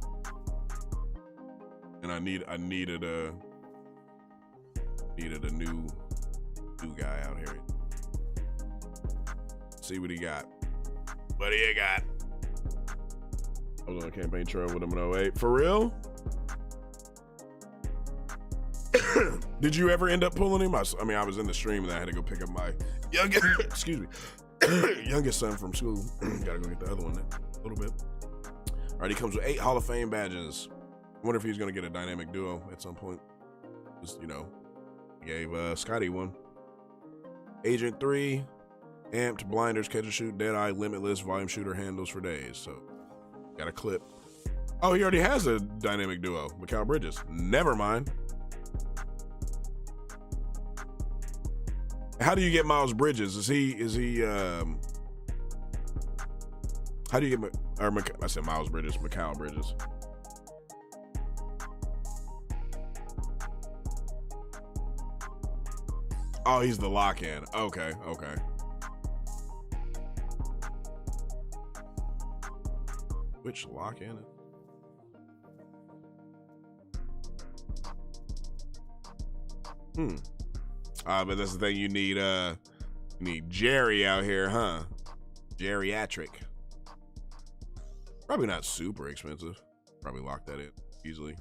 And I needed a new guy out here. See what he got. What do you got? I was on a campaign trail with him in 08. For real? Did you ever end up pulling him? I mean, I was in the stream and I had to go pick up my youngest, excuse me, youngest son from school. Gotta go get the other one in a little bit. All right, he comes with 8 Hall of Fame badges. I wonder if he's gonna get a dynamic duo at some point. Just, you know, he gave Scotty one. Agent 3, Amped, Blinders, Catch and Shoot, Deadeye, Limitless, Volume Shooter, Handles for days. So, got a clip. Oh, he already has a dynamic duo, Mikal Bridges. Never mind. How do you get Miles Bridges? Is he how do you get I said Miles Bridges, Mikal Bridges. Oh, he's the lock-in. Okay. Which lock-in? But that's the thing, you need Jerry out here, huh? Geriatric. Probably not super expensive. Probably lock that in easily.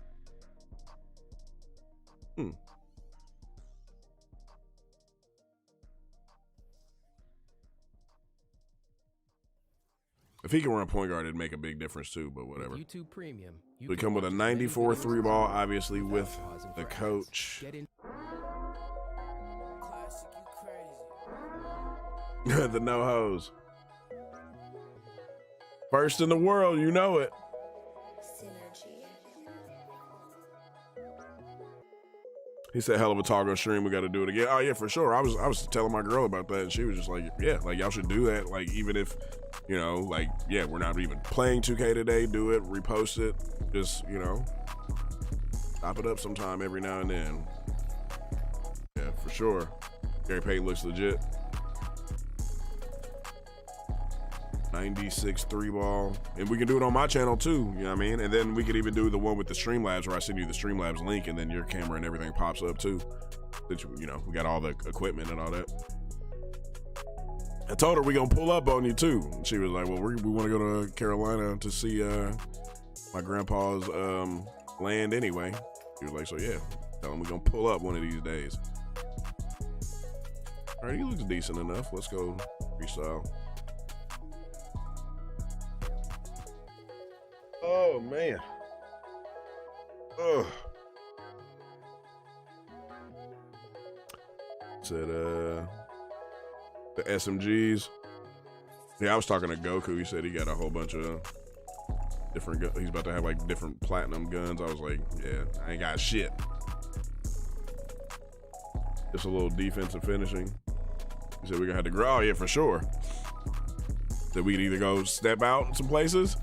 If he can run point guard, it'd make a big difference too, but whatever. YouTube Premium. We come with a 94 3-ball, obviously with the coach. The Nohoes. First in the world, you know it. He said, hell of a talk on stream, we got to do it again. Oh yeah, for sure. I was telling my girl about that and she was just like, yeah, like y'all should do that. Like even if, you know, like, yeah, we're not even playing 2K today, do it, repost it. Just, you know, top it up sometime every now and then. Yeah, for sure. Gary Payton looks legit. 96 3-ball. And we can do it on my channel too, you know what I mean? And then we could even do the one with the Streamlabs where I send you the Streamlabs link and then your camera and everything pops up too. Since, you know, we got all the equipment and all that. I told her we gonna pull up on you too. And she was like, well, we want to go to Carolina to see my grandpa's land anyway. He was like, so yeah, tell him we gonna pull up one of these days. All right, he looks decent enough. Let's go freestyle. Oh man. Ugh. Said the SMGs. Yeah, I was talking to Goku. He said he got a whole bunch of different guns. He's about to have like different platinum guns. I was like, yeah, I ain't got shit. Just a little defensive finishing. He said we're gonna have to grow. Oh yeah, for sure. Said we could either go step out some places.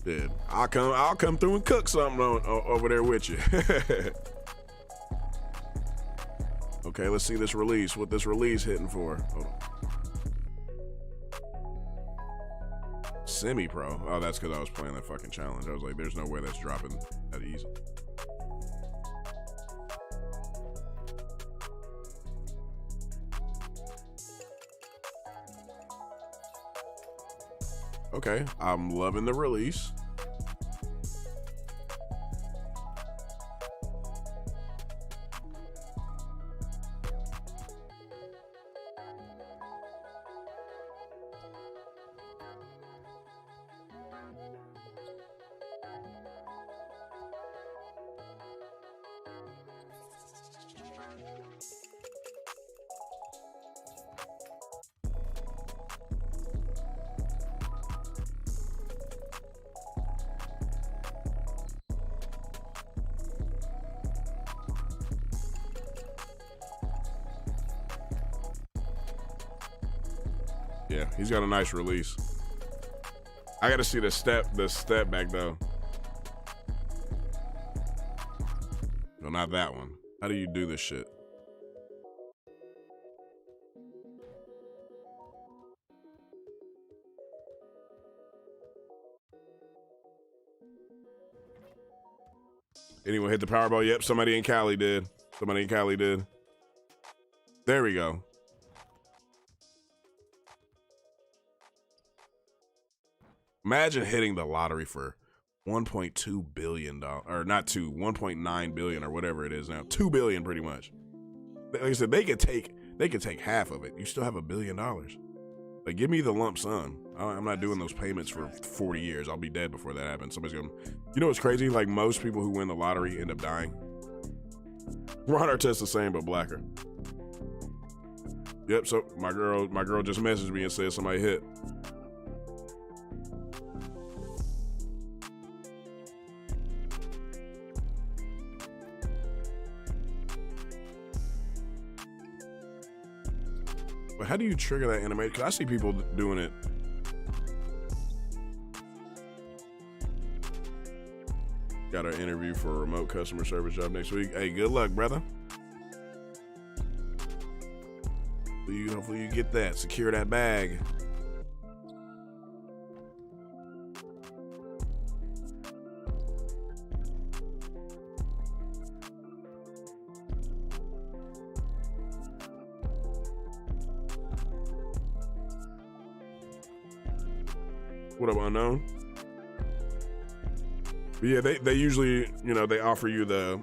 Dude, I'll come through and cook something over there with you. Okay, let's see this release. What this release hitting for? Hold on. Semi-pro. Oh, that's because I was playing that fucking challenge. I was like, there's no way that's dropping that easy. Okay, I'm loving the release. Yeah, he's got a nice release. I gotta see the step back though. No, not that one. How do you do this shit? Anyone hit the Powerball? Yep, somebody in Cali did. Somebody in Cali did. There we go. Imagine hitting the lottery for $1.2 billion, or not 1.9 billion or whatever it is now. 2 billion pretty much. Like I said, they could take half of it. You still have $1 billion. Like, give me the lump sum. I'm not doing those payments for 40 years. I'll be dead before that happens. Somebody's going to... You know what's crazy? Like, most people who win the lottery end up dying. Ron Artest's the same, but blacker. Yep, so my girl just messaged me and said somebody hit. But how do you trigger that animation? Because I see people doing it. Got our interview for a remote customer service job next week. Hey, good luck, brother. Hopefully you get that. Secure that bag. What up, unknown? But yeah, they usually, you know, they offer you the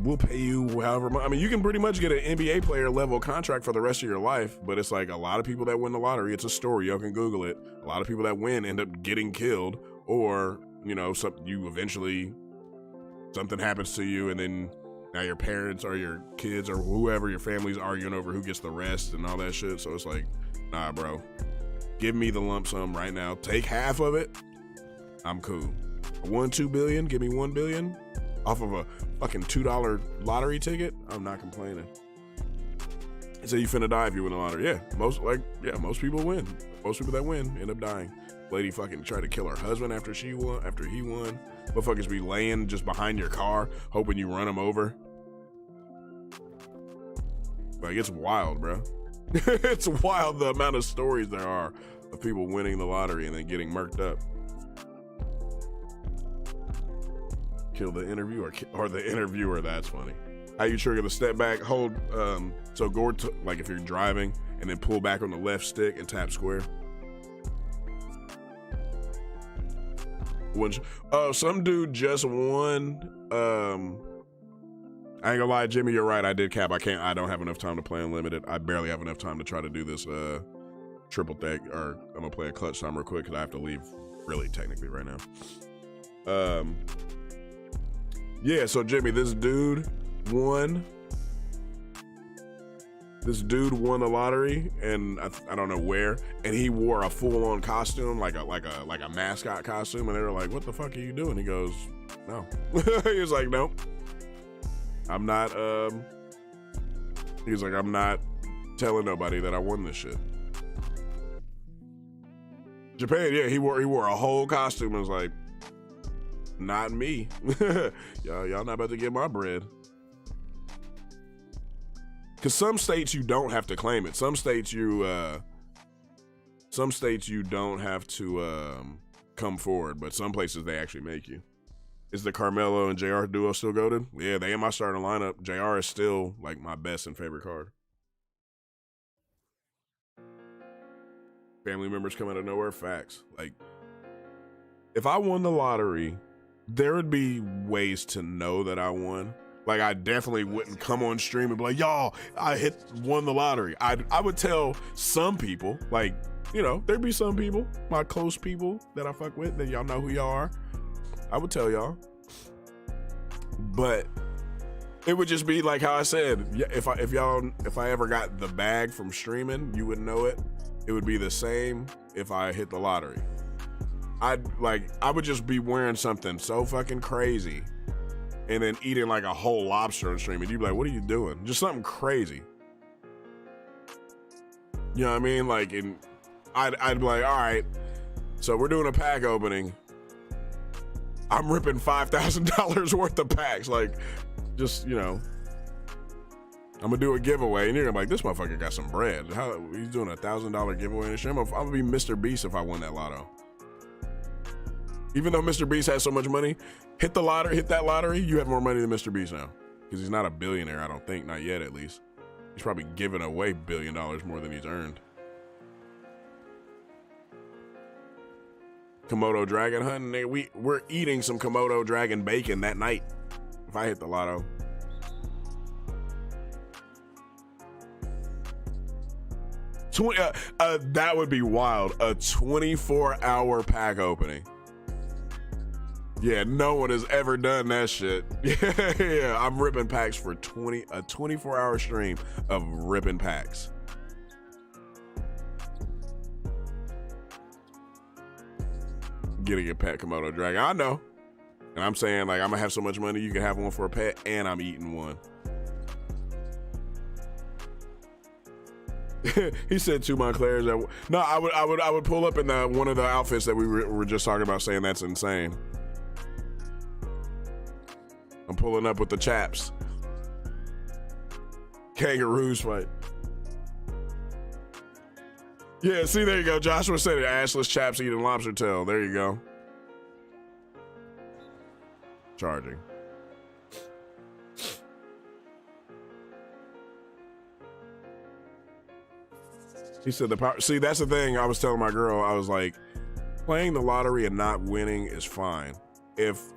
we'll pay you however much. I mean, you can pretty much get an NBA player level contract for the rest of your life, but it's like a lot of people that win the lottery, it's a story, y'all can Google it. A lot of people that win end up getting killed, or, you know, you eventually, something happens to you, and then now your parents or your kids or whoever, your family's arguing over who gets the rest and all that shit. So it's like, nah, bro. Give me the lump sum right now. Take half of it. I'm cool. I won $2 billion. Give me $1 billion off of a fucking $2 lottery ticket. I'm not complaining. So you finna die if you win the lottery. Yeah, most people win. Most people that win end up dying. Lady fucking tried to kill her husband after he won. Motherfuckers be laying just behind your car, hoping you run them over. Like, it's wild, bro. It's wild the amount of stories there are of people winning the lottery and then getting murked up. Kill the interviewer or the interviewer. That's funny. How you trigger the step back? Hold. So go to, like, if you're driving, and then pull back on the left stick and tap square. Some dude just won. I ain't gonna lie, Jimmy, you're right. I did cap. I don't have enough time to play Unlimited. I barely have enough time to try to do this triple deck, or I'm gonna play a clutch time real quick because I have to leave really technically right now. Yeah, so Jimmy, this dude won the lottery, and I don't know where, and he wore a full-on costume, like a mascot costume, and they were like, "What the fuck are you doing?" He goes, "No." He was like, "Nope. I'm not, he's like, I'm not telling nobody that I won this shit." Japan, yeah, he wore a whole costume and was like, "Not me." y'all not about to get my bread. Cause some states you don't have to claim it. Some states you don't have to come forward, but some places they actually make you. Is the Carmelo and JR duo still goated? Yeah, they in my starting lineup. JR is still like my best and favorite card. Family members come out of nowhere. Facts. Like, if I won the lottery, there would be ways to know that I won. Like, I definitely wouldn't come on stream and be like, "Y'all, I won the lottery." I would tell some people, like, you know, there'd be some people, my close people that I fuck with, that y'all know who y'all are. I would tell y'all, but it would just be like how I said. If I ever got the bag from streaming, you would know it. It would be the same if I hit the lottery. I would just be wearing something so fucking crazy, and then eating like a whole lobster on stream, and you'd be like, "What are you doing?" Just something crazy. You know what I mean? Like, I'd be like, all right, so we're doing a pack opening. I'm ripping $5,000 worth of packs. Like, just, you know, I'm gonna do a giveaway, and you're gonna be like, this motherfucker got some bread. How he's doing $1,000 giveaway in the stream? I'm gonna be Mr. Beast if I won that lotto. Even though Mr. Beast has so much money, hit that lottery, you have more money than Mr. Beast now. Because he's not a billionaire, I don't think, not yet at least. He's probably giving away $1 billion more than he's earned. Komodo dragon hunting, we're eating some Komodo dragon bacon that night. If I hit the lotto. That would be wild. A 24-hour pack opening. Yeah, no one has ever done that shit. Yeah, I'm ripping packs for a 24-hour stream of ripping packs. Getting a pet Komodo dragon. I know. And I'm saying, like, I'm gonna have so much money you can have one for a pet, and I'm eating one. He said 2 Montclairs. No, I would pull up in one of the outfits that we were just talking about, saying that's insane. I'm pulling up with the chaps. Kangaroos fight. Yeah, see, there you go. Joshua said it. Ashless chaps eating lobster tail. There you go. Charging. He said the power. See, that's the thing I was telling my girl. I was like, playing the lottery and not winning is fine.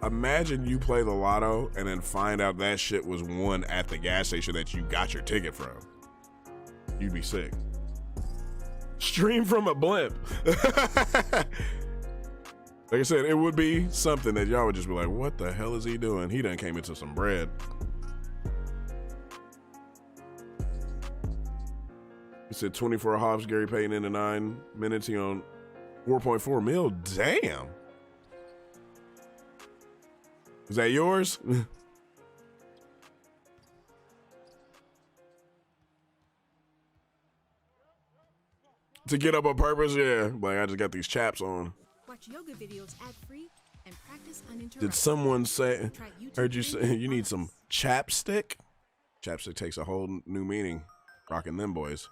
Imagine you play the lotto and then find out that shit was won at the gas station that you got your ticket from. You'd be sick. Stream from a blimp. Like I said, it would be something that y'all would just be like, what the hell is he doing? He done came into some bread. He said 24 hops, Gary Payton into 9 minutes. He on 4.4 mil. Damn. Is that yours? To get up on purpose? Yeah. Like, I just got these chaps on. Watch yoga videos ad-free and practice uninterrupted. Did someone say, heard you say you need some chapstick? Chapstick takes a whole new meaning. Rocking them boys.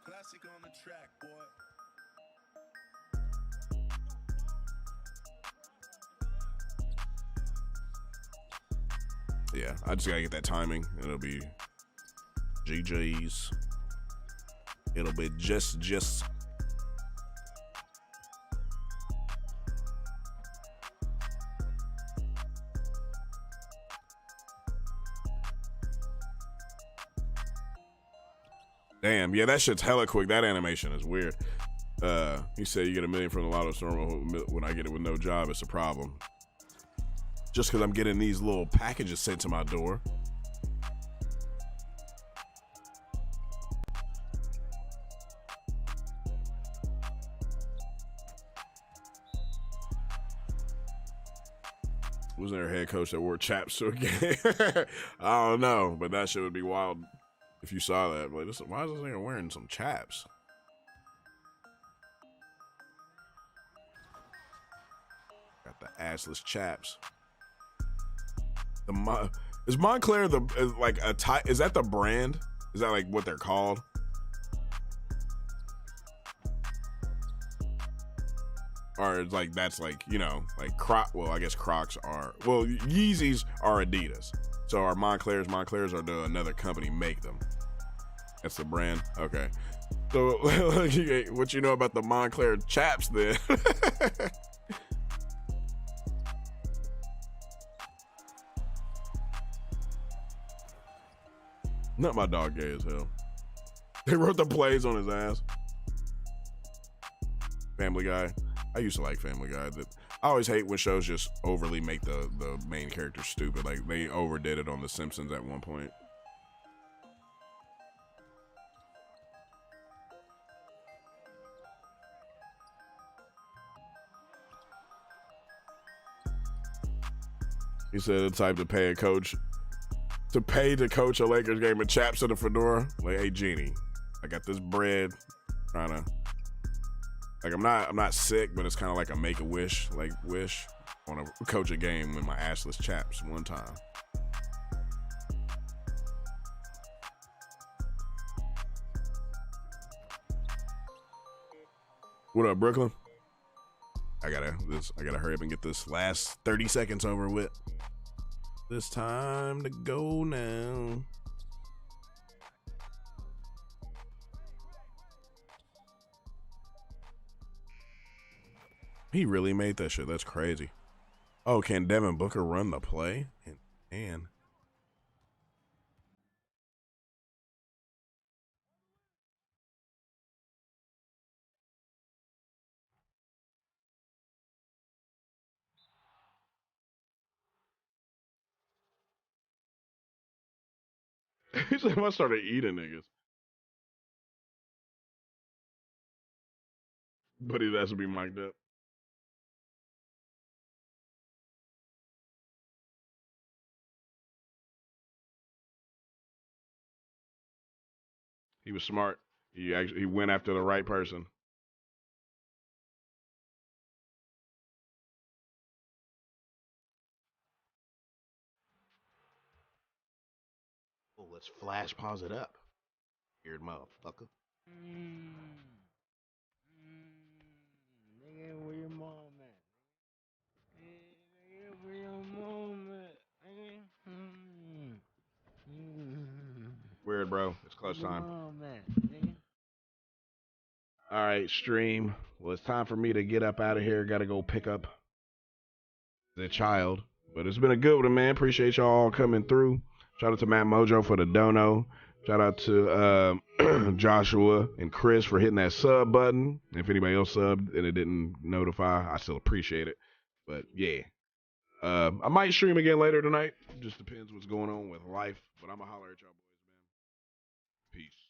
Classic on the track, boy. Yeah, I just gotta get that timing. It'll be GG's. It'll be just. Damn, yeah, that shit's hella quick. That animation is weird. He said you get $1 million from the lotto storm. When I get it with no job, it's a problem. Just because I'm getting these little packages sent to my door. Wasn't there a head coach that wore chaps to a game? I don't know, but that shit would be wild if you saw that. Like, why is this nigga wearing some chaps? Got the assless chaps. Is Montclair like a type? Is that the brand? Is that like what they're called? Or it's like that's like, you know, like well, I guess Crocs are, well, Yeezys are Adidas. So our Montclairs are another company make them. That's the brand. Okay. So what you know about the Montclair chaps then? Not my dog gay as hell. They wrote the plays on his ass. Family Guy. I used to like Family Guy. I always hate when shows just overly make the main character stupid. Like they overdid it on The Simpsons at one point. He said the type to pay to coach a Lakers game and chaps in a fedora. Like, hey Jeannie, I got this bread. Trying to, like, I'm not sick, but it's kind of like a make a wish. Like, wish. I want to coach a game with my assless chaps one time. What up, Brooklyn? I gotta hurry up and get this last 30 seconds over with. This time to go now. He really made that shit. That's crazy. Oh, can Devin Booker run the play? And he said, I started eating niggas. But he has to be mic'd up. He was smart. He went after the right person. Oh, let's flash pause it up. Weird motherfucker. Nigga, where your mom at? Nigga, where your mom at? Weird, bro. It's close time. Mom at, nigga. All right, stream. Well, it's time for me to get up out of here. Got to go pick up the child. But it's been a good one, man. Appreciate y'all coming through. Shout out to Matt Mojo for the dono. Shout out to Joshua and Chris for hitting that sub button. If anybody else subbed and it didn't notify, I still appreciate it. But yeah, I might stream again later tonight. Just depends what's going on with life. But I'm going to holler at y'all boys, man. Peace.